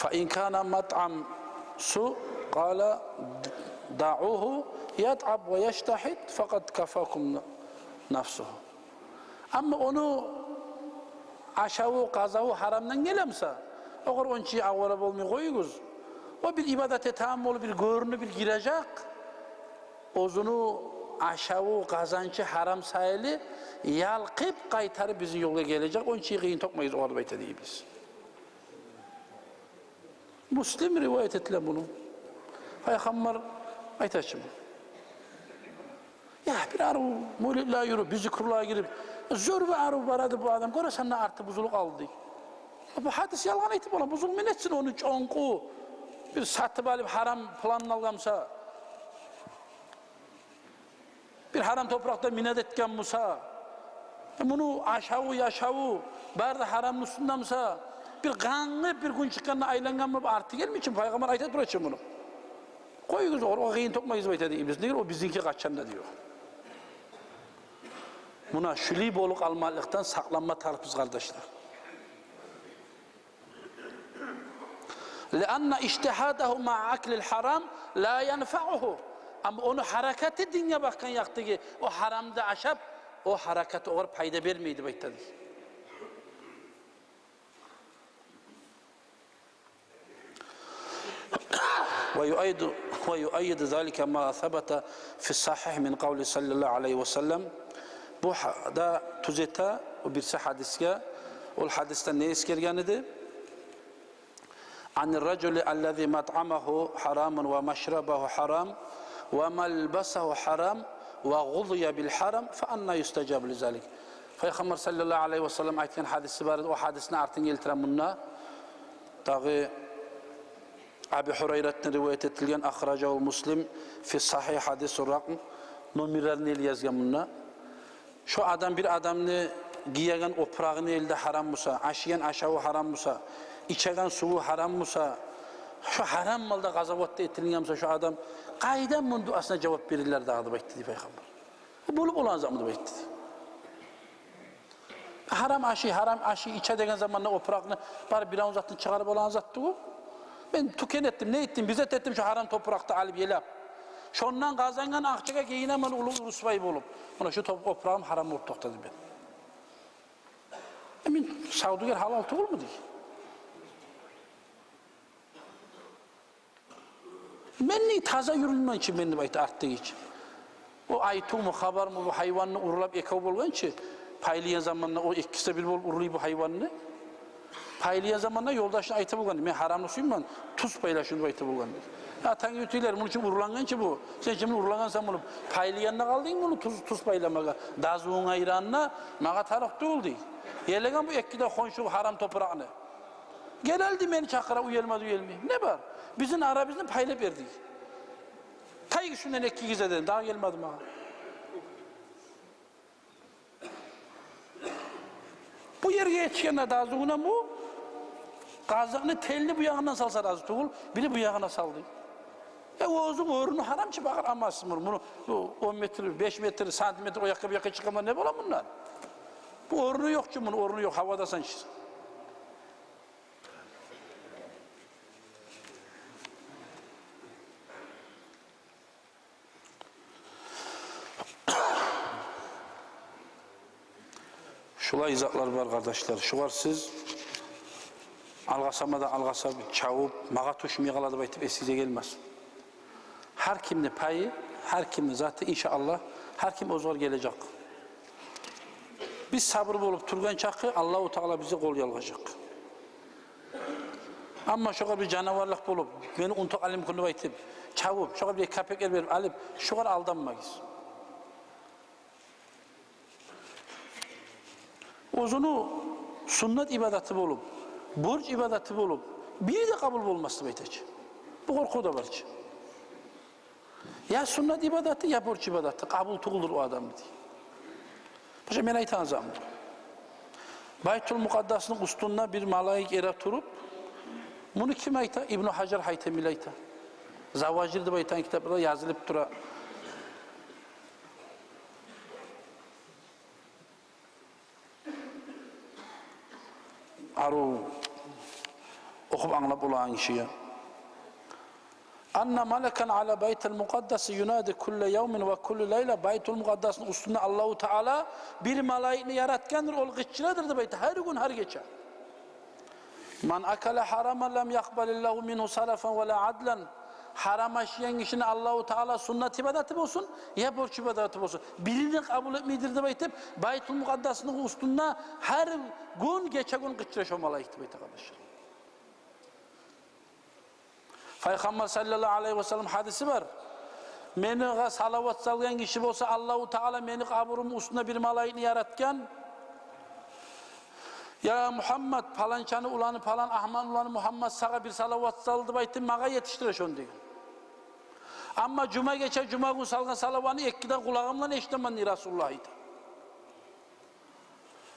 فَاِنْ كَانَ مَطْعَمْ su قَالَ دَعُوهُ يَتْعَبْ وَيَشْتَحِدْ فَقَدْ كَفَاكُمْ نَفْسُهُ. Ama onu aşağı kazağı haramdan gelemse, o kadar onun için avvala olmayı koyunuz. O bir ibadete tamam olup bir görünü bir girecek. Ozunu aşağı kazancı haram sayılı yalqıp kaytarıp bizi yola gelecek. Onun için kıyın tokmayız o kadar deyimiz. Müslim rivayet ettiler bunu. Peygamber aytaşım. Ya bir arı mulilla yürü, bir zikrullah'a girip zor ve arı varadı bu adam. Görürsen ne artı buzuluk aldı. Bu hadis yalan etip ola, buzul men etsin onu çonku. Bir satıp alıp haram planını algamsa, bir haram toprakta minnet etken Musa, bunu aşağı yaşağı, bari haramın üstündemse, bir kanlı bir gün çıkanına aylangan mı artı gelmiyor için Peygamber ayet duracak bunu. Koyunuz o kıyın tokmayız bayta deyimiz değil, o bizinki kaçan da diyor. Buna şüli boluk almalıktan saklanma tarifimiz kardeşler. لأن اجتهاده مع أكل الحرام لا ينفعه. Ama onu hareketi dinle bakın yaktı ki o haramda aşap o hareket o payda vermeydi bayta değil. ويؤيد ذلك ما ثبت في الصحيح من قول صلى الله عليه وسلم. Bu da tuzeta o bir hadisya. O hadisten ne iskerganidir? عن الرجل الذي مطعمه حرام ومشربه حرام وملبسه حرام وغضي بالحرام فأنا يستجاب لذلك. Peygamber sallallahu aleyhi ve sellem aytgan hadisi var. O hadisini artın keltiren bununla. Dağı Abi Hureyre'den rivayet etilgen ahracahu Muslim fi sahih hadis rakm numarlarını el yazgan bununla. Şu adam bir adamını giyen oprağını elde haram musa, aşıyan aşağı haram musa, içegen suyu haram musa, şu haram malda gazavatta etilgense şu adam kaydan bunun duasına cevap verirler dağıdı bekledi Peygamber. Bulup olan zamanı bekledi. Haram aşı içe degen zamanla oprağını bari bir an uzattın çıkarıp olan zattı o. Ben tüken ettim, ne ettim, bize ettim şu haram toprakta alıp yelap. Şondan kazangan akçaga giyinamın ulu rusvay bolup. Ona şu toprağım haram olup toxtadı ben. Emin savdugar halal tuğul mu diye. Menni taza yürülmen için beni bayta arttığı için. O aytu mu, haber mu bu hayvanını urulap ekav bolgan için paylayan zamanla o ikisi bir bol uruluyor bu hayvanını. Paylayan zamanla yoldaşına ayta bolgan. Men haramlı suyum ben tuz paylaşın bayta bolgan. Ya tanrı ütüler bunun için urulangan ki bu. Sen şimdi urulangan bunu paylayanına kaldın bunu tuz paylamaga. Dazuğun ayranına maga taraf doğuldu. Yerlegan bu ekkide konşu haram toprağını. Geldi beni çakıra uyelmedi. Ne var? Bizim ara bizim payla verdik. Kayı şundan ekki gize dedim. Daha gelmedi bana. Bu yere geçkenler dazuğuna bu. Kazığını telli bu yağından salsa razı tuğul. Biri bu yağına saldı. Oğuzun uğrunu haram ki bakar amazsın bunu. 10 metre, 5 metre, santimetre o yaka çıkamaz ne bolan bunlar? Bu uğrunu yok ki bunun uğrunu yok. Havada sançız. Şulay izahlar var kardeşler. Şu var siz algasama da algasa çavup mağa tuşmaya kaladı baytıp esize gelmez. Her kimde payı, her kimde zaten inşallah her kim o zor gelecek. Biz sabırlı olup turgan çakı Allah-u Teala bize kol yalgacak. Ama şu kadar bir canavarlık bulup beni unutuk alim konu baytıp çavup şu kadar bir kapek el verip alıp şu kadar aldanmayız. Ozunu sünnet ibadeti bulup, borç ibadeti bulup, bir de kabul olmazdı baytacı. Bu korku da var ki. Ya sünnet ibadeti ya borç ibadeti, kabul tuğulur o adam diye. Paşa ben aytanacağım. Baytul Mukaddas'ın ustununa bir malayik ere turup, bunu kim ayta? İbn-i Hacer Haytemil ayta. Zavacir'de baytan kitaplarda yazılıp dura. Aru Okup anlap olan kişiye. Anna maleken ala baytel mukaddesi yunadi kulle yevmin ve kulle leyle baytul mukaddesinin üstünde Allahu Teala bir malaikini yaratkendir, ol gıççıladır da bayti her gün her geçer. Man akale haraman lem yakbalillahu minhu sarafen ve la adlen. Haram aşıyan kişinin Allahu Teala sünnet ibadeti olsun ya borç ibadeti olsun. Birini kabul etmeyidir de bayti baytul mukaddesinin üstünde her gün geçe gün gıççılaş o malaikti bayti kardeşler. Peygamber sallallahu aleyhi ve sellem hadisi var. Meni salavat salgan kişi olsa Allahu Teala meni kaburumun üstünde bir malaikini yaratken ya Muhammed falançanı ulanı falan Ahman ulanı Muhammed sağa bir salavat saldı baytım mağa yetiştirir onu diyor. Ama cuma geçer cuma gün salgan salavanı ekkiden kulağımla eşitlemem ni Resulullah'ydı.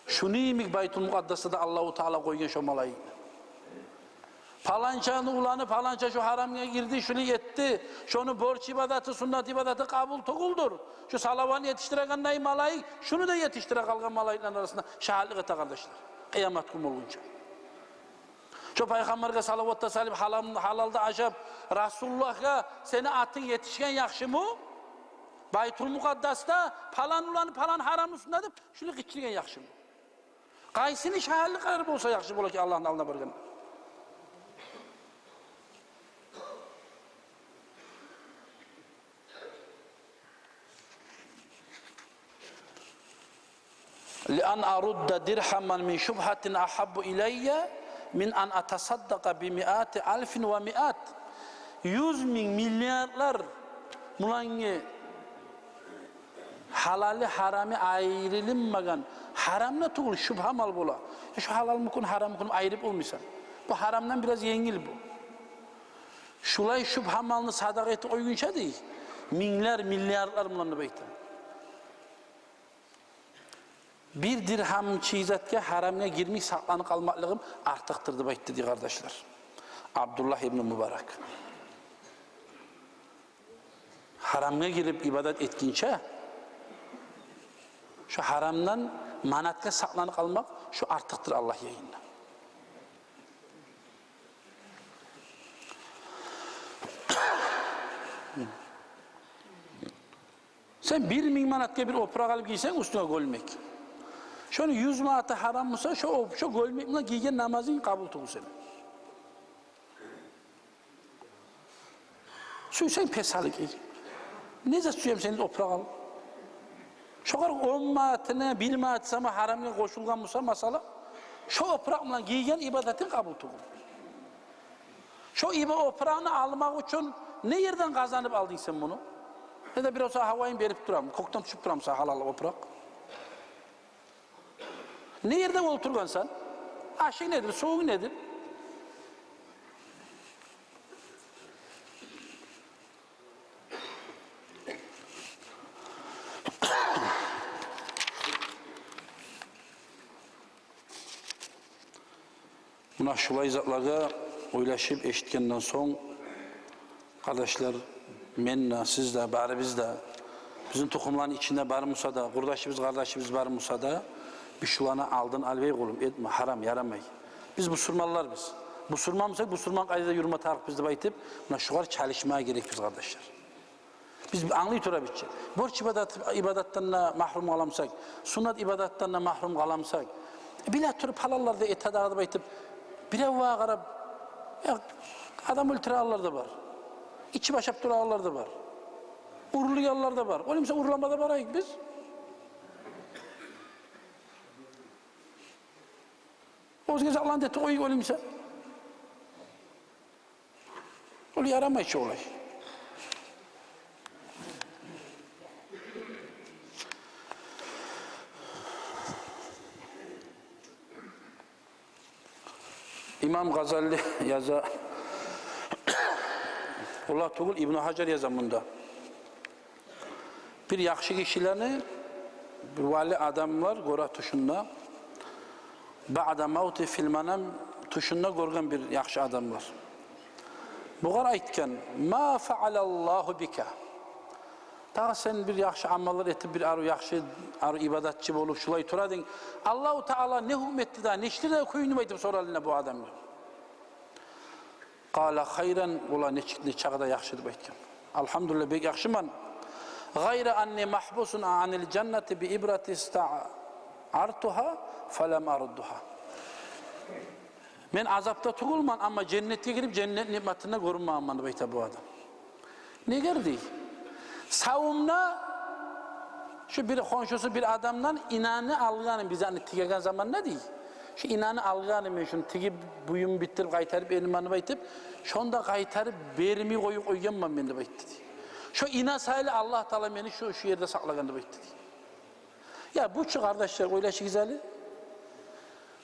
Şunu yemik Baytul Mukaddes'te Allahu Teala koyuyor şu malaikini. Falançanı ulanı falanca şu haramya girdi, şunu yetti, şunu borç ibadeti, sünnet ibadeti kabul tukuldur. Şu salavanı yetiştiren ney malayık, şunu da yetiştiren kalkan malayıkların arasında şahitlik ete kardeşler. Kıyamet günü olunca. Şu Peygamber'e salavatta salim halalda acab, Resulullah'a seni atın yetişken yakşı mı? Baytul Mukaddes'te falan ulanı falan haram üstündedir, şunu gıçırken yakşı mı? Kaysini şahitlik arab olsa yakşı bola ki Allah'ın alına bırgın. لأن أرد درهما من شبهة أحب إلي من أن أتصدق بمئات ألف ومئات 100 bin milyarlar mulange halali harami ayrılmagan haramla tuğul şubha mal bola. Şu halal mükün haram mükün ayrıp olmuşsa. Bu haramdan biraz yengil bu. Şulay şubha malını sadaka eti oygunça değil. Minler milyarlar mulanı beyten. Bir dirham çizatke haramına girmiş saklanıp kalmaklığım artıktır da dedi kardeşler. Abdullah İbni Mübarek. Haramına girip ibadet etkince şu haramdan manatka saklanıp kalmak şu artıktır Allah yayında. Sen 1000 manatka bir oprak alıp giysen üstüne golmek. Şunu 100 manatı haram mısa şu golmekle giygen namazın kabul tuğu senin. Suyu sen pesalı giy. Nece suyam senin oprak al? Şu kadar 10 manatına 1 manat sama haramla koşulgan mısa masala şu oprakla giygen ibadetin kabul tuğu. Şu oprağını almak için ne yerden kazanıp aldın sen bunu? Ne de biraz havayı verip duram, koktan düşüp duram sana halal oprak. Ne yerden oturgan sen? Aşık nedir, soğuk nedir? Buna şulay zatlarga oylaşıp eşitkenden son kardeşler, menna, siz de, bari biz de, bizim tohumların içinde bari Musa da, kurdaşımız, kardeşimiz bari Musa da, bir şulana aldın alvey kulum etme haram yaramay. Biz Müslümanlar biz. Müslümanımsak Müslüman kaydıyla yürüme tarif bizde baytip buna şuar çalışmaya gerek biz kardeşler. Biz anlayı tura bitecek. Borç ibadetten mahrum kalamsak, sünnet ibadetten mahrum kalamsak, bile turup halallarda etadağda baytip bir evva qarab adam ultraallar da var. İçi başap durağlar da var. Urluyanlar da var. Olimse urlamada varayık biz. O zaman Allah'ın dedi oy olimse. Olu yaramay şu olay. İmam Gazali yaza Allah tuğul İbn Hacer yazamında bir yakşı kişilerini bir vali adamlar gora tuşunda ba'da mevti fil manam tuşunda görgen bir yakşı adamlar. Buğar aytken ma fa'alallahu bika. Ta sen bir yakşı amallar etip bir arı yakşı arı ibadetçi bolup şulay turadın. Allahu Teala ne hükmetti da neştir de koyunu baytıp soralına bu adamlar. Qala hayran ulan neçikli çağda yaxşı deb aytgan. Alhamdulillah bek yaxşıman. Gayra anni mahbusun anil cenneti bi ibrati ista'artuha falam arudduha. Men azapta tugulman ama cennetke girip cennet nimetine görünmeyman deb ayta bu adam. Negerdi? Savumna şu bir konşusu bir adamdan inanı alganı bize hani tigegen zaman ne değil? Şu inanı alganı men şunu tigip buyum bittirip kaytarıp elmanı baytıp şonda kaytarıp berimi koyu koyganman men deb aytdı. Şu inan sayılı Allah Teala beni şu yerde saklagan deb aytdı. Ya bu şu kardeşler oylaşı güzeli.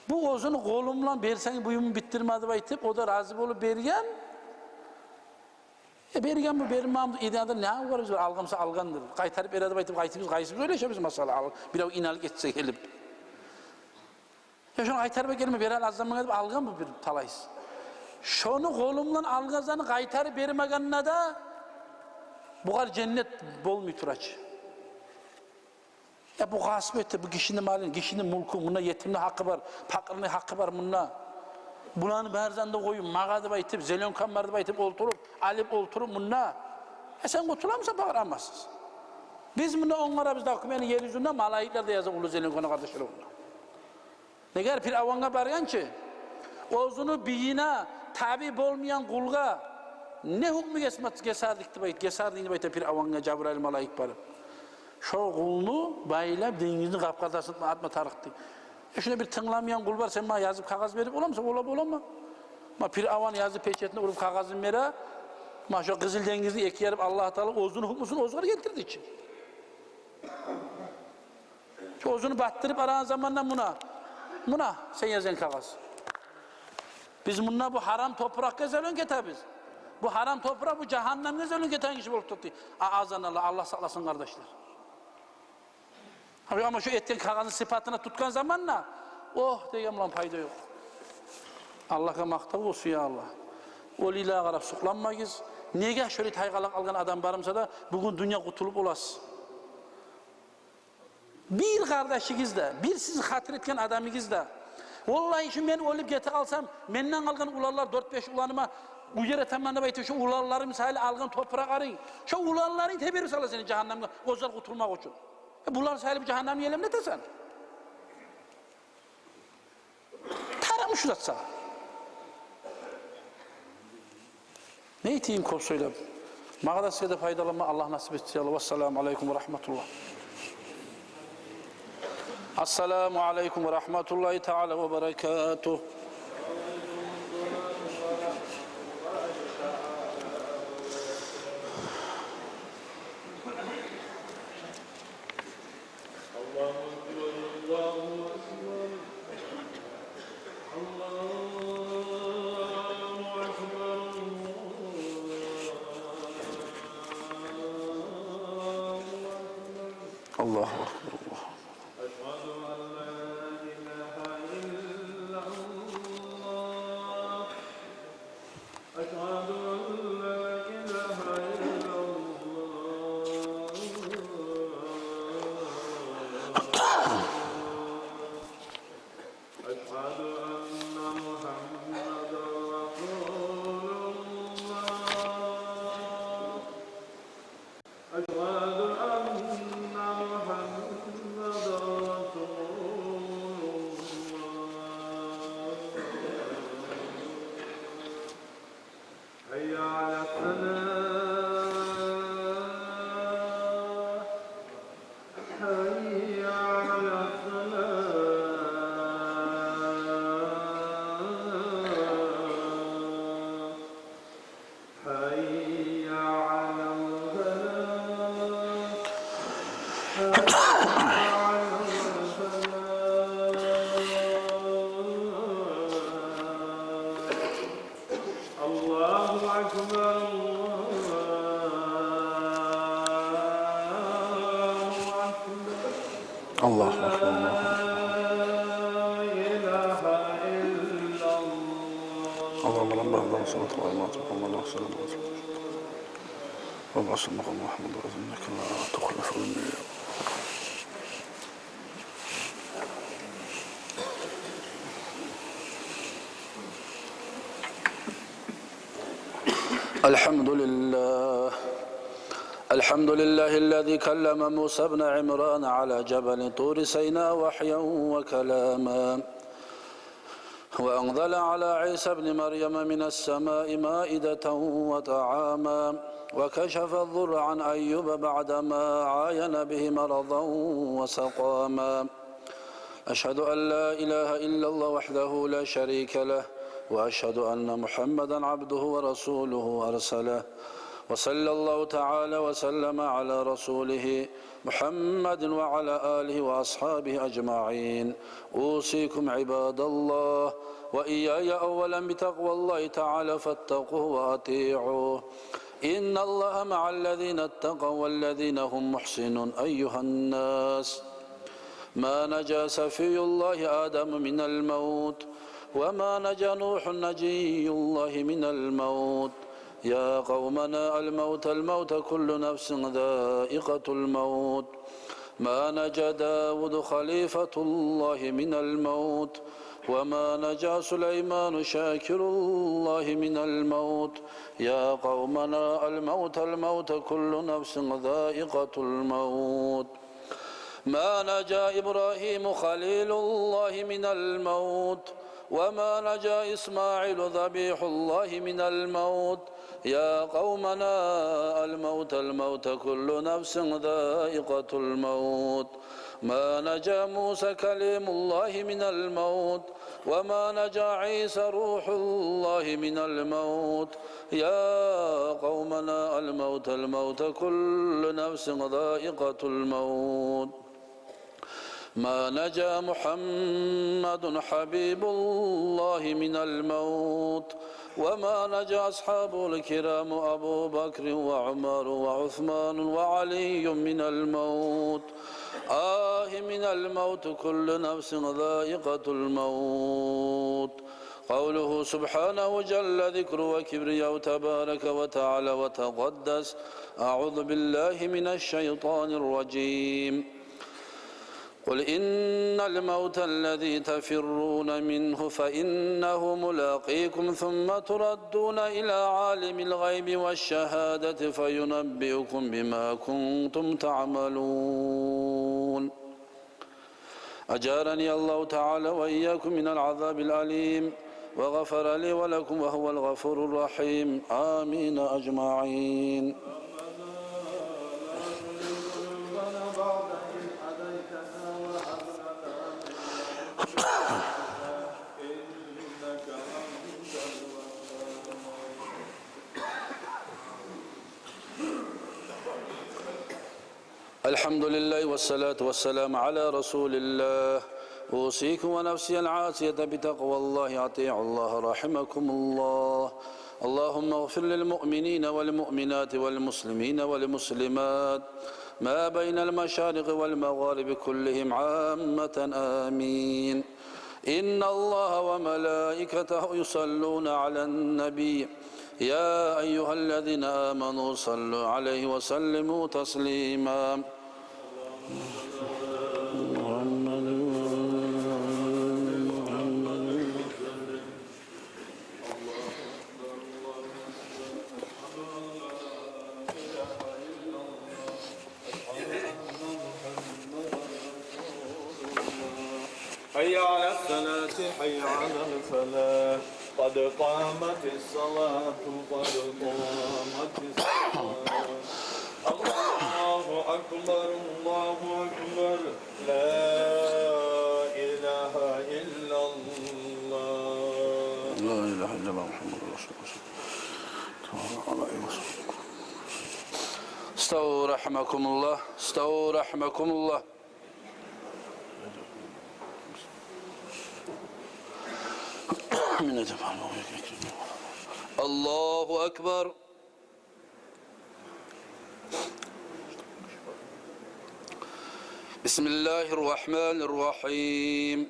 Bu ozunu kolumla bersen buyumu bittirmedi deb aytıp o da razı olup bergen. Bergen bu berimam idada ne var biz algamsa algandır. Kaytarıp berede baytıp kaytıp öyle biz masala biraz inalık etse gelip. Ya şunu kaytarıp gelme berel azamına edip algan bu bir talays. Şunu kolumla algazanı kaytarıp bermeganına da bu kadar cennet bolmuyor turaç. Ya bu gasp etti, bu kişinin malını, kişinin mulku, buna yetimli hakkı var, fakirinin hakkı var buna. Bulanı berzanda koyun, mağadı baytıp, zelyon kamarda baytıp, alıp olturup buna. Sen kurtulamıyorsan bağıramazsınız. Biz buna onlara biz de hükümenin yeryüzünde malayikler de yazın ulu zelyon konu kardeşleri buna. Ne kadar bir avanga bargan ki, ozunu biyine tabi olmayan kulga, ne hükmü gesardikti bayt, gesardikti bayt bir avanga Cebrail malayik barı. Şu kulunu bayılap denizini kapkatasını atma tarıktı. Şuna bir tınlamayan kul var, sen bana yazıp kağız verip olamsa olamaz. Ma bir avan yazıp peçetine vurup kağızını vere, ma şu Kızıl Deniz'i eki yarıp Allah Teala ozunu hükmüsünü ozgar getirdi için. Şu ozunu battırıp aran zamanla buna sen yazan kağız. Biz bununla bu haram toprak gezelim ketabiz. Bu haram toprak bu cehennem gezelim keten kişi bulup tuttu. Azan Allah saklasın kardeşler. Ama şu etten kağızın sıfatına tutkan zamanla oh diyeyim lan fayda yok. Allah'a maktab olsun ya Allah. O lila qarab suqlanmayız. Nege şöyle taygalak algan adam barımsa da bugün dünya kutulup olasın. Bir kardeşiniz de, bir sizi hatır etken adamınız da vallahi şu ben olup gete alsam menden algan ularlar 4-5 ulanıma bu yere tamamına baytı şu ularları misali algan toprak arayın. Şu ularları teberrüs ala seni cehennemde ozal kurtulmak için. Bunlar sahibi cehennem yiyelim ne desen? Taramış uzatsa. Ne iteyim kol söyle. Mağada size de faydalanma Allah nasip etsin. Vesselamu aleyküm ve rahmetullah. Esselamu aleyküm ve rahmetullahi teala ve berekatuhu. Allahu Ekber. Allah Allah'ım Allah'ım sallallahu aleyhi ve sellem Allah'ım sallallahu Muhammed Resulullah la tukhlifu al-mi'ad. الحمد لله الذي كلم موسى بن عمران على جبل طور سيناء وحيا وكلاما وأنزل على عيسى بن مريم من السماء مائدة وطعاما وكشف الضر عن أيوب بعدما عاين به مرضا وسقاما أشهد أن لا إله إلا الله وحده لا شريك له وأشهد أن محمدا عبده ورسوله أرسله وصلى الله تعالى وسلم على رسوله محمد وعلى آله وأصحابه أجمعين أوصيكم عباد الله وإياي أولا بتقوى الله تعالى فاتقوه وأطيعوه إن الله مع الذين اتقوا والذين هم محسنون أيها الناس ما نجا سفي الله آدم من الموت وما نجا نوح نجي الله من الموت يا قومنا الموت كل نفس ذائقة الموت ما نجا داود خليفة الله من الموت وما نجا سليمان شاكر الله من الموت يا قومنا الموت كل نفس ذائقة الموت ما نجا إبراهيم خليل الله من الموت وما نجا إسماعيل ذبيح الله من الموت يا قومنا الموت كل نفس ذائقة الموت ما نجا موسى كليم الله من الموت وما نجا عيسى روح الله من الموت يا قومنا الموت كل نفس ذائقة الموت ما نجا محمد حبيب الله من الموت وما نجا أصحابه الكرام أبو بكر وعمر وعثمان وعلي من الموت من الموت كل نفس ذائقة الموت قوله سبحانه جل ذكره وكبرياء تبارك وتعالى وتقدس أعوذ بالله من الشيطان الرجيم قل إن الموت الذي تفرون منه فإنه ملاقيكم ثم تردون إلى عالم الغيب والشهادة فينبئكم بما كنتم تعملون أجارني الله تعالى وإياكم من العذاب الأليم وغفر لي ولكم وهو الغفور الرحيم آمين أجمعين الحمد لله والصلاة والسلام على رسول الله أوصيكم ونفسي العاصية بتقوى الله أطيعوا الله رحمكم الله اللهم اغفر للمؤمنين والمؤمنات والمسلمين والمسلمات ما بين المشارق والمغارب كلهم عامة آمين إن الله وملائكته يصلون على النبي يا أيها الذين آمنوا صلوا عليه وسلموا تسليما حي على الصلاة حي على الفلاح قد قامت الصلاة قد قامت الصلاة الله أكبر الله أكبر لا إله إلا الله لا إله إلا الله محمد رسول الله استووا رحمكم الله استووا رحمكم الله الله أكبر بسم الله الرحمن الرحيم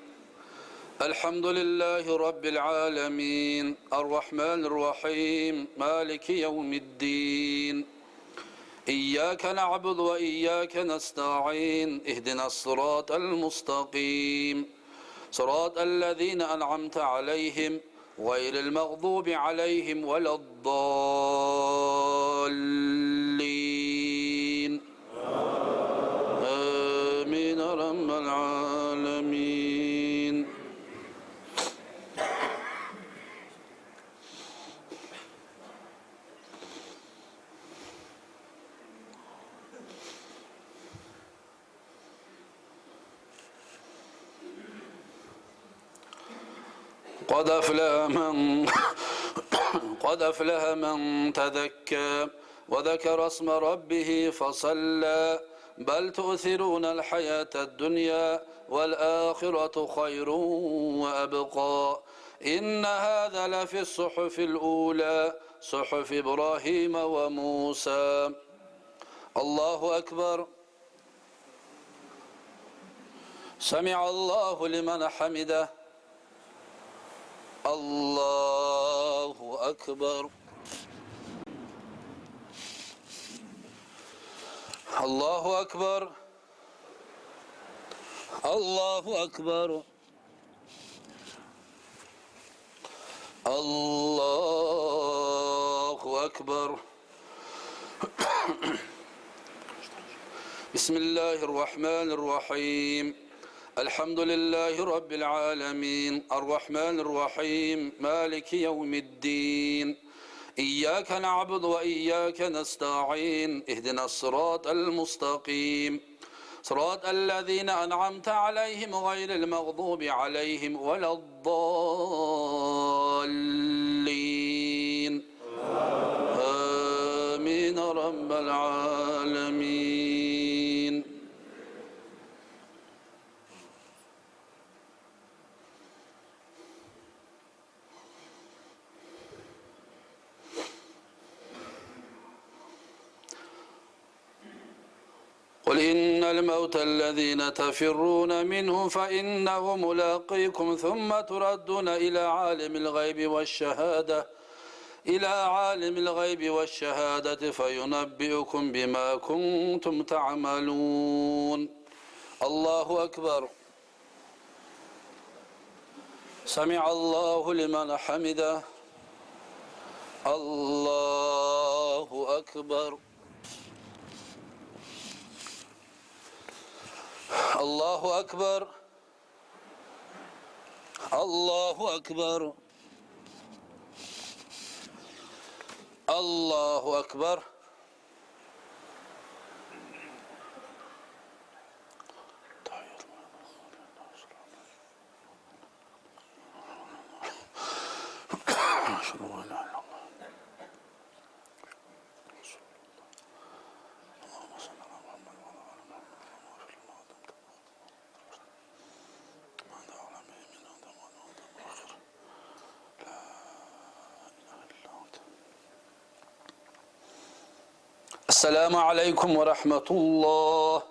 الحمد لله رب العالمين الرحمن الرحيم مالك يوم الدين إياك نعبد وإياك نستعين اهدنا الصراط المستقيم صراط الذين أنعمت عليهم غير المغضوب عليهم ولا الضالين آمين رب العالمين. قد أفلح من تذكى وذكر اسم ربه فصلى بل تؤثرون الحياة الدنيا والآخرة خير وأبقى إن هذا لفي الصحف الأولى صحف إبراهيم وموسى. الله أكبر. سمع الله لمن حمده. الله أكبر. الله أكبر. الله أكبر. الله أكبر. بسم الله الرحمن الرحيم. الحمد لله رب العالمين الرحمن الرحيم مالك يوم الدين إياك نعبد وإياك نستعين اهدنا الصراط المستقيم صراط الذين أنعمت عليهم غير المغضوب عليهم ولا الضالين آمين رب العالمين. قل إن الموت الذين تفرون منه فإنه ملاقيكم ثم تردون إلى عالم الغيب والشهادة فينبئكم بما كنتم تعملون. الله أكبر. سمع الله لمن حمده. الله أكبر. الله أكبر. الله أكبر. الله أكبر. السلام عليكم ورحمة الله.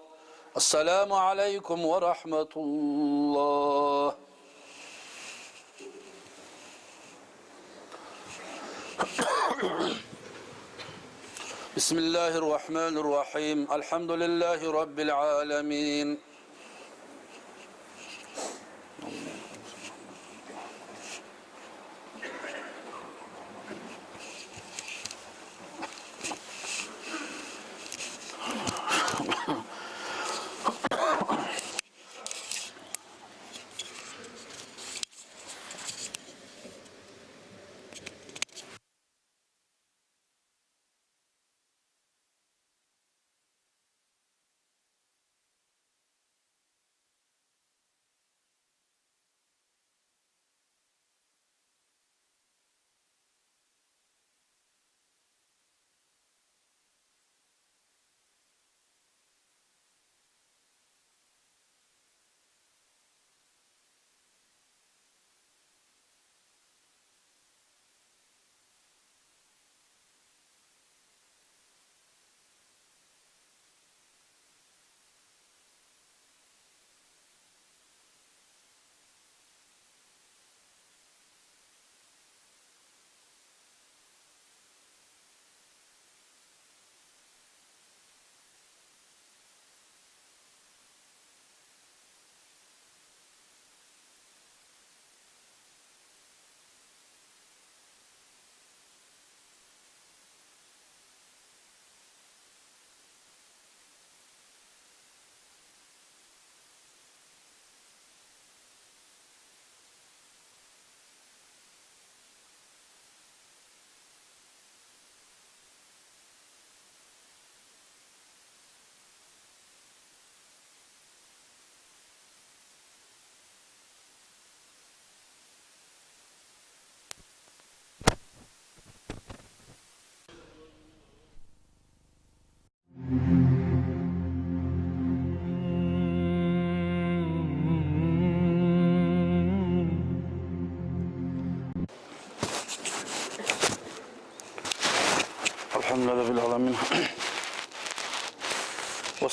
السلام عليكم ورحمة الله. بسم الله الرحمن الرحيم الحمد لله رب العالمين.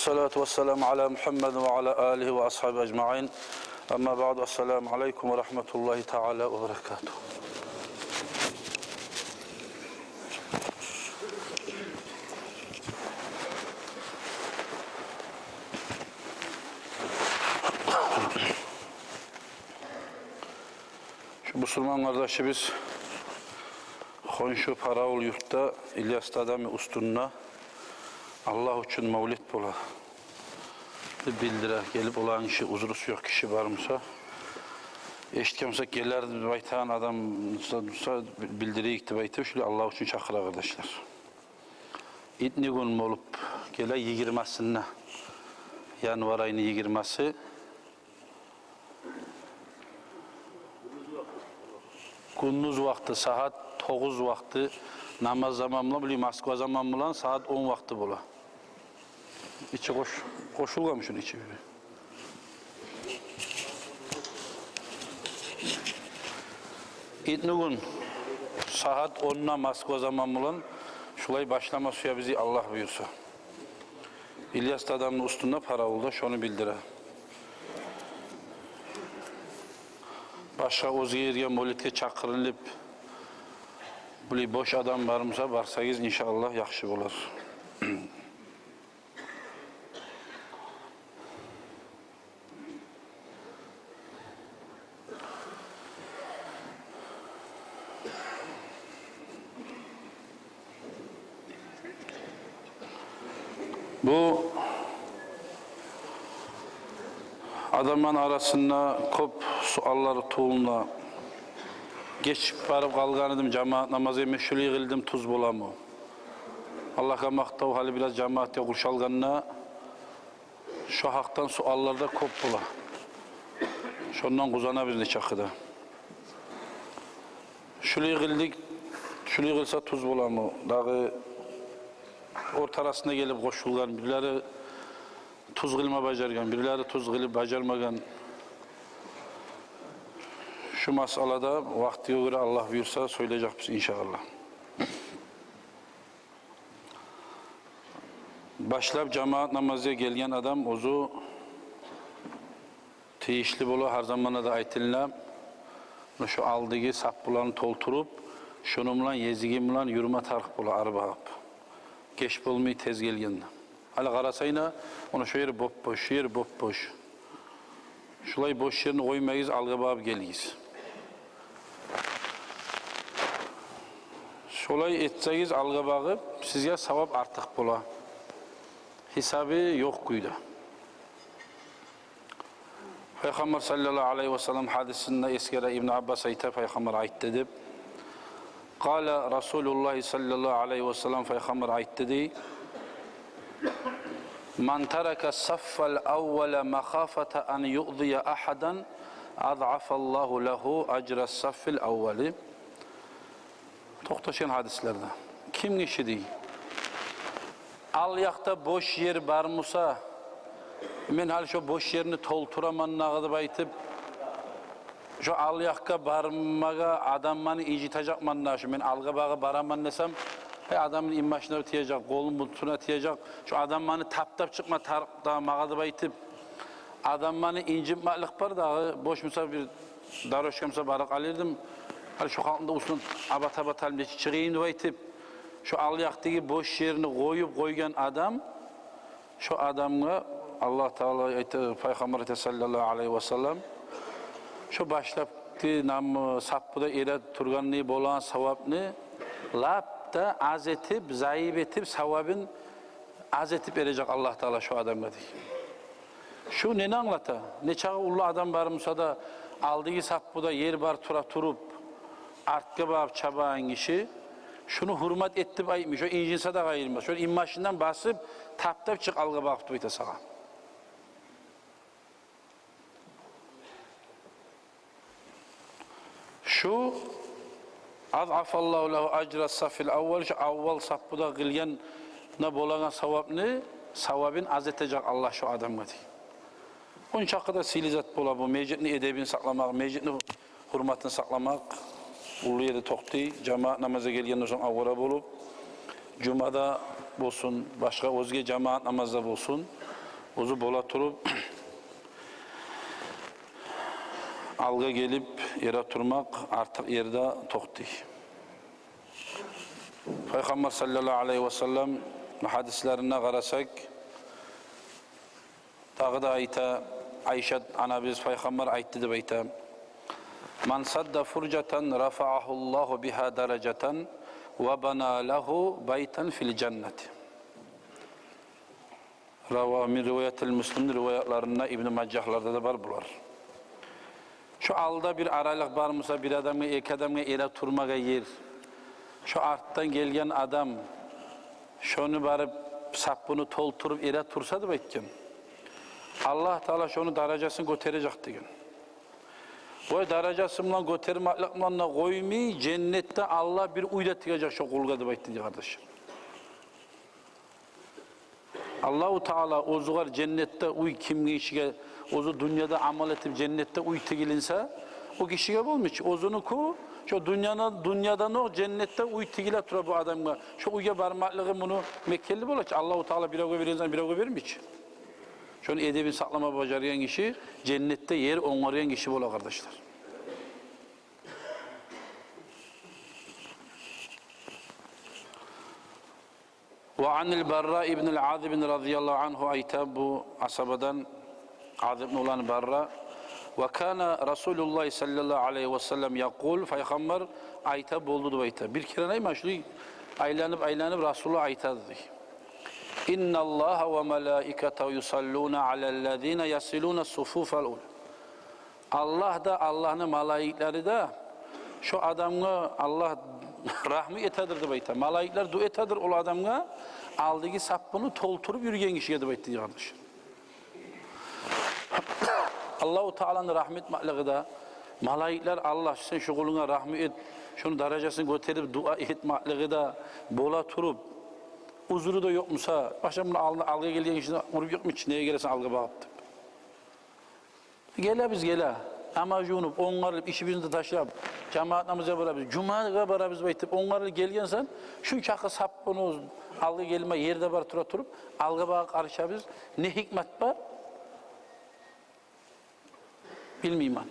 Vessalatu vesselamu ala Muhammed ve ala alihi ve ashabi ecma'in. Amma ba'du. Esselamu aleyküm ve rahmetullahi teala ve berekatuhu. Şu Müslüman kardeşimiz Konşu Paravul yurtta İlyas Dadami ustununa Allah için mevlid bola bildirer. Gelip olan işi uzurusu yok kişi varmışsa eşitkemse gelerdi baytağın adam bildiriyi iktibaytı şöyle Allah için çakıra kardeşler. İdni gün olup gele 20'sinde yanvar ayını 20'si gündüz vakti saat 9 vakti namaz zamanla bileyim Moskva zamanla saat 10 vakti bola. İçi koşulgamış şunun içi. İdni gün saat 10'na Moskva zamanla şulay başlama suya bizi Allah buyursa. İlyas Dadam'ın üstünde Paravulda şunu bildire. Başka o yerge molitke çakırılıp bu boş adam varımsa barsayız inşallah yaxşı olur. Bu adamın arasında kop sualları tuğuluna geçip barıp kalganıdım cemaat namazı meşhuli kıldım tuz bulamı. Allah'a maktav hali biraz cemaat yokulşalganına şu haktan suallarda kop bula. Şundan kuzana bizni çakıda. Şuli kıldık, şuli kılsa tuz bulamı. Dağı ortarasına gelip koşulgan, birileri tuz kılma bacargan, birileri tuz kılıp bacarmagan. Şu masalada vaktiye göre Allah buyursa söyleyecek biz inşallah. Başlap cemaat namazıya gelgen adam ozu teyişli bolu her zamana da aytinlap şu aldığı sapbularını tolturup şunumlan yezigimlan yürüme tarık bolu arbağap. Geç bulmayı tez gelgen. Hala karasayna onu şu yeri bopboş, şu yeri bopboş. Şulay boş yerini koymayız, algabab geliyiz. Şolay etseyiz algababı sizge savab artık bula. Hesabı yok kuyda. Peygamber sallallahu aleyhi ve sellem hadisinde eskere İbn Abbas ayta Peygamber ayt dedip Kala Resulullah sallallahu aleyhi ve sellem Peygamber ayt dedi Man teraka saffal evvele makhafata an yu'ziya ahadan ad'afallahu lehu acra saffil evveli. Toxtaşan hadislerde. Kim kişi değil? Al yakta boş yer barmusa men hal şu boş yerini tolturaman nağıdı baytıp şu al yakka barmaga adammanı incitacak mannaşı men alga bağı baraman desem adamın immaşına tiyecek, kolun butuna tiyecek şu adammanı tap çıkma tarıkta mağadı baytıp adammanı incitmaklık var da boş musa bir daroşkamsa barak alırdım hal şu halkında usun abat halmeçi çıkayım baytıp şu al yaktaki boş yerini koygan adam şu adamla Allah Teala Peygamber sallallahu aleyhi ve sellem şu başlaptı nam sapıda ere turganlığı bolan savabını lapta az etip, zayıf etip savabın az etip verecek Allah Teala şu adamla diye. Şu ne anlata? Ne çağı ulu adam varmışsa da aldığı sapıda yer bar turup artka bab çabağın kişi şunu hürmet etti baymış. O incinse de gayırmaz. Şöyle immaşından basıp tap çık alga baktı beyte sağa. Şu azafallahu lehu acra safil evvel şu avval sapıda kılgen ne bolagan savabını savabın az edecek Allah şu adamı diye. Onun çakıda silizat bola bu mecitni edebini saklamak, mecitni hürmetini saklamak ulu yerde tokti, cemaat namaza gelgenden sonra avvara bulup, cumada bolsun, başka özge cemaat namazda bolsun, Ozu bola turup alga gelip yere turmak artık yerde toxti. Peygamber sallallahu aleyhi ve sellem hadislerine qarasak dağı da ayta Ayşe anabız Peygamber aytdı deb aytam. Man sadda furcatan rafa'ahullahu biha dereceten ve bana lahu baytan fil cennet. Rava min rivayetil Müslim rivayetlerinde İbn Maccah'larda da var bular. Şu alda bir aralık var mısa bir adamı iki adamı yere turmaga yer. Şu arttan gelgen adam şunu barıp sapını tolturup yere tursa da bekken. Allah Teala şunu derecesini götürecek diyen. O derecesinden götürmekle koymayı cennette Allah bir uyda tıkacak şu kulga da bekti kardeşim. Allah-u Teala ozugar cennette uy kim kişiye ozu dünyada amal etip cennette uy tıgilinse o kişiye olmuş. Ozunu ku şu dünyadan o cennette uy tıgile tura bu adamga. Şu uyga barmaklığı bunu Mekkeli bolak. Allah-u Teala bir oga verirsen bir oga vermiş. Şunu edebini saklama bacarayan kişi cennette yer onarayan kişi bola kardeşler. Ve anil Barra ibn al-Azib radıyallahu anhu ayta bu asabadan Azib olan Barra ve kana Resulullah sallallahu aleyhi ve sellem yakul Peygamber ayta boldu ayta. Bir kere neymiş aylanıp Resulullah aytadı. İnna Allah ve melaiketehu yusalluna alellezine yasiluna sufufal ul. Allah da Allah'ın malaikleri de şu adamga Allah rahmi etadir deb ayta. Malaikler dua etadir o adamga aldığı sapını tolturup yürüyen kişiye deb aytdı kardeş. Allah-u Teala'nın rahmet malığı da malaikler Allah sen şu kuluna rahmi et, şunun derecesini götürüp dua et malığı da bola turup uzuru da yok musa, başa bunu alga geldiğin kişiden vurup yok mu hiç, neye gelirsen alga bağıptı. Gele biz gele, ama junup, onlarlıp, işimizi taşıyıp, cemaat namazı beraber, cuma'ya beraber baytıp, onlarlıp gelgensen, şu çakı sap bunu alga gelme yerde var tura turup, alga bağı karışabilir. Ne hikmet var? Bilmeyeyim ben.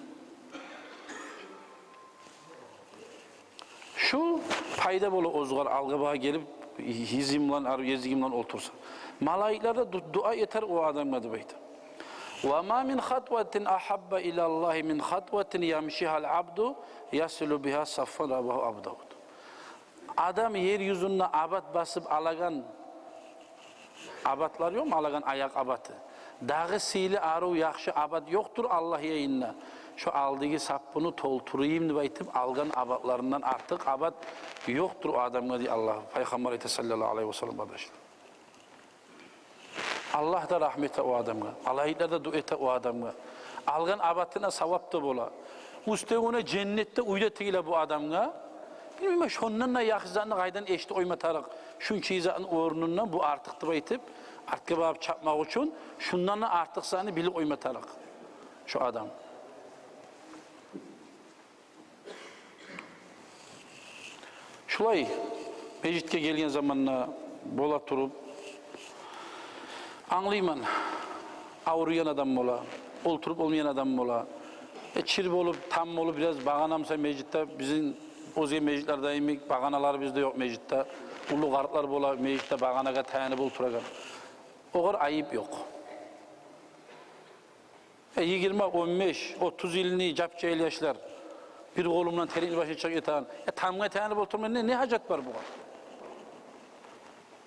Şu payda bolu ozgar alga bağı gelip, hizimlan, yezgimlan otursa. Malaikler de dua yeter o adamla da baydı. وَمَا مِنْ خَطْوَةٍ أَحَبَّ إِلَى اللّٰهِ مِنْ خَطْوَةٍ يَمْشِهَا الْعَبْدُ يَسِلُ بِهَا صَفًّا رَبَهُ عَبْدَهُ. Adam yeryüzünde abat basıp alagan abatlar yok mu? Alagan ayak abatı. Dağı sili arı yakşı abat yoktur Allah yayınla. Şu aldığı sapını tolturayım diye aytıp algan abatlarından artık abat yoktur o adamla diye Allah. Peygamber sallallahu aleyhi ve sellem kardeşler. Allah da rahmete o adamga. Allah'ıyla da dua ete o adamga. Algan abatına savap da bola. Üstüne cennette uydatıyle bu adamga. Bilmem şundan da yakızlarını gaydan eşti oymatarak. Şun çizanın ornundan bu artık da aytıp artık bağıp çapmak için şundan da artık sani bilip oymatarak. Şu adam. Şulay mecitke gelgen zamanla bola turup anlayman, avruyan adam ola, olturup olmayan adam ola, çirbi olup, tam olup biraz bağanamsa mecitte, bizim oziye mecitlerdeyim, bağanalar bizde yok mecitte, ulu garıklar ola, mecitte bağanaga tayanıp olturagan. O kadar ayıp yok. 20, 15, 30 yılını capçayıl yaşlar, bir kolumdan terin başı çık etan, tamga tayanıp oturmayın, ne hacet var bu kadar?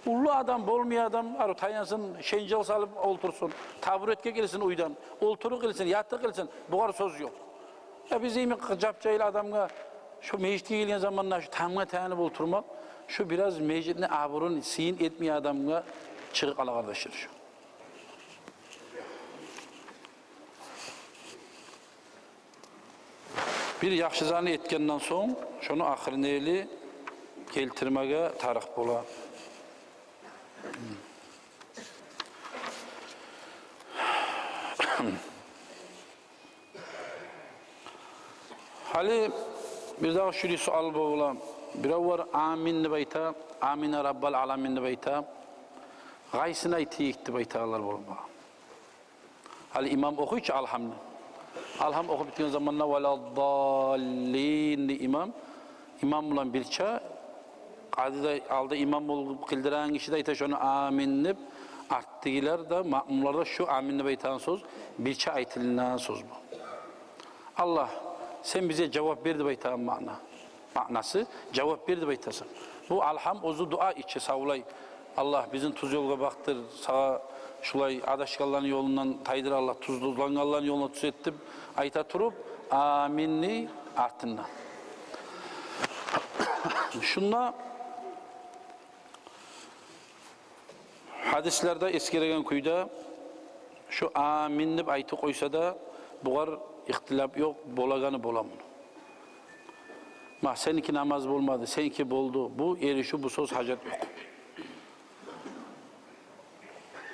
Ulu adam, bolmayan adam, tayansın, şencel salıp oltursun, taburetke gelsin uydan, olturuk gelsin, yatık gelsin, bu kadar söz yok. Ya biz iyi mi capçayıl adamga, şu mecitke gelen zamanlar şu tamga tayanıp oturmak, şu biraz mecitine aburun siyin etmeyen adamga çıkık ala kardeşler şu. Bir yaxşızanı etkenden son, şunu ahirneyli keltirmege tarih bola. Hali bir daha şöyle sual boğulam. Bir var amin ne bayta, amine rabbal alamin ne bayta. Gaysına iti ikti bayta Allah bolma. Hali imam okuyor ki alhamını. Alham okup bittiğin zamanla veladdallin imam. İmam olan bir ça aldı imam olup kıldıran kişi de ite şunu aminlip arttıgiler de ma'mumlar da şu aminle beytan söz bir ça aytılınan söz bu. Allah sen bize cevap verdi beytan manası cevap verdi beytasın. Bu alham ozu dua içi savlay. Allah bizim tuz yolga baktır sağa şulay adaşkalların yolundan taydır Allah tuzlanganların yoluna tuz ettim ayta turup aminni artından. Şunla hadislerde eskiregen kuyda şu amin deb aytı koysa da buğar ihtilaf yok, bolaganı bolamın. Ma seninki namaz olmadı, seninki boldu. Bu erişi bu söz hacet yok.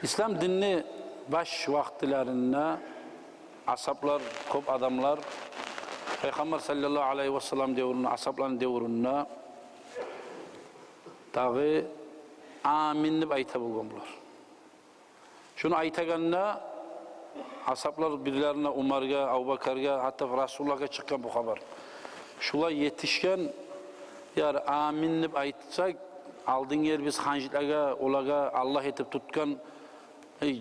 İslam dinini baş vaktilerinde asaplar, kop adamlar Peygamber sallallahu aleyhi ve sellem devrinde, asapların devrinde dağı amin deb ayta bulgan bular. Şunu aytaganda asaplar birilerine Umarga, Abubakarga, hatta Resulullah'a çıkan bu haber. Şula yetişken yar amin deb aytsak aldın yer biz hanjitlaga, olaga Allah etip tutkan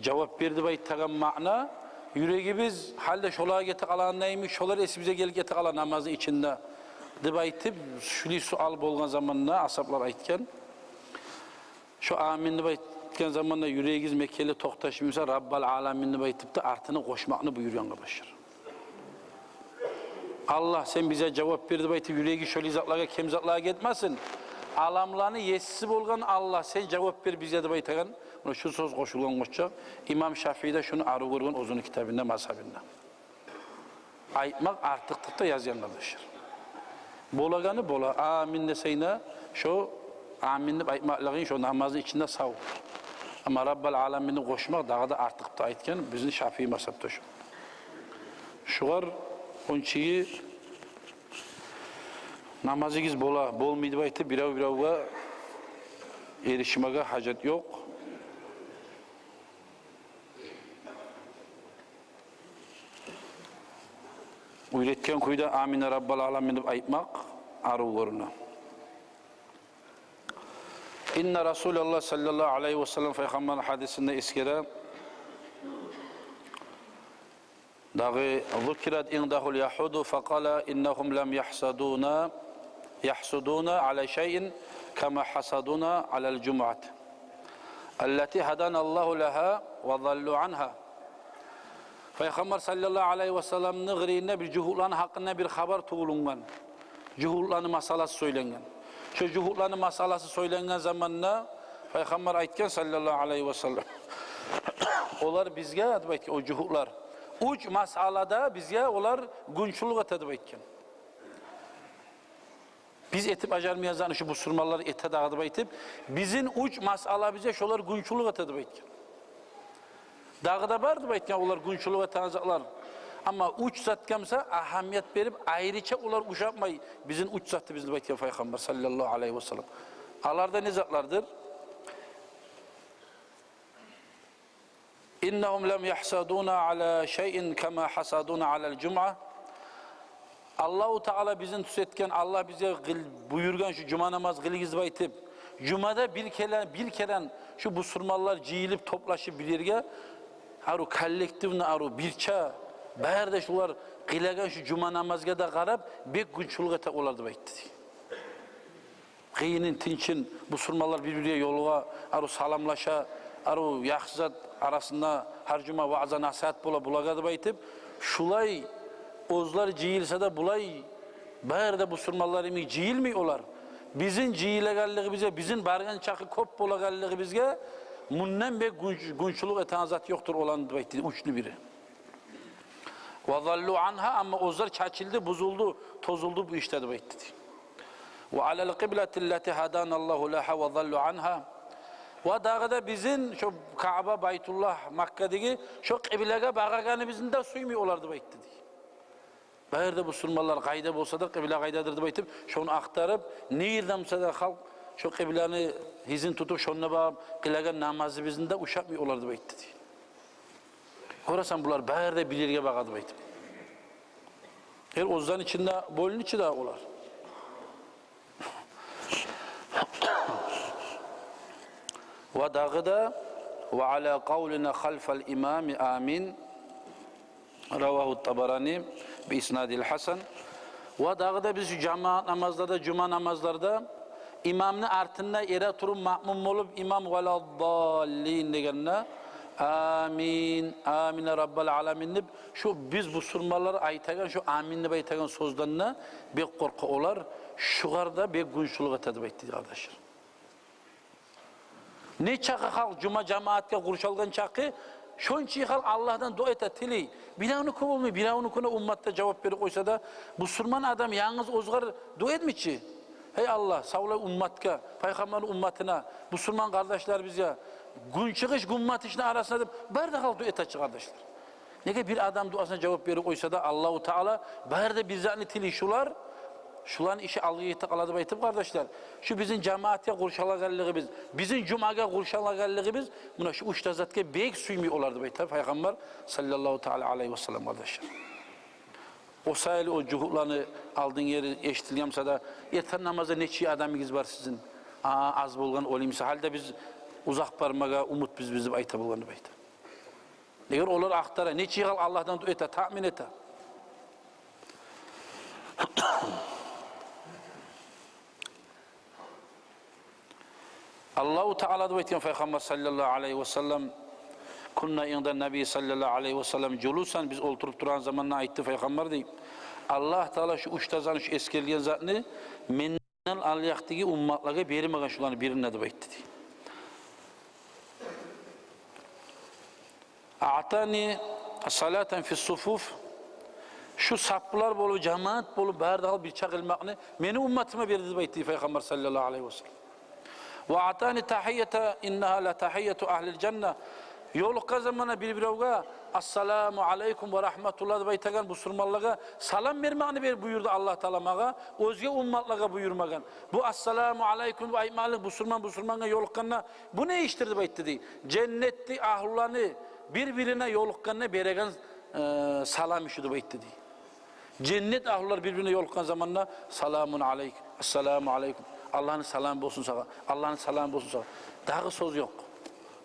cevap verdi aytagan ma'na yüreği biz halde şolağa gete kalan neymiş, şolar esimize gelip gete kalan namazı içinde deb aytip şuli sual bolgan zamanla asaplar aytken şu amin deb aytgan zamanla yüreğiz Mekkeli toxtaşmasa Rabbal alamin deb aytıp da artını koşmakını buyurganga başlar. Allah sen bize cevap verdi deb aytıp yüreği şöyle zatlarga kem zatlarga gitmesin. Alamlarını yessiz bolgan Allah sen cevap ver bize deb aytagan. Buna şu söz koşulgan koşacak. İmam Şafii'de şunu arı görgen uzun kitabında, mazhabında. Aytmak artıklıkta yazyanlardır. Bolaganı bola, amin deseyne şu amin deb aytmaklığın şu namazın içinde sağ olur. Ama Rabbal alamini koşmak daha da artıkta aytken bizim Şafii mazhabda şu. Şular onçiyi namazınız bola, bolmaydı deb aytıp birav-biravga erişmege hacet yok. Üretken kuyda amine Rabbal alamin deb aytmak arı görünü. İnne Resulullah sallallahu aleyhi ve sellem Peygamber hadisinde eskere dağı zukirat indahul yahudu faqala innahum lam yahsuduna ala şeyin kama hasaduna ala'l cum'at allati hadana Allahu laha ve zallu anha. Peygamber sallallahu aleyhi ve sellem'nin gıriyinde bir cuhulların hakkında bir haber tuğulungan. Cuhulların masalası söylengen. Şu cuhulların masalası söylengen zamanla Peygamber aytken sallallahu aleyhi ve sellem olar bizge aytken o cuhullar uç masalada bizge olar günçuluk etedi aytken. Biz etip ajarmayazan şu bu surmaları ete dağıdıp aytıp bizim uç masala bize şolar günçuluk etedi aytken. Dağda vardı baytken olar günçülüğe tanızaklar. Ama uç zatkamsa ahamiyet verip ayrıca olar uşapmay. Bizim uç zatı bizim baytken Peygamber sallallahu aleyhi ve sellem. Alarda ne zatlardır? İnnehum lem yahsaduna ala şeyin kema hasaduna ala'l cum'a. Allahu Teala bizim tüsetken Allah bize buyurgan şu cuma namaz kılınız baytıp cumada bir kere şu bu surmallar ciyilip toplaşıp bilirge aru kollektivni aru birça berde şular kılagan şu cuma namazga da qarab bek günçuluk ete olardı aytdı. Qiyinin tinçin bu surmalar birbiriye yoluğa aru salamlaşa aru yaxşızat arasında her cuma vaaz'a nasihat bulaga deb aytıp şulay ozlar ciyilse de bulay berde bu surmalar emi ciyilmi olar. Bizim ciyileganligi bize bizim bargan çakı kop bolaganligi bizge mundan bek günçuluk eten zat yoktur olan deb aytdı uçlu biri. Ve zallu anha ama ozlar çaçıldı, buzuldu, tozuldu bu işte deb aytdı. Ve alel kıbletilleti hadanallahu laha ve zallu anha. Ve dağda bizim şu Kaaba, Baytullah, Makke'deki şu kıblege bağaganı bizim de suymuyor olar deb aytdı. Berde bu surmalar kayda bolsa da kıble kaydadır deb aytıp şonu aktarıp nerdense de halk şu kıbleni hizin tutup şonuna bağıp kılagan namazı bizim de uşakmıyor olar deb aytdı. Korasan bular bärde bilirge bagadı baytım. Her ozdan içinde, boynun içi de olar. Ve dağıda ve ala kavlina halfal imami amin ravahu tabarani bi isnadil hasan. Ve dağıda biz cemaat namazlarda, cuma namazlarda imamın artında yere turup ma'mum olup imam veladdallin degenine amin, amine rabbal alamin deb şu biz bu surmalar aytagan şu amin deb aytagan sözdanna bek korku olar, şugarda bek günçülük etadi baytdi kardeşler. Ne çakı halk cuma cemaatke kurşalgan çakı şonçi halk Allah'tan dua eta tili. Bilavunu kovulmuyor, bilavunu kona ummatta cevap verip koysa da bu surman adam yalnız ozgar dua etmiçi. Hey Allah, sağla ummatka, peygamberin ummatına, bu surman kardeşler bize gün çıkış ummat işine arasında da berde halk dua etçi kardeşler. Nege bir adam duasına cevap verip koysa da Allahu Teala berde bir zani tili şuların işi Allah'a yetip baytıp kardeşler. Şu bizim cemaate kurşalagallığı bizim cumaga kurşalagallığı biz, buna şu uçta zatke bek suymuyor olardı baytıp Peygamber sallallahu teala aleyhi ve sellem kardeşler. O sayılı o cuhullarını aldığın yeri eşitilgemse da yeter namazda neçi adamınız var sizin az bolgan olayımsa halde biz uzak parmaga umut bizi ayta bolganı baytıp. Eğer onlar aktara neçi hal Allah'tan dua ete, tahmin ete. Allahu Teala da aytgan Peygamber sallallahu aleyhi ve sellem kunna inda Nabi sallallahu aleyhi ve sellem culusan biz oturup duran zamanla aytdı Peygamber deyip Allah Teala şu uçtazan şu eskergen zatını menden al-yaktigi ummatlarga bermegen şularni birine de aytdı deyip. A'tani salaten fi sufuf şu saplar bolu cemaat bolu bardal bir çak ilmakni meni ummatıma berdi baytı Peygamber sallallahu aleyhi ve sellem. Ve atani tahiyyete innaha la tahiyyetu ahlil cennet. Yolukka zamana birbirine assalamu aleykum ve rahmetullah baytagan bu surmallığa salam vermağını buyurdu Allah Teala mağa. Özge ummatlığa buyurmagan. Bu assalamu aleykum ve aymalı bu surmana yolukkanına bu ne iştirdi baytı deyip. Cennetli ahlulanı birbirine yolukkanına beregen salam işidir baytı deyip. Cennet ahlular birbirine yolukkan zamanla salamun aleykum, assalamu aleykum. Allah'ın salamı olsun sana. Allah'ın salamı olsun sana. Daha söz yok.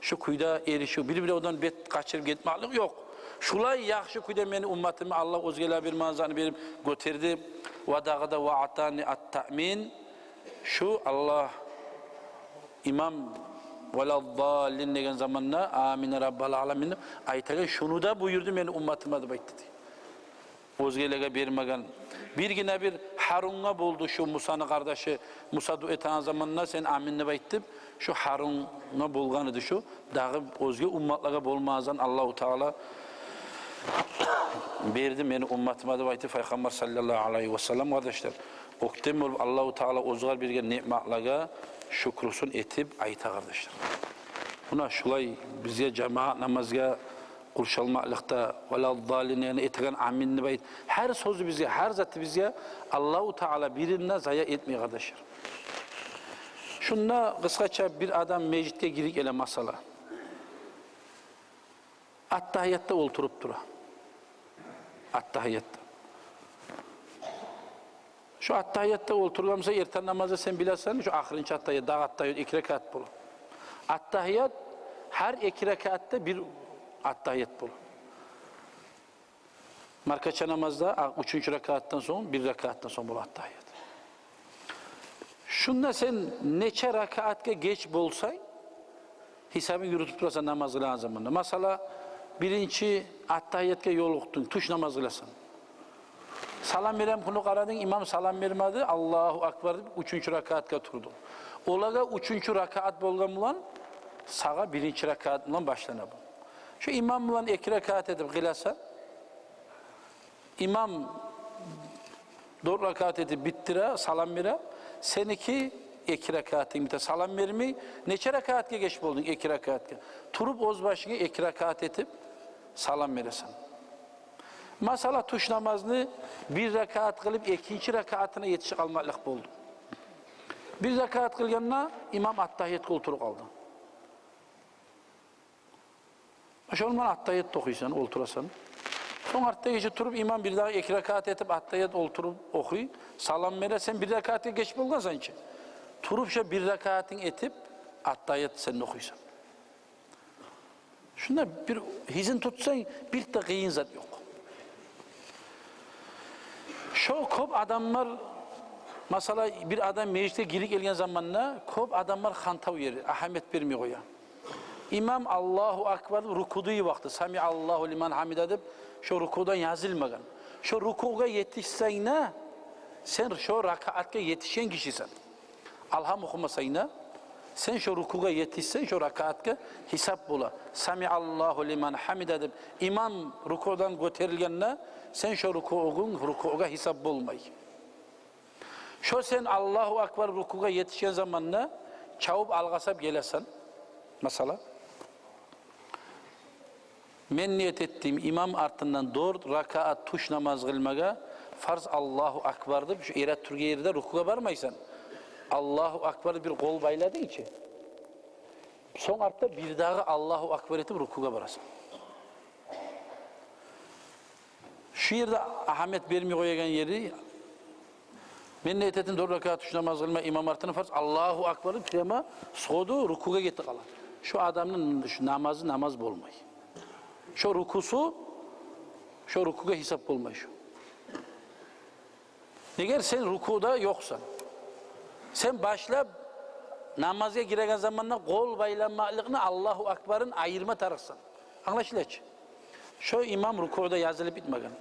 Şu kuyda erişiyor. Birbirine odan bet kaçırıp gitmeklik yok. Şulay yaxşı kuyda meni ummatımı Allah özgeler bir manzarını verip götürdü. Ve dağda ve atani at-ta'min. Şu Allah imam veladdallin degen zamanla amin rabbal alamin aytaga şunu da buyurdu meni ummatıma da baytdı. Özgelerge bermegen. Bir yine bir Harun'a buldu şu Musa'nın kardeşi. Musa dua eten zamanla sen aminle bayttıp şu Harun'a bulganıdı şu. Dağı özge ummatlara bolmazdan Allahu Teala berdi meni ummatıma da baytı Peygamber sallallahu aleyhi ve sellem kardeşler. Oktem olup Allahu Teala özgar birge nimetlarga şükrusun etip ayta kardeşler. Buna şulay bize cemaat namazga kurşalmaklıkta veladdallin yani etken aminni bayit. Her sözü bize, her zatı bize Allahu Teala birine zaya etmiyor kardeşler. Şunda kısaca bir adam meclitte girik ele masala. At-tahiyyatta oturup dura. At-tahiyyatta. Şu at-tahiyyatta oturgamsa erten namazı sen bilersen şu ahirinci at-tahiyyat, dağ at-tahiyyat 2 rekat bulu. At-tahiyyat her 2 rekatta bir at-tahiyyat bulu. Markaça namazda 3. rekattan sonra 1 rekattan sonra bulu at-tahiyyat. Şunda sen neçe rekaatke geç bolsay hesabını yürütüp durarsan namaz kılan zamanında. Mesela birinci at-tahiyyatke yoluktun, tuş namaz kılasan. Salam verem bunu qaradın, imam salam vermedi, Allahu Akbar deyip 3. rekaatke turdu. Olaga 3. rekaat bolgan bulan sağa 1. rekaat bulan başlana bu. Şu imam bulan 2 rekaat edip kılasa, imam 4 rekaat edip bittire, salam vere, seniki 2 rekatın biter, salam vermeyi, neçe rekaatke geç boldun 2 rekaatke. Turup oz başına 2 rekaat edip salam veresin. Mesela tuş namazını 1 rekaat kılıp 2. rekaatına yetişik almaklık boldu. 1 rekaat kılganına imam at-tahiyyat koltuğu kaldı. Şondan attayet okuysan, olturasan. Son artta geçip turup imam bir daha 2 rekat etip attayet olturup okuy. Salam vere sen 1 rekatı geçip olgan sanki. Turup şu 1 rekatın etip attayet sen okuysan. Şunda bir hizin tutsan bir de kıyın zat yok. Şu kop adamlar mesela bir adam mecliste girip gelgen zamanla kop adamlar hantav yeri, ahamet vermiyor ya. İmam Allahu Akbar rukuduğu vakti Sami Allahu liman hamid edip şu rukudan yazılmagan. Şu rukuga yetişseyne sen şu rakaatga yetişen kişisin. Alham okumasayna sen şu rukuga yetişsen şu rakaatga hesap bula. Sami Allahu liman hamid edip imam rukudan göterilgenle sen şu rukuga hesap bulmay. Şu sen Allahu Akbar rukuga yetişen zamanla çavup algasap gelesen mesela men niyet ettiğim imam artından 4 rakaat tuş namaz kılmaga farz Allahu Akbar'dı. Şu erat Türkiye yerde rukuga barmaysan Allahu Akbar bir kol bayladı içi. Son artta bir daha Allahu Akbar etip rukuga barasın. Şu yerde Ahmet vermiyor koygan yeri men niyet ettim 4 rakaat tuş namaz kılma imam artından farz Allahu Akbar'ı krema soğudu rukuga gitti kalan. Şu adamın şu namazı namaz bolmay. Şu rukusu, şu rukuga hesap olmay şu. Eğer sen rukuda yoksan, sen başlap namaza giregen zamanla kol baylanmalıkını Allahu Akbar'ın ayırma tarıksan. Anlaşılır. Şu imam rukuda yazılıp bitmegen.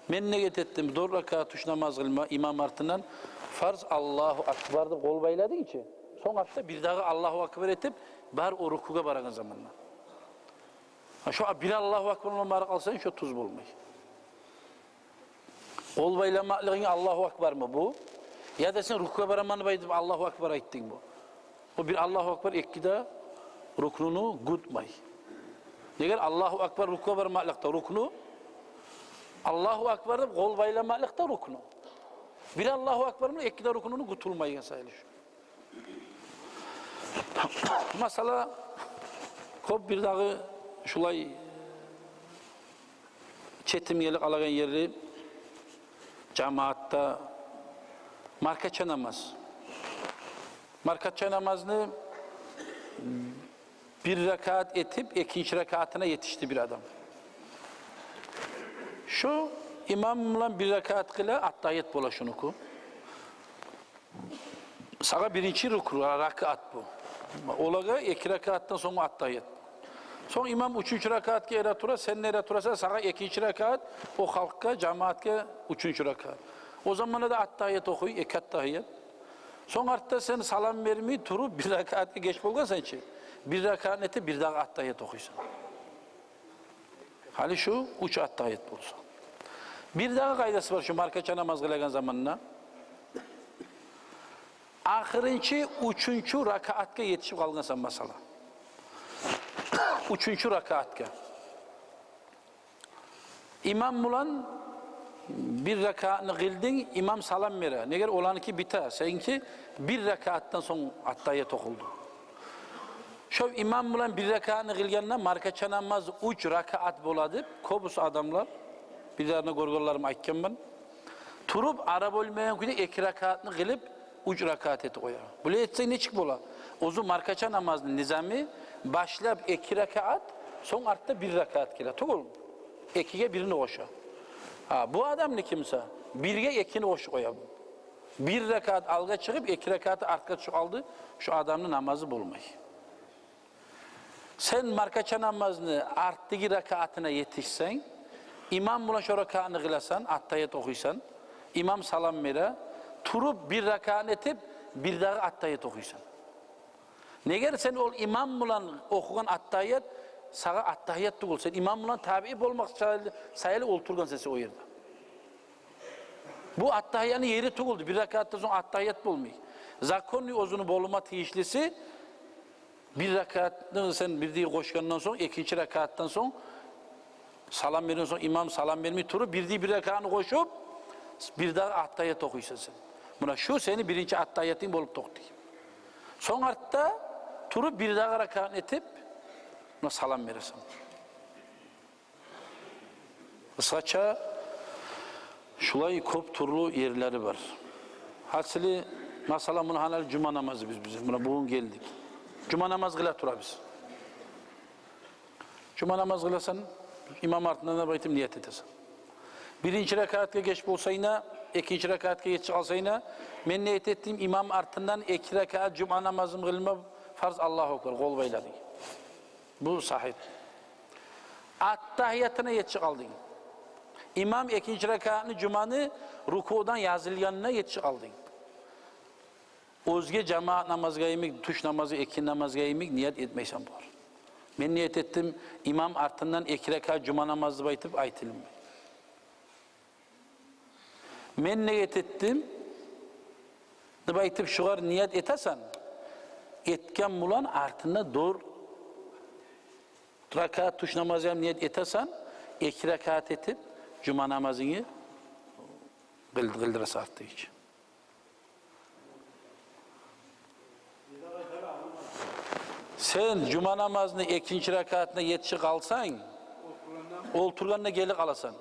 Men niyet ettim 4 rakaat tuş namaz kılma imam artından farz Allahu Akbar'da kol bayladı içi. Son hafta bir daha Allahu Akbar etip bar o rukuga baragan zamanla. Şu bir Allahu Akbar'la barak alsan şu tuz bulmay. Kol baylamalığın Allahu Akbar mı bu? Ya da sen rukuga baramanı baydıp Allahu Akbar ettin bu. O bir Allahu Akbar ekkide ruknunu gutmay. Eğer Allahu Akbar rukuga baramaklıkta ruknu, Allahu Akbar'da kol baylamaklıkta ruknu. Bir Allahu Akbar'ın ekkide ruknunu gutulmayın sayılır. Mesela kop bir dağı şulay çetimgelik alagan yeri cemaatta markaça namaz. Markaça namazını 1 rekat etip 2. rekatına yetişti bir adam. Şu imamla 1 rekat kıla attayet bola şunu ku. Sağa 1. ruku rakat bu. Olaga 2 rekattan sonra attayet. Son imam 3. rekatga eratura, sen eraturasa sağa 2. rekat, o halkka, cemaatga 3. rekat. O zamanda da attayet okuy, 2 attayet. Son artta sen salam vermeyi turup 1 rekatga geç bolgan sençi. 1 rekat eti bir daha attayet okuysan. Hali şu 3 attayet bolsa. Bir daha kaydası var şu markaça namaz kılagan zamanına. Ahırınçı 3. rekatga yetişip kalgansan mesela. 3. rekatga. İmam bulan 1 rekatını kıldın, imam salam vere. Neger olanki bita, seninki 1 rekattan son attayet okuldu. Şu imam bulan 1 rekatını kılganına markaça namaz 3 rekat boladı. Kobus adamlar, birlerine gorgollarım aytken ben. Turup ara bölmeyen kuyda 2 rekatını kılıp 3 rekat eti koyar. Böyle etse ne çık bola? Ozu markaça namazının nizami başlap 2 rekat, son artta 1 rekat kila. Tugul. 2'ye 1'ini koşa. Ha, bu adam ne kimse? 1'e 2'ni koş koyar. 1 rekat alga çıkıp 2 rekatı arka aldı. Şu adamın namazı bulmay. Sen markaça namazını arttığı rekatına yetişsen, imam buna şu rekatını kılasan, attayet okuysan, imam salam vere, turup 1 rekat etip bir daha attayet okuysan. Neger sen ol imam bulan okugan attayet, sağa attayet tuğul. Sen imam bulan tabi olmak sayılı olturgan sesi o yerde. Bu attahiyanın yeri tuğuldu. 1 rekatta sonra attayet bulmuyor. Zakonni ozunu boluma tiyişlisi 1 rekatını sen bir diye koşkandan sonra 2. rekattan sonra salam veriyorsun sonra imam salam vermeyi turu bir diye 1 rekatını koşup bir daha attayet okuysan sen. Buna şu seni 1. attayetin bolup toktu. Son artta turu bir daha rekat etip buna salam verirsin. Kısaça şulay köp turlu yerleri var. Hasili mesela bunu hanal cuma namazı biz buna bugün geldik. Cuma namaz kıla tura biz. Cuma namaz kılasan imam ardından da baytım niyet edesin. Birinci rekatga geç bolsayna, ikinci rekatga geç kalsayna, men niyet ettim imam ardından iki rekat cuma namazım kılma farz Allahu Ekber kol bayladı. Bu sahih. Attahiyatına yetişi kaldın. İmam ikinci rekatını cumanı rukudan yazılganına yetişi kaldın. Özge cemaat namazga yemek, tuş namazı, iki namazga yemek niyet etmeysen var. Ben niyet ettim imam ardından iki rekat cuma namazı baytıp aytılım. Men niyet ettim baytıp şugar niyet etasan etken bulan ardından doğru rekat tuş namazı niyet etasan iki rekat etip cuma namazını kıldırası arttığı için. Sen cuma namazını ikinci rekatına yetişi kalsan, oturganına geli kalasan.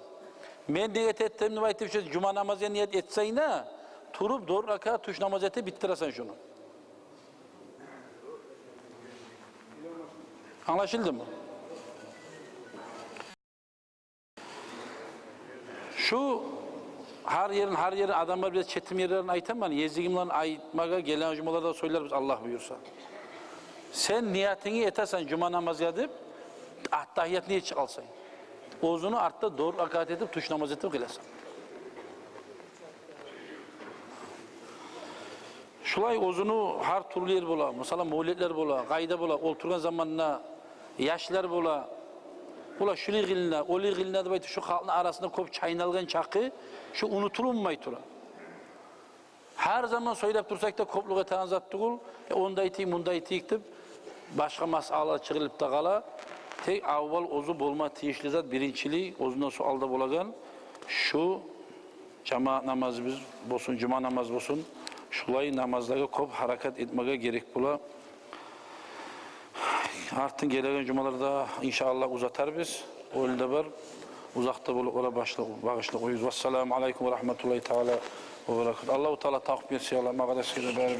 Men niyet ettiğimde baytıp şu cuma namazına niyet etseyne, turup doğru rekat tuş namazı eti bittiresen şunu. Anlaşıldı mı? Şu her yerin adamlar biraz çetim yerlerini aytamam. Yezdigimlerini aytmaga gelen cumalarda söyler biz Allah buyursa. Sen niyetini etasen cuma namazı edip attahiyat niyet çıkalsan. Ozunu artta doğru rekat edip tuş namazı edip kılasan. Şulay ozunu her türlü yer bola, mesela mevlidler bola, gayda bola, oturgan zamanına yaşlar bola, bola şuli gilne, oli gilne de şu halkın arasında köp çaynalgan çakı, şu unutulunmay tura. Her zaman söylep dursak da kopluğa tanzattık ol, onda itiyik, bunda itiyik dip, başka masalalar çıkılıp da kala, tek avval ozu bolma tiyişli zat birinciliği, ozundan sualda bolagan, şu cemaat namazı biz bolsun, cuma namazı bolsun, şulay namazlara kop harakat etmeye gerek bula. Artık gelen cumalarda inşallah uzatar biz. Öyle var. Uzakta bulup ona bağışla koyuz. Vesselamu aleyküm ve rahmetullahi teala ve berekatuhu. Allah-u Teala takip etsin. Allah mağadasıyla beraber.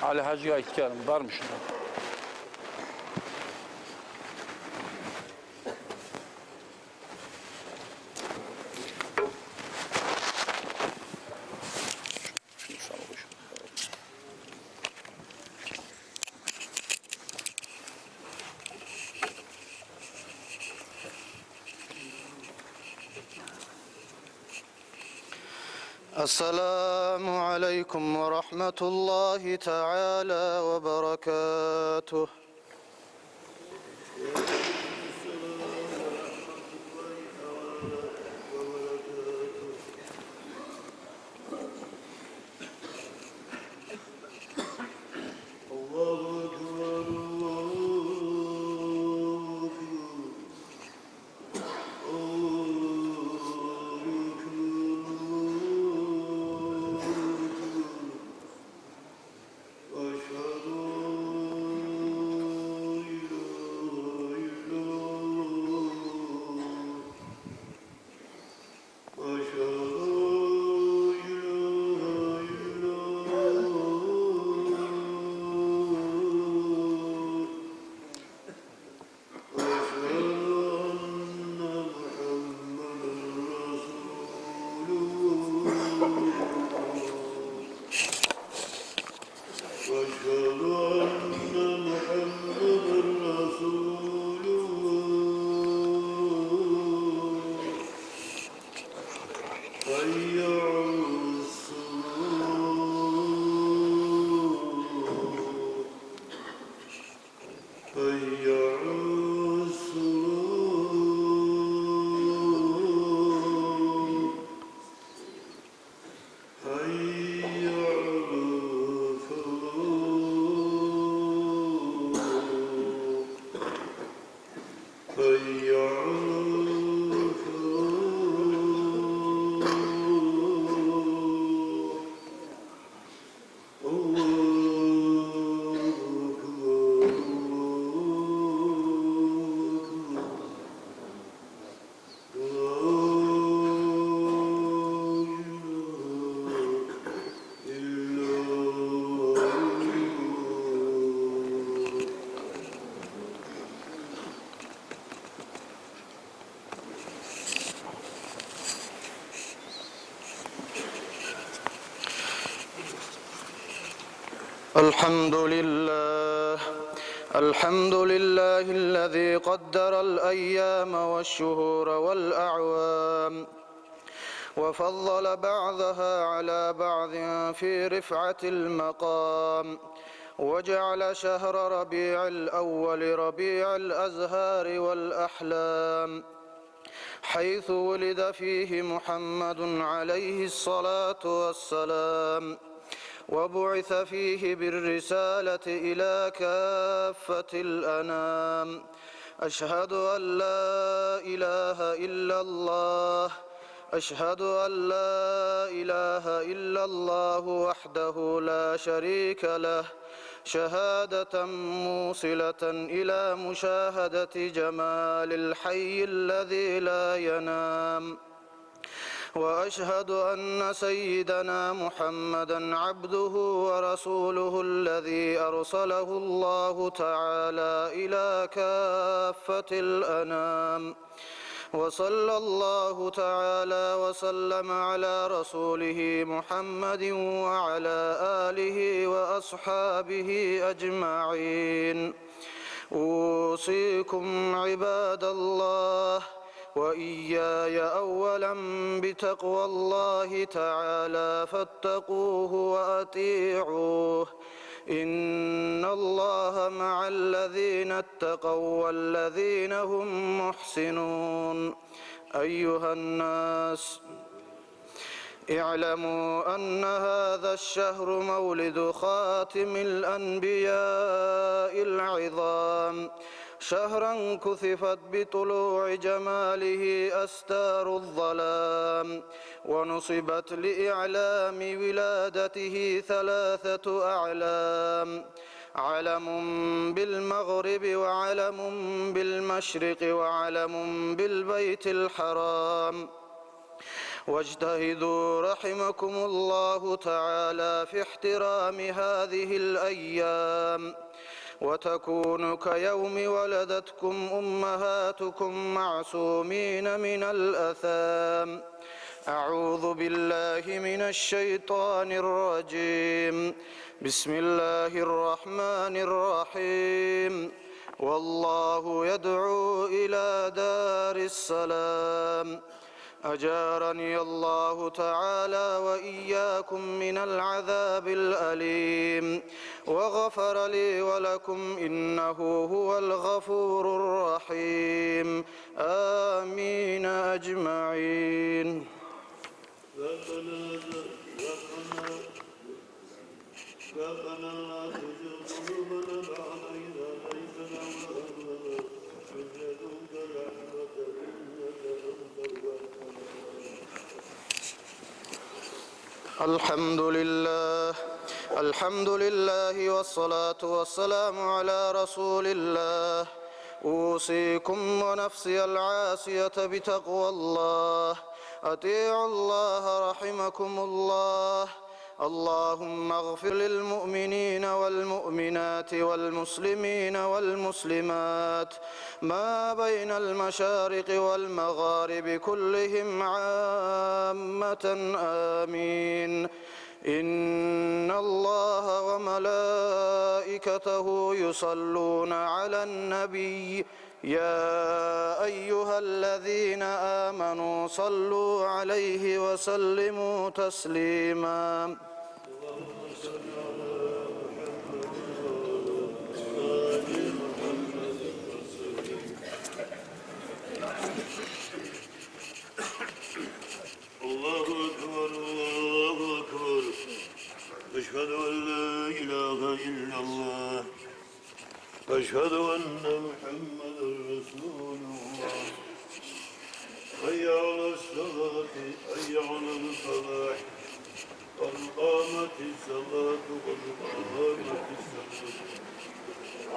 Ali Hacı'ya itkarım var mı şunda? السلام عليكم ورحمة الله تعالى وبركاته. الحمد لله الذي قدر الأيام والشهور والأعوام وفضل بعضها على بعض في رفعة المقام وجعل شهر ربيع الأول ربيع الأزهار والأحلام حيث ولد فيه محمد عليه الصلاة والسلام وبعث فيه بالرسالة إلى كافة الأنام. أشهد أن لا إله إلا الله أشهد أن لا إله إلا الله وحده لا شريك له شهادة موصلة إلى مشاهدة جمال الحي الذي لا ينام. وأشهد أن سيدنا محمدًا عبده ورسوله الذي أرسله الله تعالى إلى كافة الأنام. وصلى الله تعالى وسلم على رسوله محمد وعلى آله وأصحابه أجمعين. أوصيكم عباد الله وإياي أولاً بتقوى الله تعالى فاتقوه وأطيعوه. إن الله مع الذين اتقوا والذين هم محسنون. أيها الناس اعلموا أن هذا الشهر مولد خاتم الأنبياء العظام، شهرا كثفت بطلوع جماله أستار الظلام، ونصبت لإعلام ولادته 3 أعلام: علم بالمغرب وعلم بالمشرق وعلم بالبيت الحرام. واجتهدوا رحمكم الله تعالى في احترام هذه الأيام وتكون كيوم ولدتكم أمهاتكم معصومين من الآثام. أعوذ بالله من الشيطان الرجيم. بسم الله الرحمن الرحيم. والله يدعو إلى دار السلام. أجارني الله تعالى وإياكم من العذاب الأليم وغفر لي ولكم إنه هو الغفور الرحيم. آمين أجمعين. ربنا لا تزغ قلوبنا بعد إذ هديتنا وهب لنا من لدنك رحمة إنك أنت الوهاب. الحمد لله والصلاة والسلام على رسول الله. أوصيكم ونفسي العاصية بتقوى الله. أطيعوا الله رحمكم الله. اللهم اغفر للمؤمنين والمؤمنات والمسلمين والمسلمات ما بين المشارق والمغارب كلهم عامة. آمين. إن الله وملائكته يصلون على النبي يا أيها الذين آمنوا صلوا عليه وسلموا تسليما. الله أكبر الله أكبر. أشهد أن لا إله إلا الله أشهد أن محمدا رسول الله. حي على الصلاة حي على الفلاح قد قامت الصلاة قد قامت الصلاة.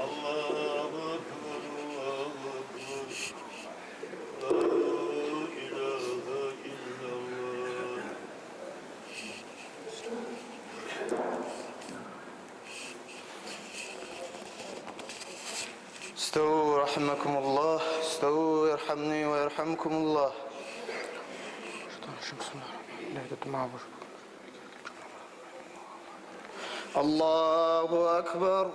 الله أكبر الله أكبر. لا إله إلا الله. استووا رحمكم الله. استووا يرحمني ويرحمكم الله. الله أكبر.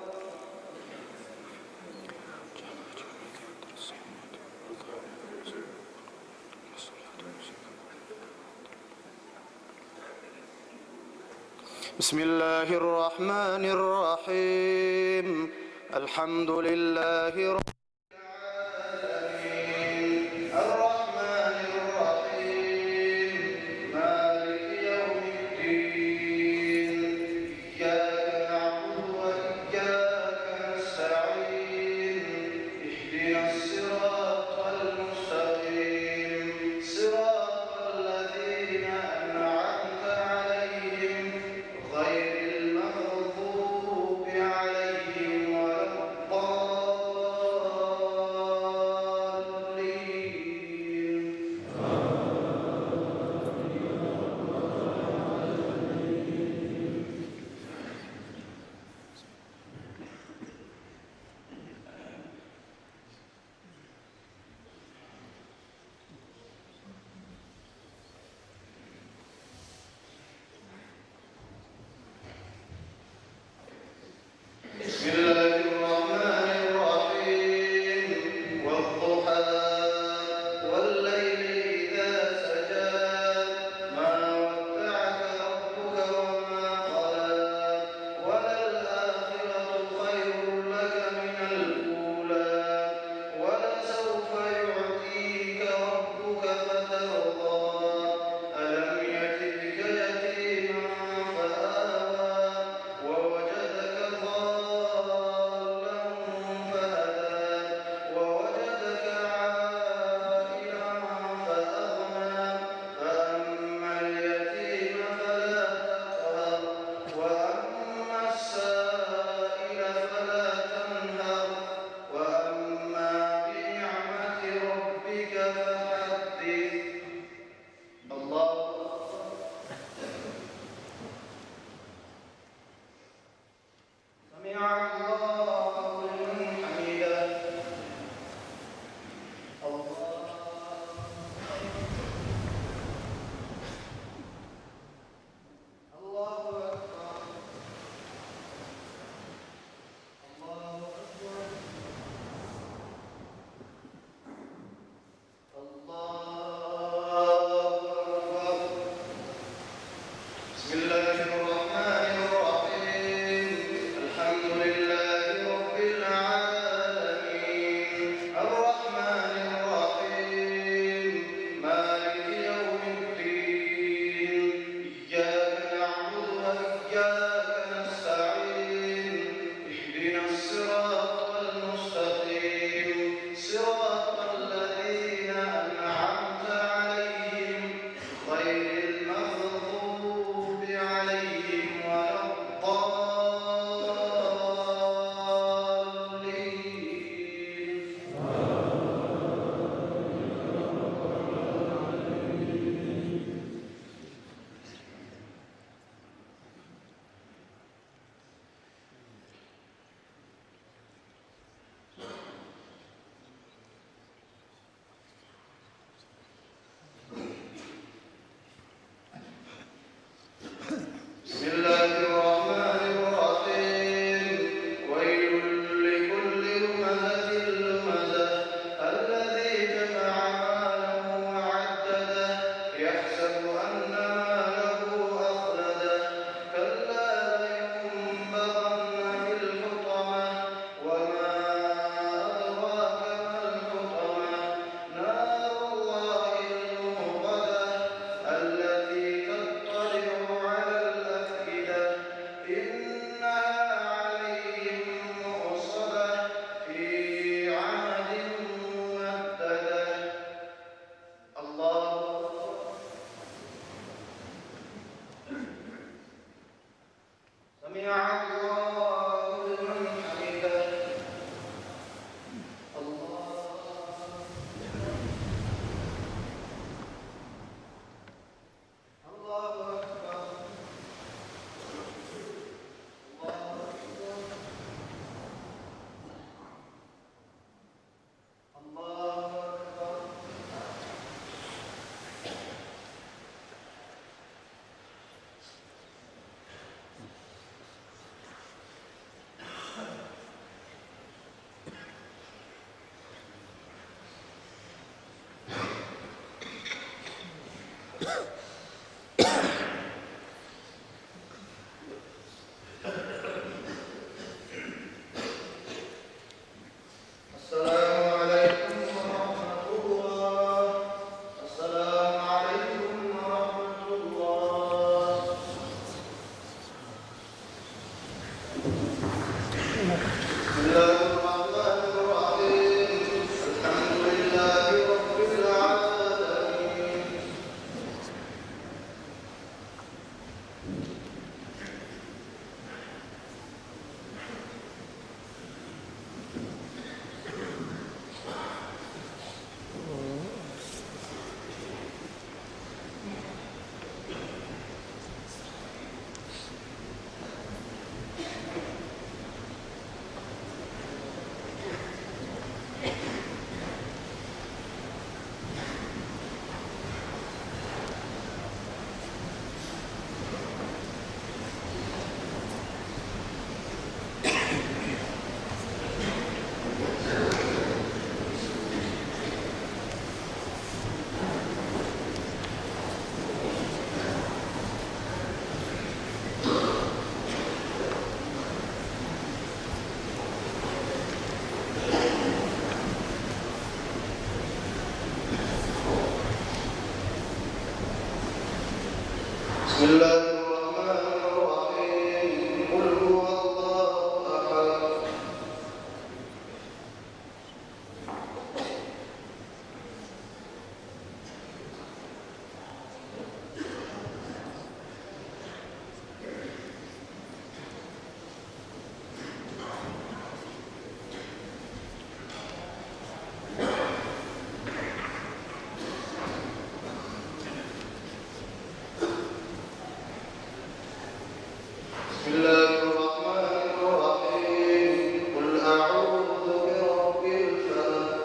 بسم الله الرحمن الرحيم. الحمد لله رب العالمين الرحمن الرحيم مالك يوم الدين إياك نعبد وإياك نستعين اهدنا الصراط المستقيم صراط الذين أنعمت عليهم غير المغضوب عليهم ولا الضالين بسم الله الرحمن الرحيم قل هو الله أحد بسم الله الرحمن الرحيم قل أعوذ برب الفلق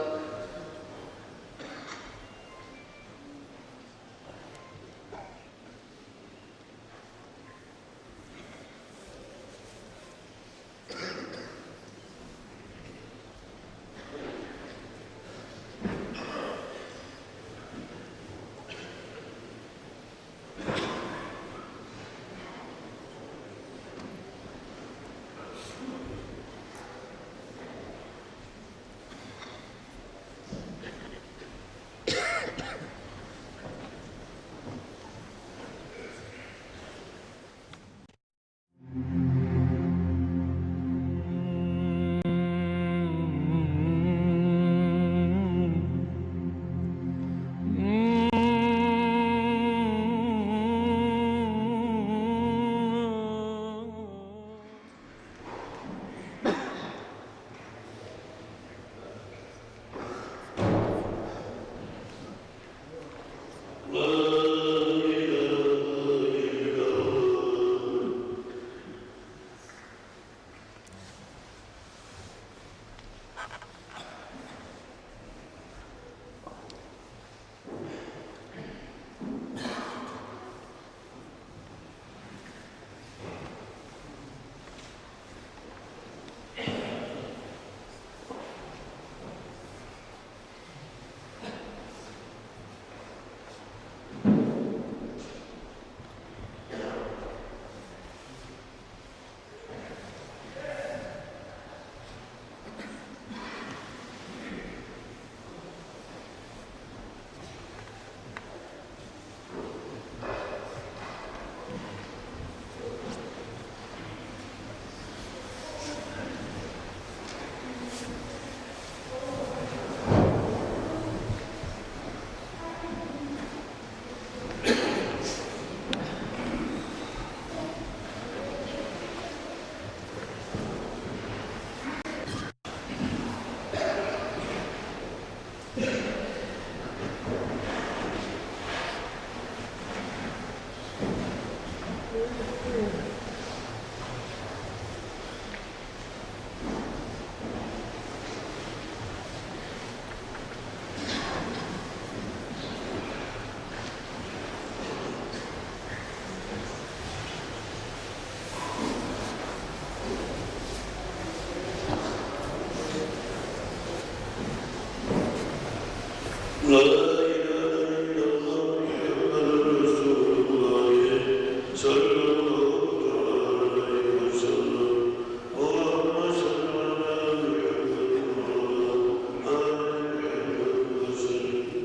La ilahe illallah Muhammed Resulullah sallallahu aleyhi ve sellem. Allahümme salli ala Muhammed ve ala ve sellem.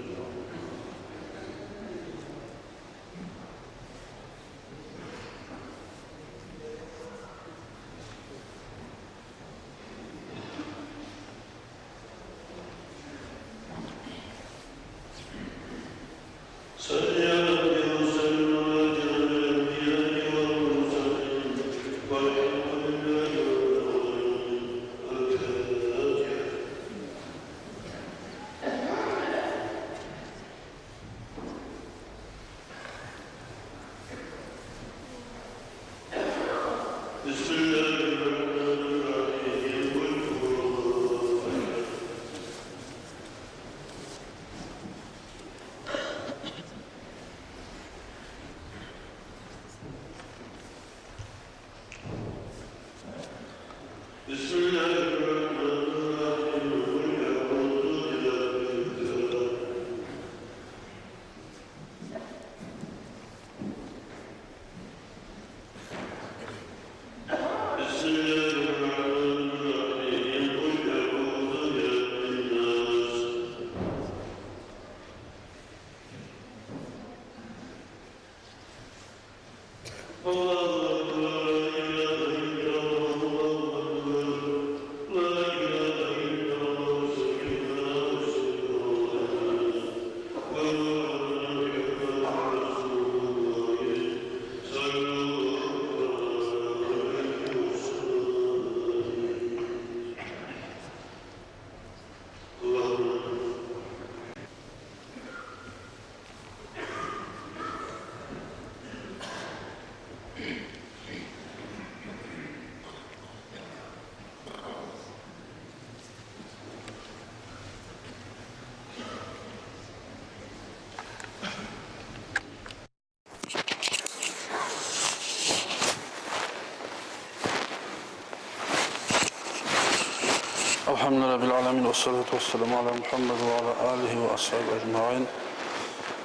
Elhamdülillahi Rabbil Alemin ve salatu ve selamu ala Muhammed ve ala alihi ve ashabi ecma'in.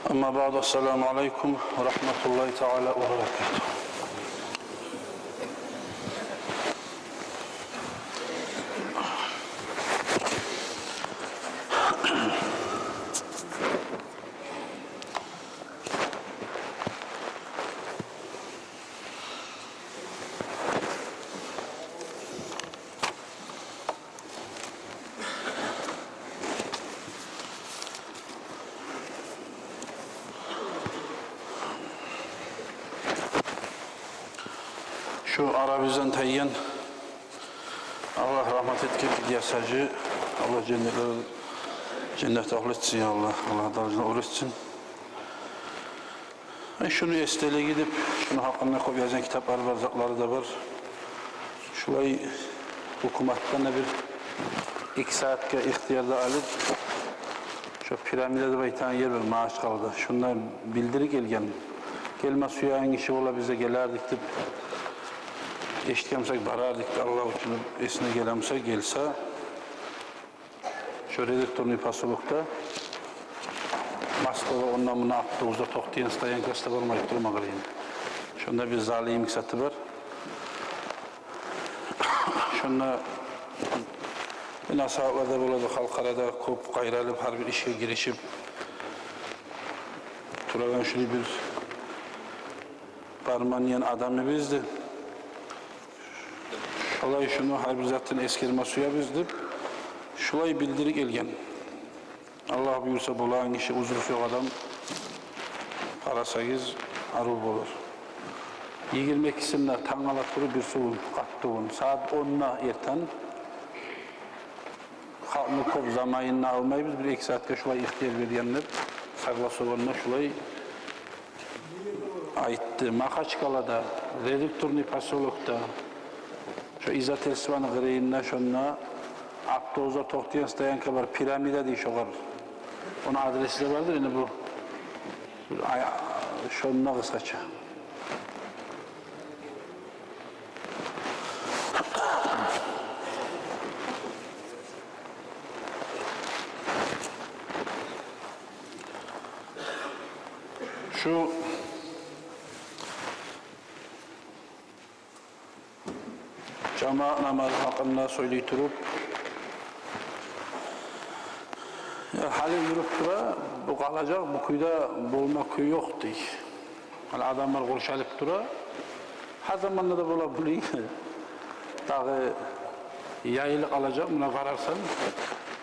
Amma ba'du, esselamu aleyküm ve rahmetullahi teala ve berekatuhu. Şu Arabizden tayyen Allah rahmet etkin diyasacı, Allah cennete ohletsin ya Allah, Allah darıcına ohletsin. Şunu estele gidip, şunu hakkında koyup yazan kitaplar var, zakları da var. Şurayı hukumattan da bir 2 saatte ihtiyarda alıp, şu piramide de bir tane yer var, maaş kaldı. Şundan bildirik gelgen. Gelme suya en işi ola bize gelerdik deyip, eşitgemsek barardık da Allah için esine gelemse gelse şu redaktörünü pasolukta Moskova ondan bunu attı uzda tohtiyen stayan kasta olmayıp durma kırayım. Şunda bir zalim iksatı var. Şunda bir sahalarda buladı halkarada kop kayralıp her bir işe girişip Turagan şöyle bir parmanyan adamı bizdi. Şulay şunu her bir zaten eskirme suya bizdip, şulay bildirik elgen. Allah buyursa bulağın işi uzursu yok adam, parasagiz arul olur. 22'sinde tangalat kuru bir suvun, kattuğun, saat 10'na erten, halkını kop zamayınına almayız, bir 2 saatte şulay ihtiyar veriyenler, sagla soğanına şulay aitti. Makaçkala'da, redaktörünü pasolukta, şu İzzet Elsivan'ın gıreyinna şunna Abdozor Tohtiyen stayan kabar piramide diye şoğar. Onun adresi de vardır yine bu. Şunna kısaça. Şu cama namazı hakkında söyleyip hali yürüp dura, bu kalacak, bu kuyuda bulma kuyu yok diye. Yani adamlar konuşalıp dura, her zamanla da bulabiliyor. Dağı yayılı kalacak, buna kararsan,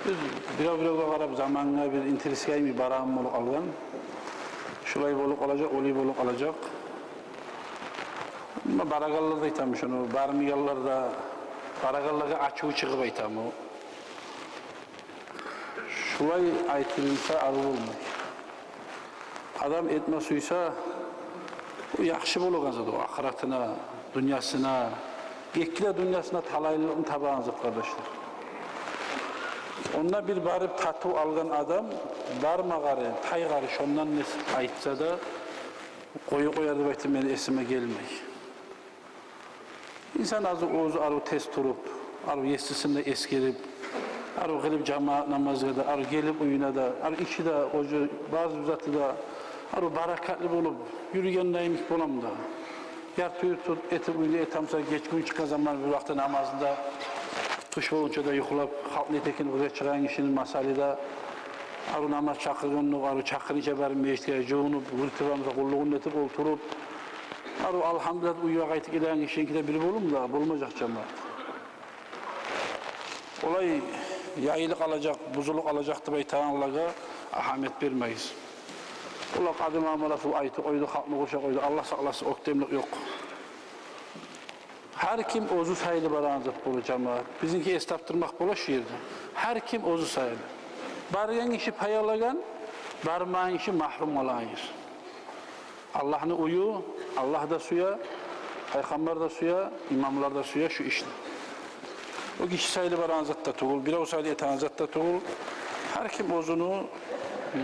biz biraz karab zamanla bir intriskayı bir barağım bulup algan, şurayı bulup alacak, orayı bulup alacak. Ama baragallar da itamış onu, barmiyallar da baragallara açığı çıkıp aytam o. Şulay aytılırsa arı olmay. Adam etme suysa, o yaxşı buluğanızdır o, ahiretine, dünyasına, gekile dünyasına talaylılığın tabağınızdır kardeşler. Onda bir barıp tatı algan adam, barmağarı, taygarı şondan aytsa da, koyardı baytım beni esime gelmey. İnsan azı oğuzu arı tez turup, arı yestisinde eskerip, arı gelip cemaat namazı da, arı gelip uyuna da, arı içi de, ocu, bazı uzatı da, arı barakatlı bulup, yürüyen neymiş bulam da. Yartıyı tut, eti uyunu etamsa, geç gün çıkan zaman bir vakti namazında, tuş olunca da yukulap, halk netekin uzak çıkan işinin masalida, arı namaz çakırgınlık, arı çakırınca berim meclisine, joğunup, hırtıramıza kulluğun etip oturup, arı alhamdülillah uyuya kaytık ileyen işinkide biri bulum da, bulmayacak cemaat. Olay yayılık alacak, buzuluk alacaktı beytanlarga ahamet vermeyiz. Ola kadim amalası aytı oydu, halkını koşa koydu, Allah saklası oktemlik yok. Her kim ozu sayılı baranzat bolu cemaat. Bizimki estaptırmak bola şiirdi. Her kim ozu sayılı. Barayan işi payalagan, barmayan işi mahrum olan yer. Allah'ın uyu, Allah da suya, Peygamber da suya, imamlar da suya şu işte. O kişi sayılı baranzat da tuğul, bir o sayılı etanzat da tuğul. Her kim ozunu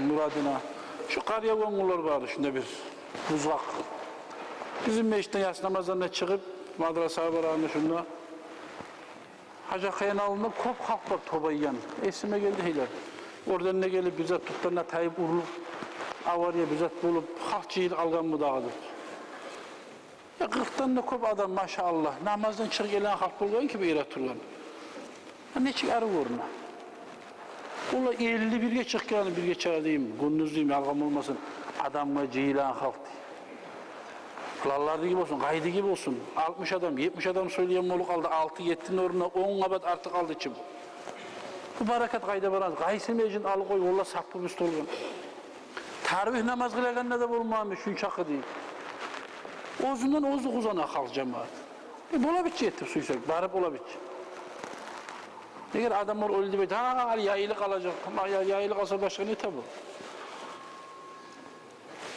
muradına. Şu karya gongular vardı şunda bir buzlak. Bizim meclisten yas namazlarına çıkıp madrasa varağında şunda Hacı Kayanalı'nda kop halk var tobayyan. Esime geldi heyler. Oradan ne gelip bize tutlarına tayip urulup, avariye bize bulup, halkçıyı algan mı dağıdır. Ya 40'tan da kop adam maşallah. Namazdan çık gelen halk bulgan ki bir yere turgan. Neçik arı uğruna. Ola 51'ge çık gelen birge çığa diyeyim, gündüz diyeyim, algam olmasın. Adamla cihilen halk diyeyim. Kılallarda gibi olsun, kaydı gibi olsun. 60 adam, 70 adam söyleyen molu kaldı. 6-7'nin oruna 10 abad artık aldı çim. Bu barakat kayda baran. Kaysi mecin alıkoy, ola sapı üstü olgan. Tarvih namaz kılaganına da bulmam, şun çakı değil. Ozundan ozu kuzana halk cemaat. Bola bitçi ettim suysak, barıp ola bitçi. Eğer adamlar öldü beydi, ha yayılı kalacak. Ama yayılı kalsa başka ne tabi?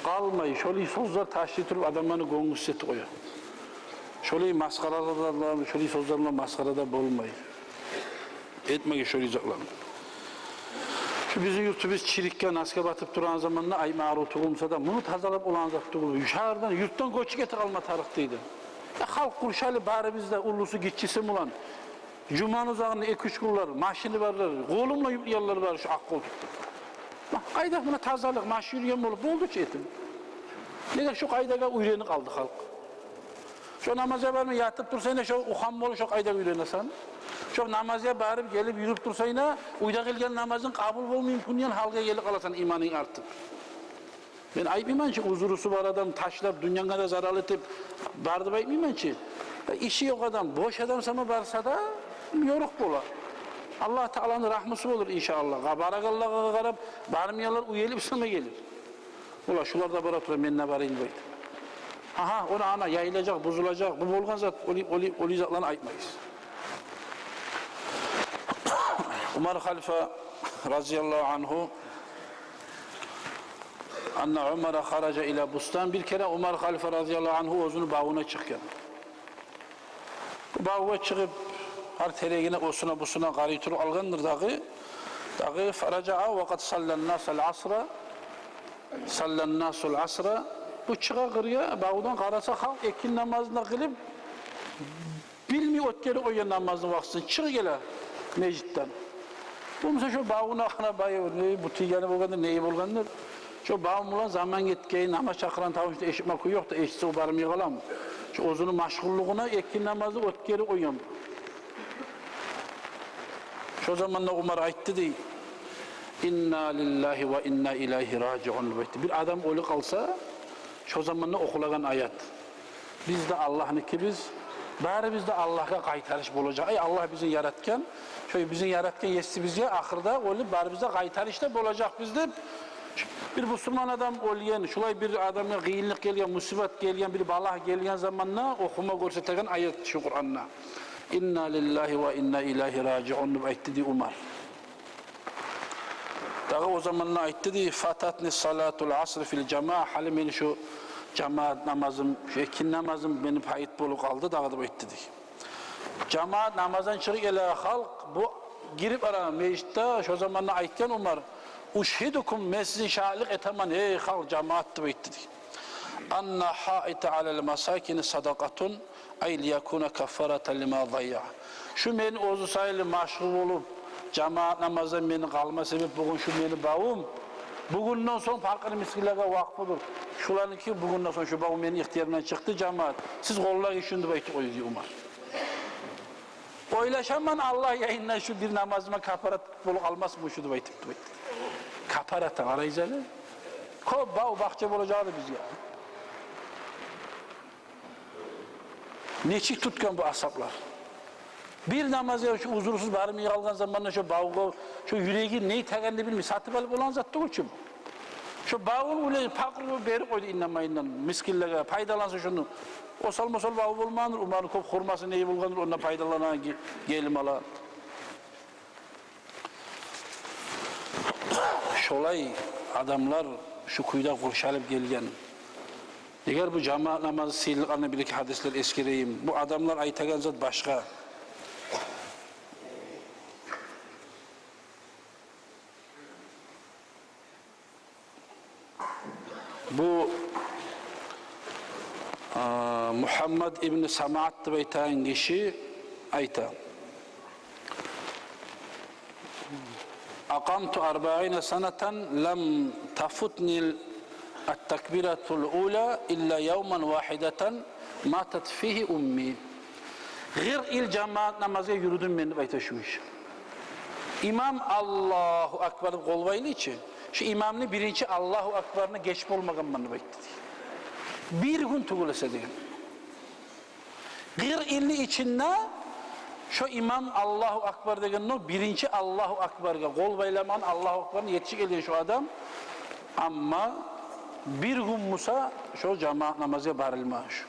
Kalmayı, şöyle sözler taşıyıp durup adamlarını gönül seti koyuyor. Şöyle maskaralarla, şöyle sözlerle maskarada bulmayı. Etmeyi şöyle izaklanın. Şu bizim yurtu biz çirikken asker batıp duran zamanla ay mağrutu olmasa da bunu tazalap olan zattı olur. Şehirden, yurttan koçu getir alma tarihteydi. Ya halk kurşalı bari bizde ulusu gitçisi olan. Cuma'nın uzağında 2-3 kullar, maşini varlar, kolumla yüklüyorlar var şu ak koltukta. Kaydak buna tazalık, maşı yürüyen olup oldu ki etim. Ne şu kaydaka uyreni kaldı halk. Şu namaza var mı yatıp dursayına şu uhan molu şu kaydak uyreni san. Şu namaza bağırıp gelip yürüp dursayına uyda gelgen namazın kabul olmayayım kunyan halka gelip kalasan imanın artık. Ben ayıp iman ki uzurusu var adam taşlap dünyanın da zarar etip bardı bayıp iman ki. İşi yok adam, boş adam sana varsa da yoruk bolar. Allah Teala'nın rahmeti olur inşallah. Barakallah'a karab barmayanlar uyelip sana gelir. Ula şular da baratura menne barayım baydı. Aha ona ana yayılacak, bozulacak. Bu bolgan zat olacaklarını aytmayız. Umar Halife radıyallahu anhu anna Umar'a haraca ila bustan. Bir kere Umar Halife radıyallahu anhu özünü bağına çıkken. Bağına çıkıp her tereğine osuna busuna qarıytırı alğandır dağı faraca'a vakat sallan-nasal asra sallan-nasul asra bu çığa qırıya bağıdan qarasa halk ekin namazını qılıb bilmiyor ötkeli oyan namazın vaxtını çığı gələ mecitten. Bu mesela şu bağına qana bayı bu tigəni bolğandır, neyi bolğandır? Şu bağım olan zaman getkeyi namaz çakıran tavuşta eşitmek yok da eşitse barmaya qalam. Şu ozunun maşgulluğuna ekin namazı ötkeli oyan. Şu zamanla Umar aytti dey, inna lillahi ve inna ilahi raciun. Bir adam ölü kalsa, şu zamanla okulagan ayet. Biz de Allah'nınki biz, bari biz de Allah'a kaytarış bulacak. Ay Allah bizi yaratken, şöyle bizi yaratken yesti bize, ahırda ölü bari bize kaytarışta bulacak bizde. Bir Müslüman adam ölüyen, şulay bir adamla gıyinlik gelgen, musibet gelgen, bir balah gelgen zamanla okuma göstergen ayet şu Kur'an'na. İnna lillahi ve inna ilahi raciun aytti di Umar. Dağı o zamanla aytti di fatatni salatul asr fil cema'a halim beni şu cemaat namazım, şu ekin namazım beni payit bolu kaldı dağı da aytti di. Cemaat namazdan çıkıp ele halk bu girip ara meclitte şu zamanla aytken Umar uşhidukum mescid şalik eteman ey halk cemaat da aytti di. Anna haite alel masakin sadakatun ay liyakuna kaffaratan lima dayya. Şu meni ozu sayılı maşgul olup cemaat namazdan beni kalma sebep bugün şu meni bağım. Bugünden son farklı miskinlere vakfıdır. Şularınki bugünden son şu bağım benim ihtiyarımdan çıktı cemaat. Siz kollar işinde belki koyu diyor Umar. Oylaşaman Allah yayından şu bir namazıma kafarat bulup almaz mı şu duvaytip. Kafaratan arayızalı. Ko bağ bahçe bulacağı biz ya. Neçik tutkan bu asaplar. Bir namazı şu huzursuz barımı algan zamanla şu bağ, şu yüreği neyi tegendi bilmiyor. Satıp alıp olan zattı o için. Şu bağın öyle pakırı beri koydu inanmayından. Miskillere faydalansın şunu. O salmasal bağ bulmandır. Umarım kop kurması neyi bulgandır. Onunla faydalanan gelim ala. Şolay adamlar şu kuyuda kurşalıp gelgen. Eğer bu cemaat namazı sıyırlıqlarına bir iki hadisler eskireyim. Bu adamlar aytagan zat başka. Bu Muhammed İbni Sam'at aytan kişi ayta. Aqamtu 40 sanatan lam tafutni at-takbiratul ula illa yawman wahidatan matat fihi ummi. Gir il cemaat namazı yürüdüm ben bayta şu iş. İmam Allahu Akbar kolbaylı için şu imamını birinci Allahu Akbar'ını geçip olmagan bana bayta. Bir gün tuğulasa diyor. Gir illi içinde şu imam Allahu Akbar degen o birinci Allahu Akbar'a kol baylaman Allahu Akbar'ını yetişik ediyor şu adam. Ama bir gün Musa şu cemaat namazı barılmış.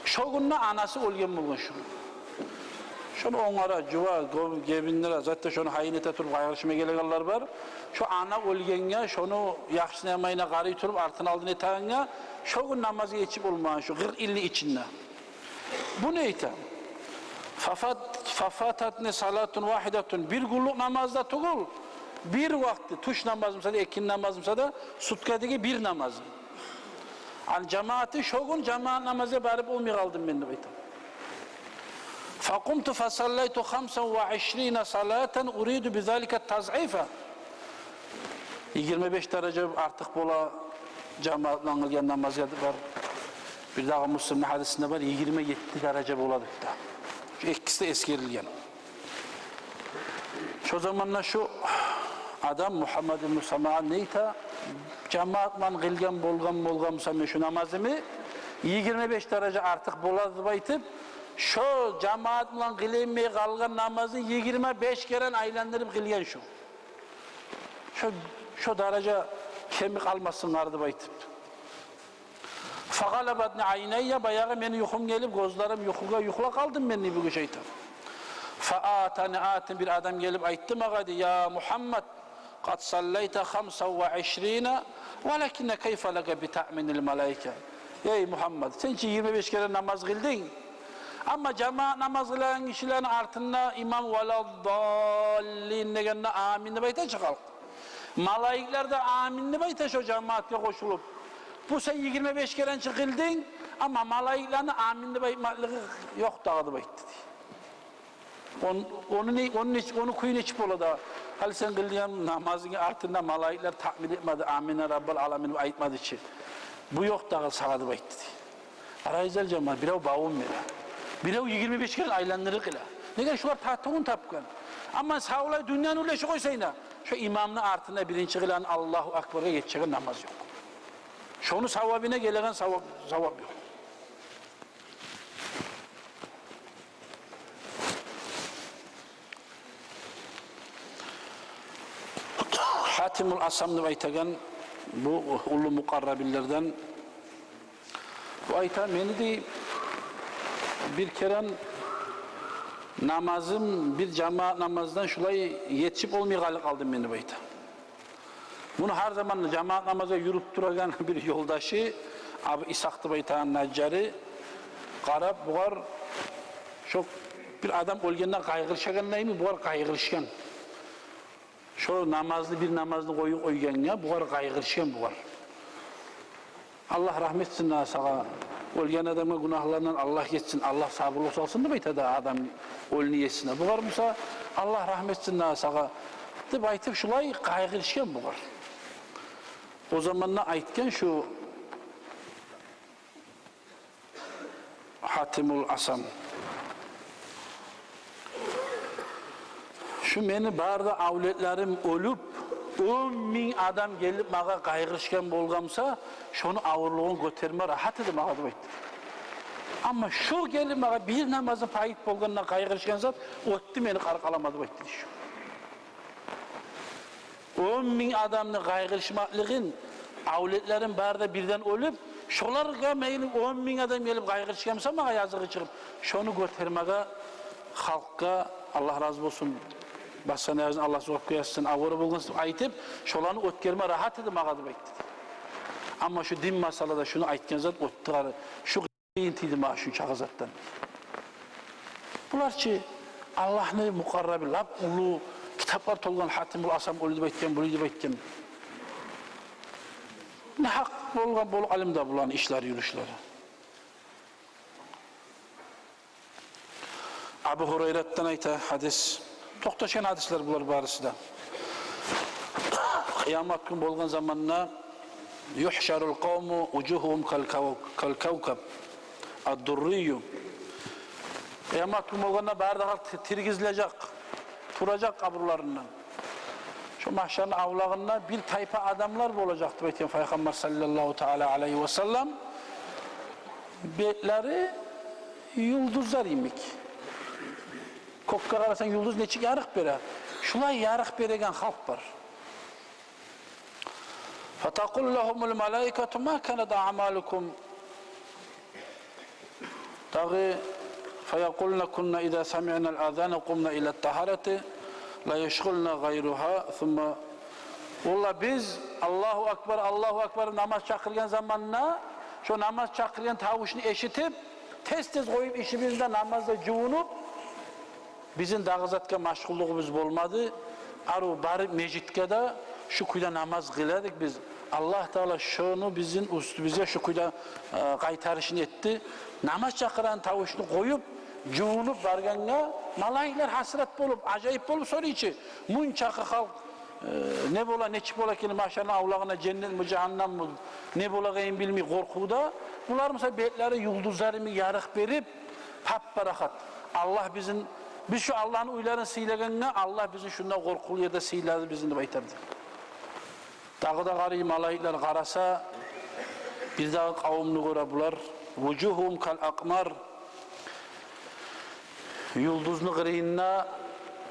Şu günde anası olgen bulgun şu. Şunu onlara cuva gebinlere zaten şunu hayinete turup ayrışma gelegenler var. Şu ana olgenge şunu yaxşınamayına qarı turup artın aldın etağına şu gün namazı geçip olmayan şu 40 illi içinde. Bu neydi? Fafatatni salatun vahidatun bir günlük namazda tuğul bir vakti tuş namazımsa da ekin namazımsa da sutkadaki bir namazı. Al cemaati şu gün cemaat namazı barıp olmaya kaldım ben de baytam. فقمت فصليت 25 صلاة أريد بذلك التضعيف. 25 derece artık bola cemaatle kılgan namaz var. Bir daha Müslim'in hadisinde var 27 derece boladık da. Şu ikisi de eskirilgen. Şu zamanla şu adam Muhammed ibn Sama'a neyta cemaatle kılgan bolgan Musamma şu namazımı 25 derece artık boladı baytıp şu cemaatle kılınmaya kalgan namazı 25 kere aylandırıp kılgan şu. Şu derece kemik almasın ardı baytıp. Fagalabatni aynayya bayağı beni yukum gelip gözlerim yukula kaldım beni bu şeytan. Faatani atin bir adam gelip ayttı mağadi ya Muhammed qad sallayta 25 walakinne keyfe leke bi ta'minil malaike. Ey Muhammed sen 25 kere namaz kıldın. Ama cemaat namaz kılan kişilerin artında imam veladdallin degenine aminni bayta çıkal. Malaikler de aminni bayta şu cemaatle koşulup. Bu sen 25 kere çıkıldın ama malaiklerin aminni baytmaklığı yok dağıdı bayttı. Onu kuyun içip ola da hal sen kıldığın namazın artında malaikler tahmin etmedi amine Rabbal alamin aytmadı için. Bu yok dağı sağadı bayttı. Arayızel cemaat bir ev bağım mera. Bir ev 25 kere aylandırır kıla. Ne kadar şu var tahtığın tapkan. Ama sağ olay dünyanın uleşi koysayna. Şu imamın artına birinci kılan Allahu Akbar'a geçeceğin namaz yok. Şunu savabine gelen savab yok. Hatimul Asam'ı aytagan bu ulu mukarrabillerden bu ayta beni de bir kere namazım bir cemaat namazdan şulay yetişip olmaya kaldım beni bayta. Bunu her zaman cemaat namaza yürüp duragan bir yoldaşı Abu İshak'tı baytağın Neccarı qarab buğar çok bir adam olganda kaygırışagan neymi buğar kaygırışkan. Şu namazlı bir namazlı koygan ya buğar kaygırışkan buğar. Allah rahmet etsin sağa. Olgan adama günahlarından Allah geçsin, Allah sabırlık salsın da bayta da adam olunu yetsin. Buğar Musa Allah rahmet etsin sağa. De baytıp şulay kaygırışkan buğar. O zamanla aytken şu Hatimul Asam şu meni barda avletlerim ölüp 10.000 adam gelip mağa kaygırışkan bolgamsa şunu ağırlığını götürme rahat edim ağa deydi. Ama şu gelip mağa bir namazı payit bolganına kaygırışkan zat öttü meni karkalamadı deydi şu. 10.000 adamın kaygırışmaklığın avletlerin barda birden ölüp şolarga meyli 10.000 adam gelip kaygırışkansa mağa yazığı çıkıp şunu götürmeye halkka Allah razı olsun basana yazın Allah soğuk kıyasın ağırı bulgunsın aytıp şolanı ötkerme rahat edim ağa deydi. Ama şu din masalada şunu aytken zat öttüğarı şu kıyıntıydı mağa şu çağı zattan. Bular ki Allah'ını mukarrabi lab ulu kitaplar tolgan Hatimul Asam öldü baytken buluydu baytken ne hak bolgan bol alimde bulan işler yürüyüşleri. Abu Hureyre'den ayta hadis To'xtashgan hadislar bular barısida. Qiyomat kun bo'lgan zamanna yuhsharul qawmu wujuhum kal kawkab ad-durriy. Qiyomat kun bo'lganda bardağı tirgizilecek, turacak kaburlarından. Şu mahşerin avlağında bir tayfa adamlar olacaktı beytiyen Peygamber sallallahu teala aleyhi ve sellem. Betleri yıldızlar imik. Kokka karasan yıldız neçik yarık bere. Şulay yarık beregen halk var. فَتَقُلْ لَهُمُ الْمَلَائِكَةُ مَا كَانَتْ أَعْمَالُكُمْ Dağı فَيَقُلْنَ كُنَّا إِذَا سَمِعْنَا الْأَذَانَ قُمْنَا إِلَى الطَّهَارَةِ لَا يَشْغُلْنَا غَيْرُهَا ثُمَّ Valla biz Allahu Ekber namaz çakırgen zamanına şu namaz çakırgen tavuşunu eşitip tez koyup işimizde namazda cuvunup bizim dağızatke maşgulluğumuz olmadı. Aru bari mecitke de şu kuyda namaz kıladık biz. Allah Teala şunu bizim üstümüze şu kuyda kaytarışını etti. Namaz çakıran tavuşunu koyup cuvunup varganga malayikler hasret bulup acayip bulup soru içi munçakı halk ne bola ne çıpola ki maşallah avlağına cennet mi cehennem mi ne bola gayın bilmi korkuda bunlar mesela betleri yıldızlarımı yarık verip papparahat Allah biz şu Allah'ın uylarını sıylaganına Allah bizi şundan korkulu ya da sıyladı bizini baytardı. Dağda qarı malayikler qarasa bir daha kavimini göre bular vucuhum kal akmar yıldızını qırıyınna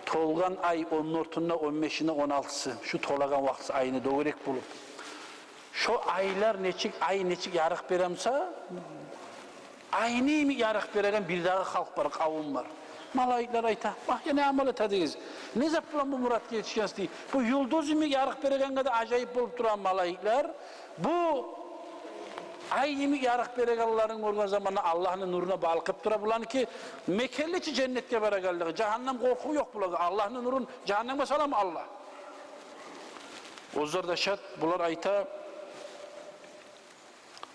tolgan ay onun ortunda 15'ine 16'sı şu tolagan vakti ayını doğrek bulup şu aylar ay neçik yarık beremsa ayni mi yarık beregen bir daha halk var kavim var malayikler ayta ya ne amal etadiyiz ne zaplan bu murat geçeceğiz diye bu yıldız mi yarık beregen kadar acayip bulup duran malayikler bu ay mi yarık bereganların organ zamanı Allah'ın nuruna balkıp dura bulan ki mekelliçi cennetke bereganlığı cehennem korku yok bulan Allah'ın nurun cehenneme salam Allah ozlar da şart bular ayta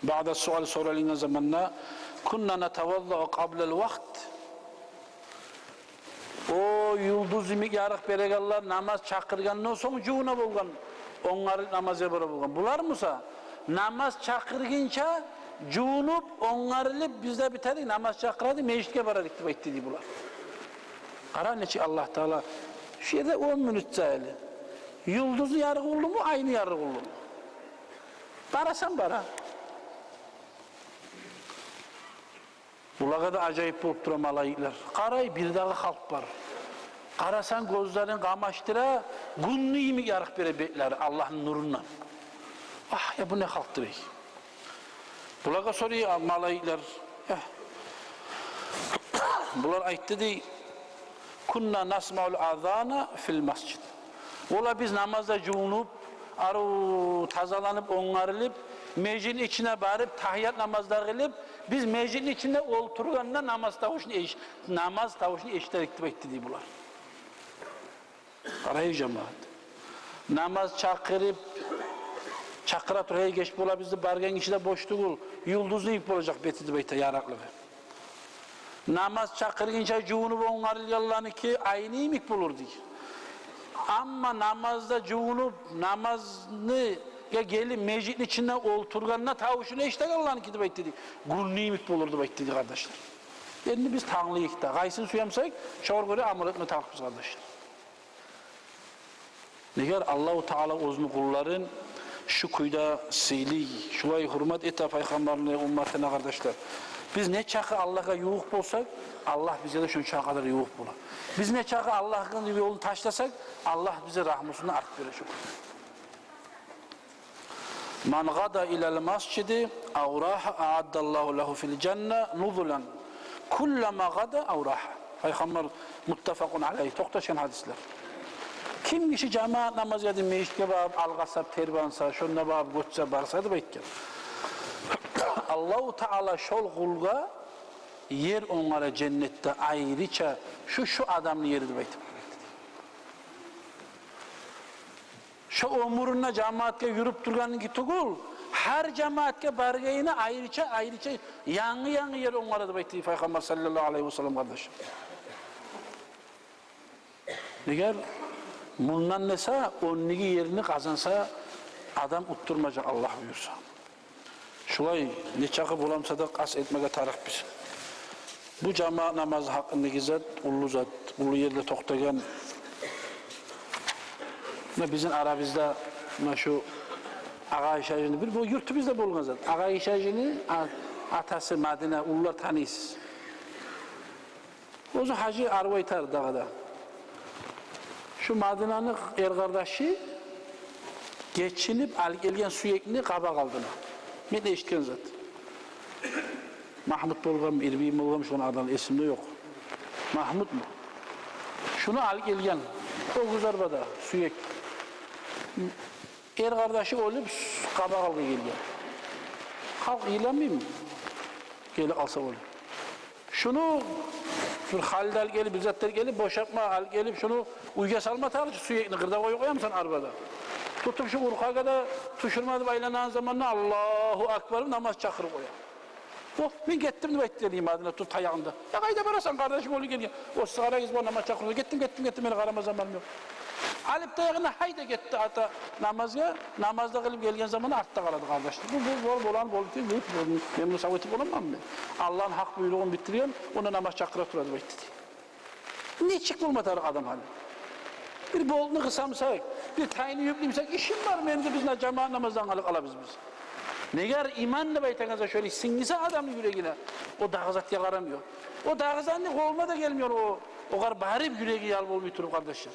ba'da sual soralingen zamanna kunna natavadda'u qabla'l vaqt o yıldız mi yarık bereganlar namaz çakırgandan soň juuna bolgan onları namaza bara bolgan bular mısa namaz çakırgınca juunup oňarılıp bizde bitedik namaz çakıradı mecitke baradık dep aytdı bular. Qara neçe Allah Taala şu yerde 10 minut sayılı. Yıldızı yarık oldu mu aynı yarık oldu mu? Barasan bara. Bulaga da acayip bolup duran malayikler. Qaray bir dağı halk var. Qarasan gözlerin qamaştıra günni mi yarık bere betleri Allah'ın nurundan. Ah ya bu ne halktır ey. Bulaga soruyor malayikler. Bular aytdı dey. Kunna nasma'ul azana fil masjid. Ola biz namazda juunup, aru tazalanıp, oňarılıp, meclisin içine barıp tahiyyat namazlar kılıp, biz meclisin içinde oturganda namaz tavuşunu eşiterek dep aytdı dey bular. Qarayı cemaat. Namaz çakırıp çakıra turaya geç bola bizde bargan içinde boşluğu yıldızlı ip olacak beti beyte yaraklığı. Namaz çakırınca juunup oňarylýanlaryny ki ayny imik bolurdy. Amma namazda juunup namazny gelip meclisin içinde oturganda tavuşunu eşitegenlaryny ki dep aytdy. Günni imik bolurdy aytdy kardeşler. Endi biz taňlyk da gaýsyny suýamsak şoňa göre amal etme taýypyz kardeşler. Neger Allahu Taala özüni kulların şu kuyda sili, şulay hurmat eta peygamberine ummatına kardeşler. Biz ne çakı Allah'a yuğuk bolsak, Allah bize de şunça kadar yuğuk bolar. Biz ne çakı Allah'ın yolunu taşlasak, Allah bize rahmetini artık verecek. Man gada ilal mascidi avraha a'addallahu lehu fil cenne nuzulan. Kullama gada avraha. Peygamber muttefakun aleyhi. Toxtaşan hadisler. Kim kişi cemaat namazı edin, mecitke bağıb, algasap, terbansa, şonda bağıb, götse, barsa da bekler. Allah-u Teala şol kulga yer onlara cennette ayrıca şu adamın yeridir bekler. Şu umuruna cemaatke yürüp durganın ki tugul, her cemaatke bargayına ayrıca yanı yer onlara da bekler. Peygamber sallallahu aleyhi ve sellem kardeşim. Neger bundan nese onnigi yerini kazansa adam utturmayacak Allah buyursa. Şulay neçakı bulamsa da kas etmege tarih biz. Bu cama namazı hakkındaki zat, ulu yerde toktagan. Bizim aramızda şu Ağa İşacı'nı bir, bu yurtumuzda bulgan zat. Ağa İşacı'nı atası Madine, ulular tanıyız. Ozu Hacı Arvaytar dağda. Şu Madine'nin kardeşi geçinip gelgen sürekli kaba kaldığını. Ben de eşitken zat. Mahmut bolgam, İrbi'yim bolgam, şu adamın esimde yok. Mahmut mu? Şunu gelgen, o Guzarba'da sürekli. Kardeşi olup kaba kaldı gelgen. Halk iyilenmiyor mu? Gelip alsa oluyor. Şunu Halil gelip, bizzatlar gelip, boşaltma gelip şunu uyga salma tarih sürekli kırda koyuyor musun arabada? Tutup şu urkağa da tuşurmadı baylanan zamanla Allahu Akbar namaz çakırı koyuyor. Oh, ben gittim de ettireyim adına tut ayağında. Ya kayda barasan kardeşim oğlu geliyor. O sigara izbor namaz çakırı. Gittim beni karama zamanım yok. Alıp da ayağına hayda gitti ata namazga. Namazda kılıp gelgen zamanı artta kaladı kardeşler. Bu olan bol değil. Memnun savutip olamam mı? Allah'ın hak buyruğunu bitiriyorum. Ona namaz çakıra turadı bekti. Ne çık bulmadı adam hali? Bir bolunu kısamsak, bir tayini yüklüymsak işim var benim de bizle cemaat namazdan alabız biz. Neger imanla baytangaza şöyle singise adamın yüreğine o dağızat yakaramıyor. O dağızanlık olma da gelmiyor o kadar bari yüreği yal olmuyor durup kardeşler.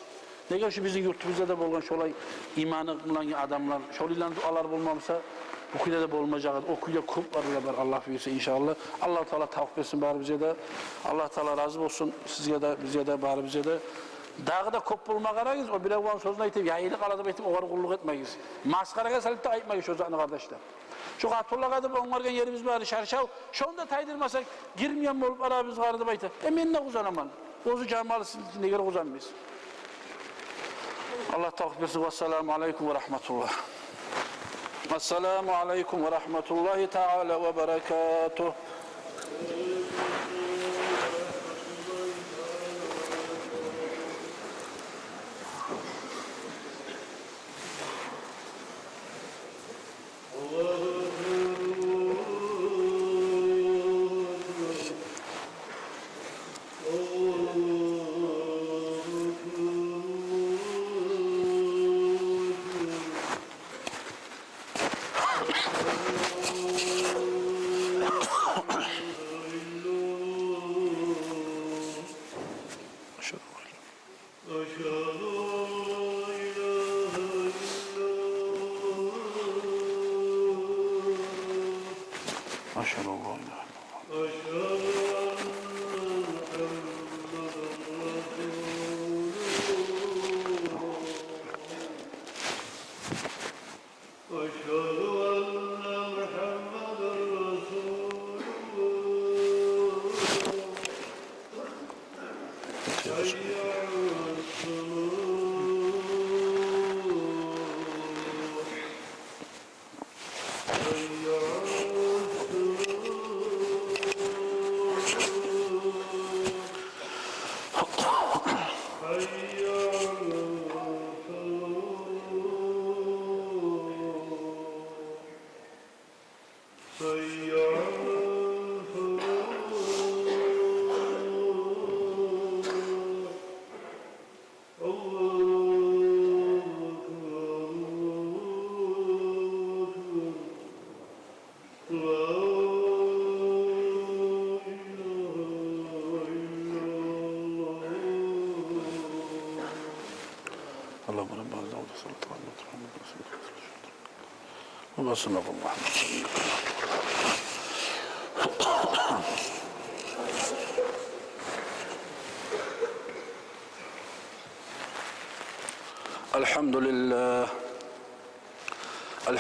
Neger şu bizim yurtumuzda da bolgan şolay imanı bulan adamlar, şolilan dualar bulmamsa bu kuyda da bolmayacak. O kuyda kup var Allah büyüse inşallah. Allah Teala tavuk versin bari bize de. Allah Teala razı olsun sizge de bize de bari bize de. Dağda kop bulma karayız. O bile olan sözüne itip yayılık aladı etip o kadar kulluk etmeyiz. Maskaraga salıp da ayıpmayız sözlerini kardeşler. Şu Abdullah kadar onlardan yerimiz var şarşav. Şunu da taydırmasak girmeyen olup arabız kardı bayta. Eminle kuzanaman. Ozu camalısın içinde göre kuzanmayız. Allah tavuk versin. Vesselamu aleyküm ve rahmetullah. Esselamu aleyküm ve rahmetullahi teala ve berekatuhu.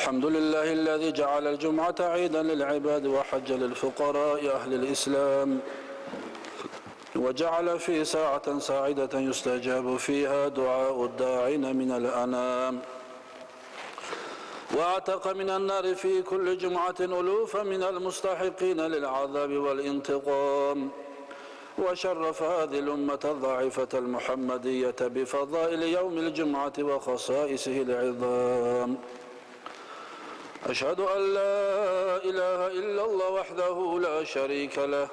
الحمد لله الذي جعل الجمعة عيدا للعباد وحج للفقراء أهل الإسلام وجعل في ساعة ساعدة يستجاب فيها دعاء الداعين من الأنام واعتق من النار في كل جمعة ألوفا من المستحقين للعذاب والانتقام وشرف هذه الأمة الضعيفة المحمدية بفضائل يوم الجمعة وخصائصه العظام. أشهد أن لا إله إلا الله وحده لا شريك له،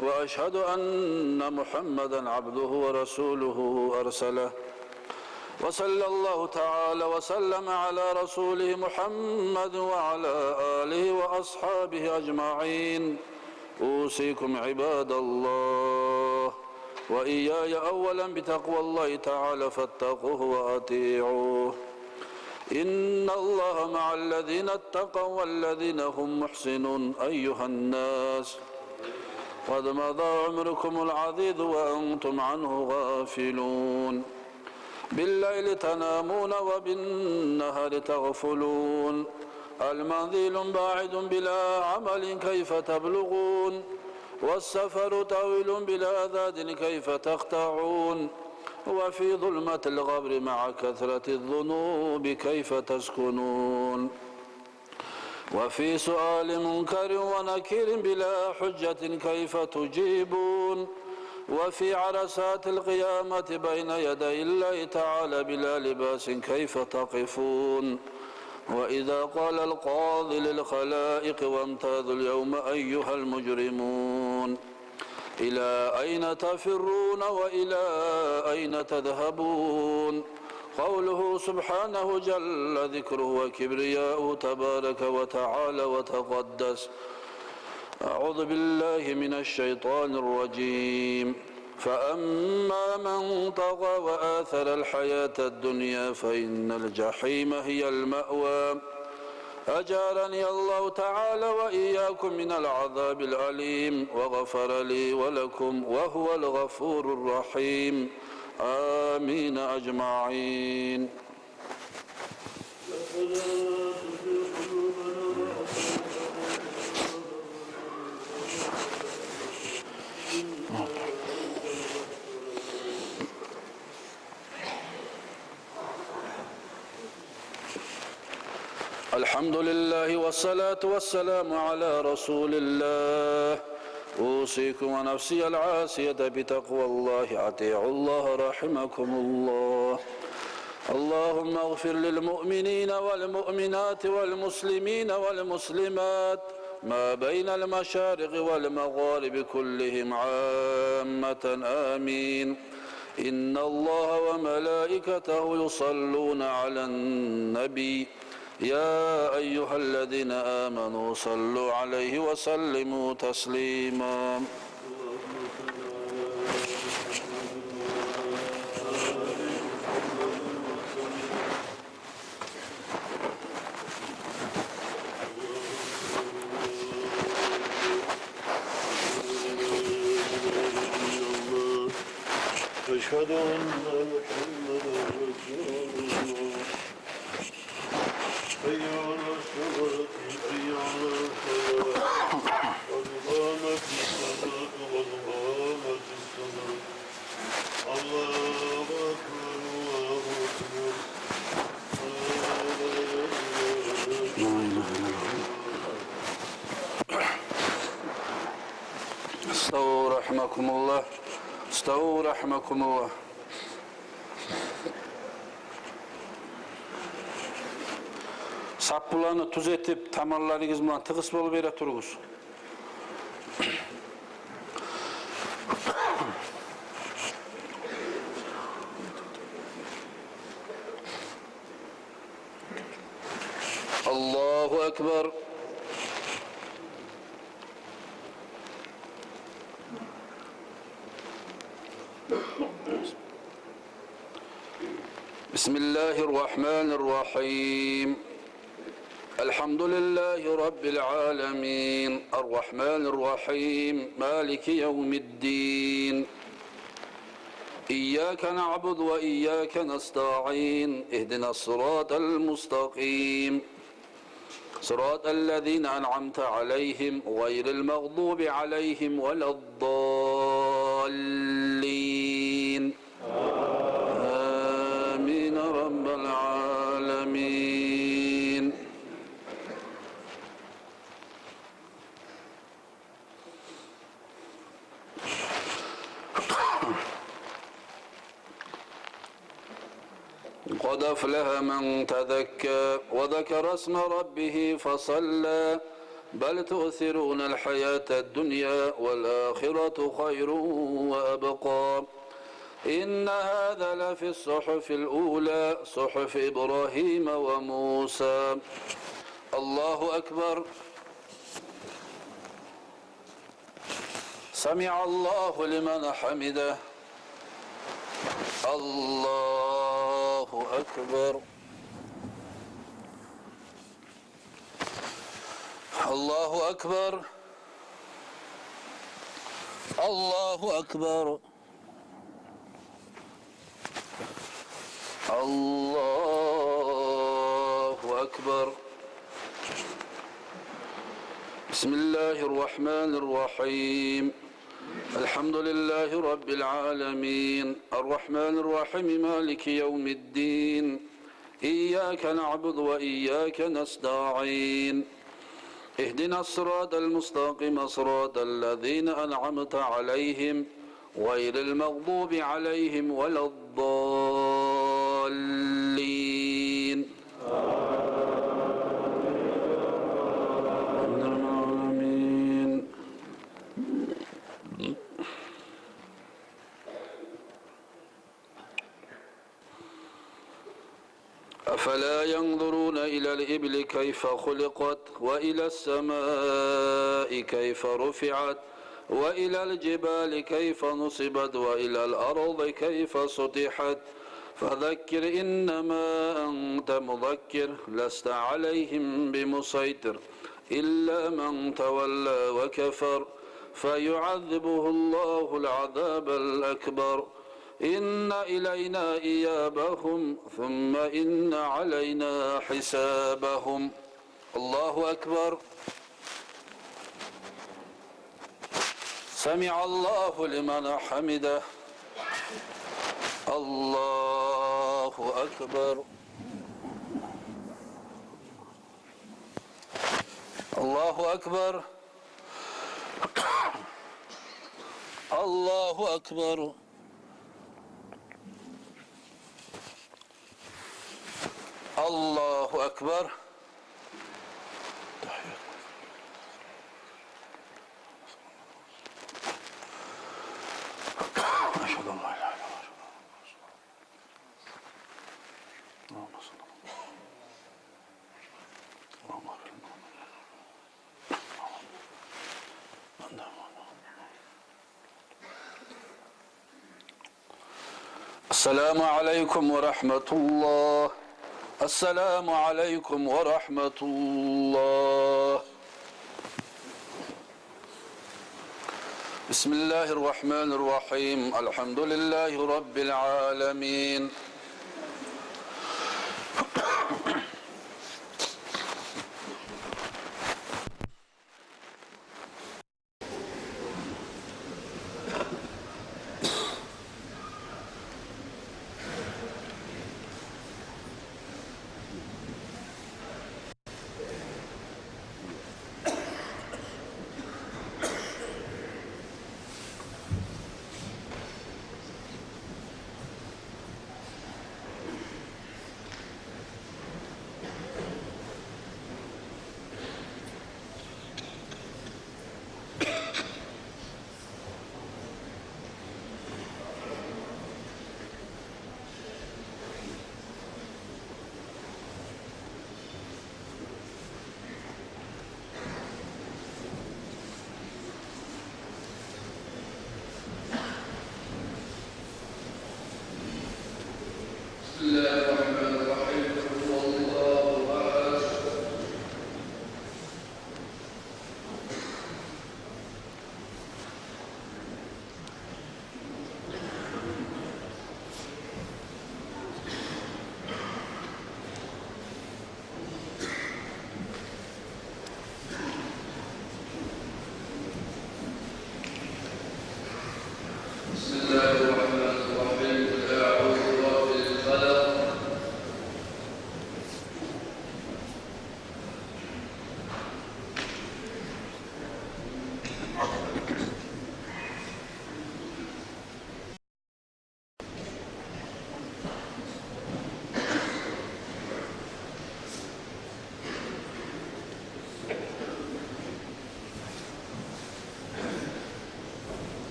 وأشهد أن محمدًا عبده ورسوله أرسله. وصلى الله تعالى وسلم على رسوله محمد وعلى آله وأصحابه أجمعين. أوصيكم عباد الله وإياي أولا بتقوى الله تعالى فاتقوه وأطيعوه. إن الله مع الذين اتقوا والذين هم محسنون. أيها الناس قد مضى عمركم العديد وأنتم عنه غافلون. بالليل تنامون وبالنهار تغفلون. المنزل باعد بلا عمل كيف تبلغون، والسفر طويل بلا زاد كيف تقطعون، وفي ظلمة القبر مع كثرة الذنوب كيف تسكنون، وفي سؤال منكر ونكير بلا حجة كيف تجيبون، وفي عرسات القيامة بين يدي الله تعالى بلا لباس كيف تقفون. وإذا قال القاضي للخلائق وامتاذوا اليوم أيها المجرمون إلى أين تفرون وإلى أين تذهبون. قوله سبحانه جل ذكره وكبرياؤه تبارك وتعالى وتقدس. أعوذ بالله من الشيطان الرجيم. فأما من طغى وآثر الحياة الدنيا فإن الجحيم هي المأوى. أجارني الله تعالى وإياكم من العذاب الأليم وغفر لي ولكم وهو الغفور الرحيم. آمين أجمعين. الحمد لله والصلاة والسلام على رسول الله. أوصيكم ونفسي العاسية بتقوى الله. أطيعوا الله رحمكم الله. اللهم اغفر للمؤمنين والمؤمنات والمسلمين والمسلمات ما بين المشارق والمغارب كلهم عامة. آمين. إن الله وملائكته يصلون على النبي يا أيها الذين آمنوا صلوا عليه وسلموا تسليما. أشهد أن محمدا رسول الله. حي على الصلاة حي على الفلاح قد قامت الصلاة قد قامت الصلاة. الله أكبر الله أكبر. استووا رحمكم الله. استووا رحمكم الله. Sappularını tuz etip tamarlarınız bilen tıkıs bolup bere turunuz. Allahu Ekber. Bismillahirrahmanirrahim. Elhamdülillahi Rabbil alemin. Errahmanirrahim. Maliki yevmiddin. İyyâke na'budu ve iyyâke nesta'in. İhdina sıratal mustakim. Sıratellezîne en'amte aleyhim. Gayril mağdubi aleyhim veleddallin. Amin Rabbel alemin. قد أفلح من تذكر وذكر اسم ربه فصلى بل تؤثرون الحياة الدنيا والآخرة خير وأبقى إن هذا لفي الصحف الأولى صحف إبراهيم وموسى. الله أكبر. سمع الله لمن حمده. الله أكبر. الله أكبر. الله أكبر. الله أكبر. بسم الله الرحمن الرحيم. الحمد لله رب العالمين الرحمن الرحيم مالك يوم الدين إياك نعبد وإياك نستعين اهدنا الصراط المستقيم صراط الذين أنعمت عليهم غير المغضوب عليهم ولا الضالين. آمين. أفلا ينظرون إلى الإبل كيف خلقت وإلى السماء كيف رفعت وإلى الجبال كيف نصبت وإلى الأرض كيف سطحت فذكر إنما أنت مذكر لست عليهم بمسيطر إلا من تولى وكفر فيعذبه الله العذاب الأكبر إن إلينا إيابهم ثم إن علينا حسابهم. الله أكبر. سمع الله لمن حمده. الله أكبر. الله أكبر. الله أكبر. الله أكبر. أشهد أن لا إله إلا الله. اللهم صل السلام عليكم ورحمة الله. السلام عليكم ورحمة الله. بسم الله الرحمن الرحيم الحمد لله رب العالمين.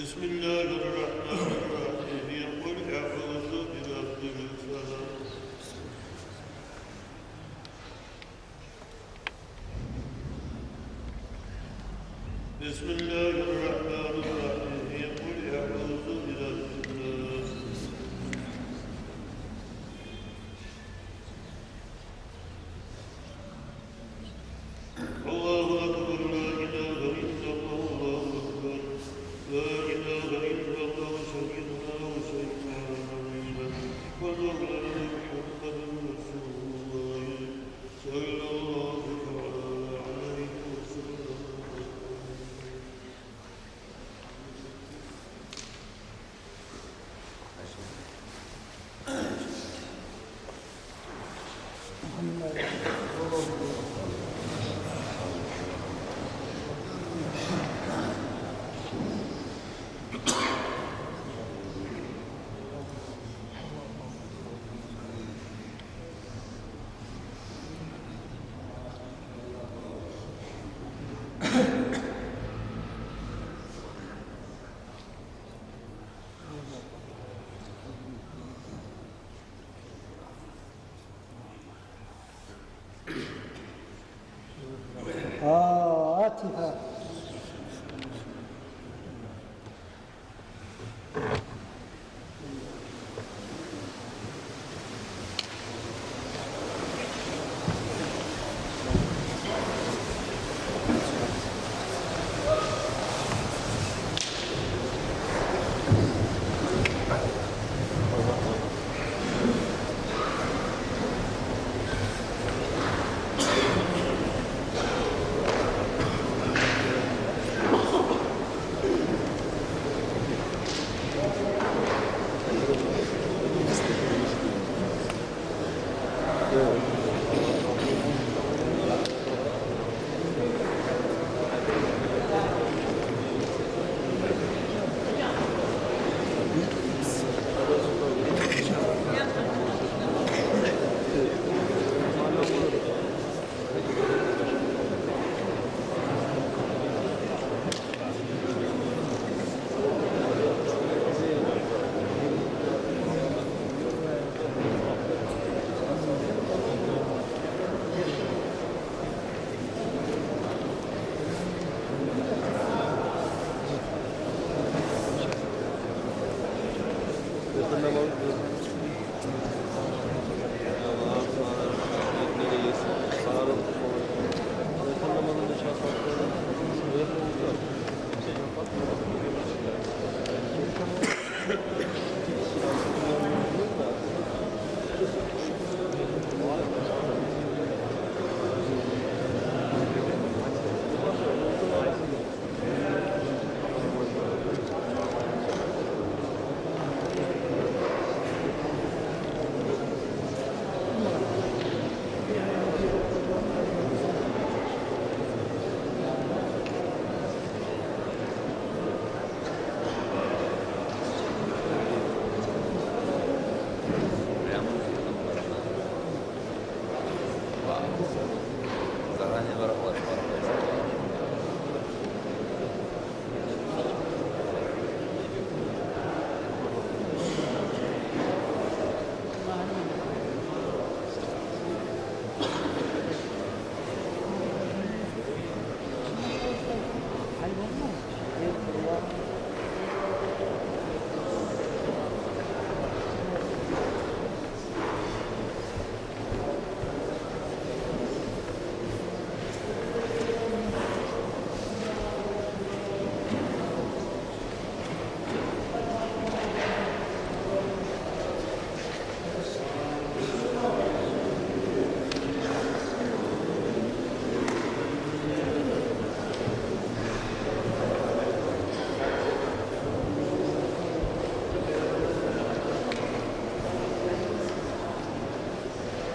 بسم الله الرحمن الرحيم قل أعوذ برب الفلق بسم الله الرحمن الرحيم قل أعوذ برب الناس الله أكبر لا إله إلا الله أكبر لا إله إلا الله سيدنا وسيدنا نبينا ومولانا محمد رسول الله صلى الله تعالى عليه وسلم Fatiha.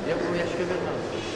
Ya bu yaşka vermez.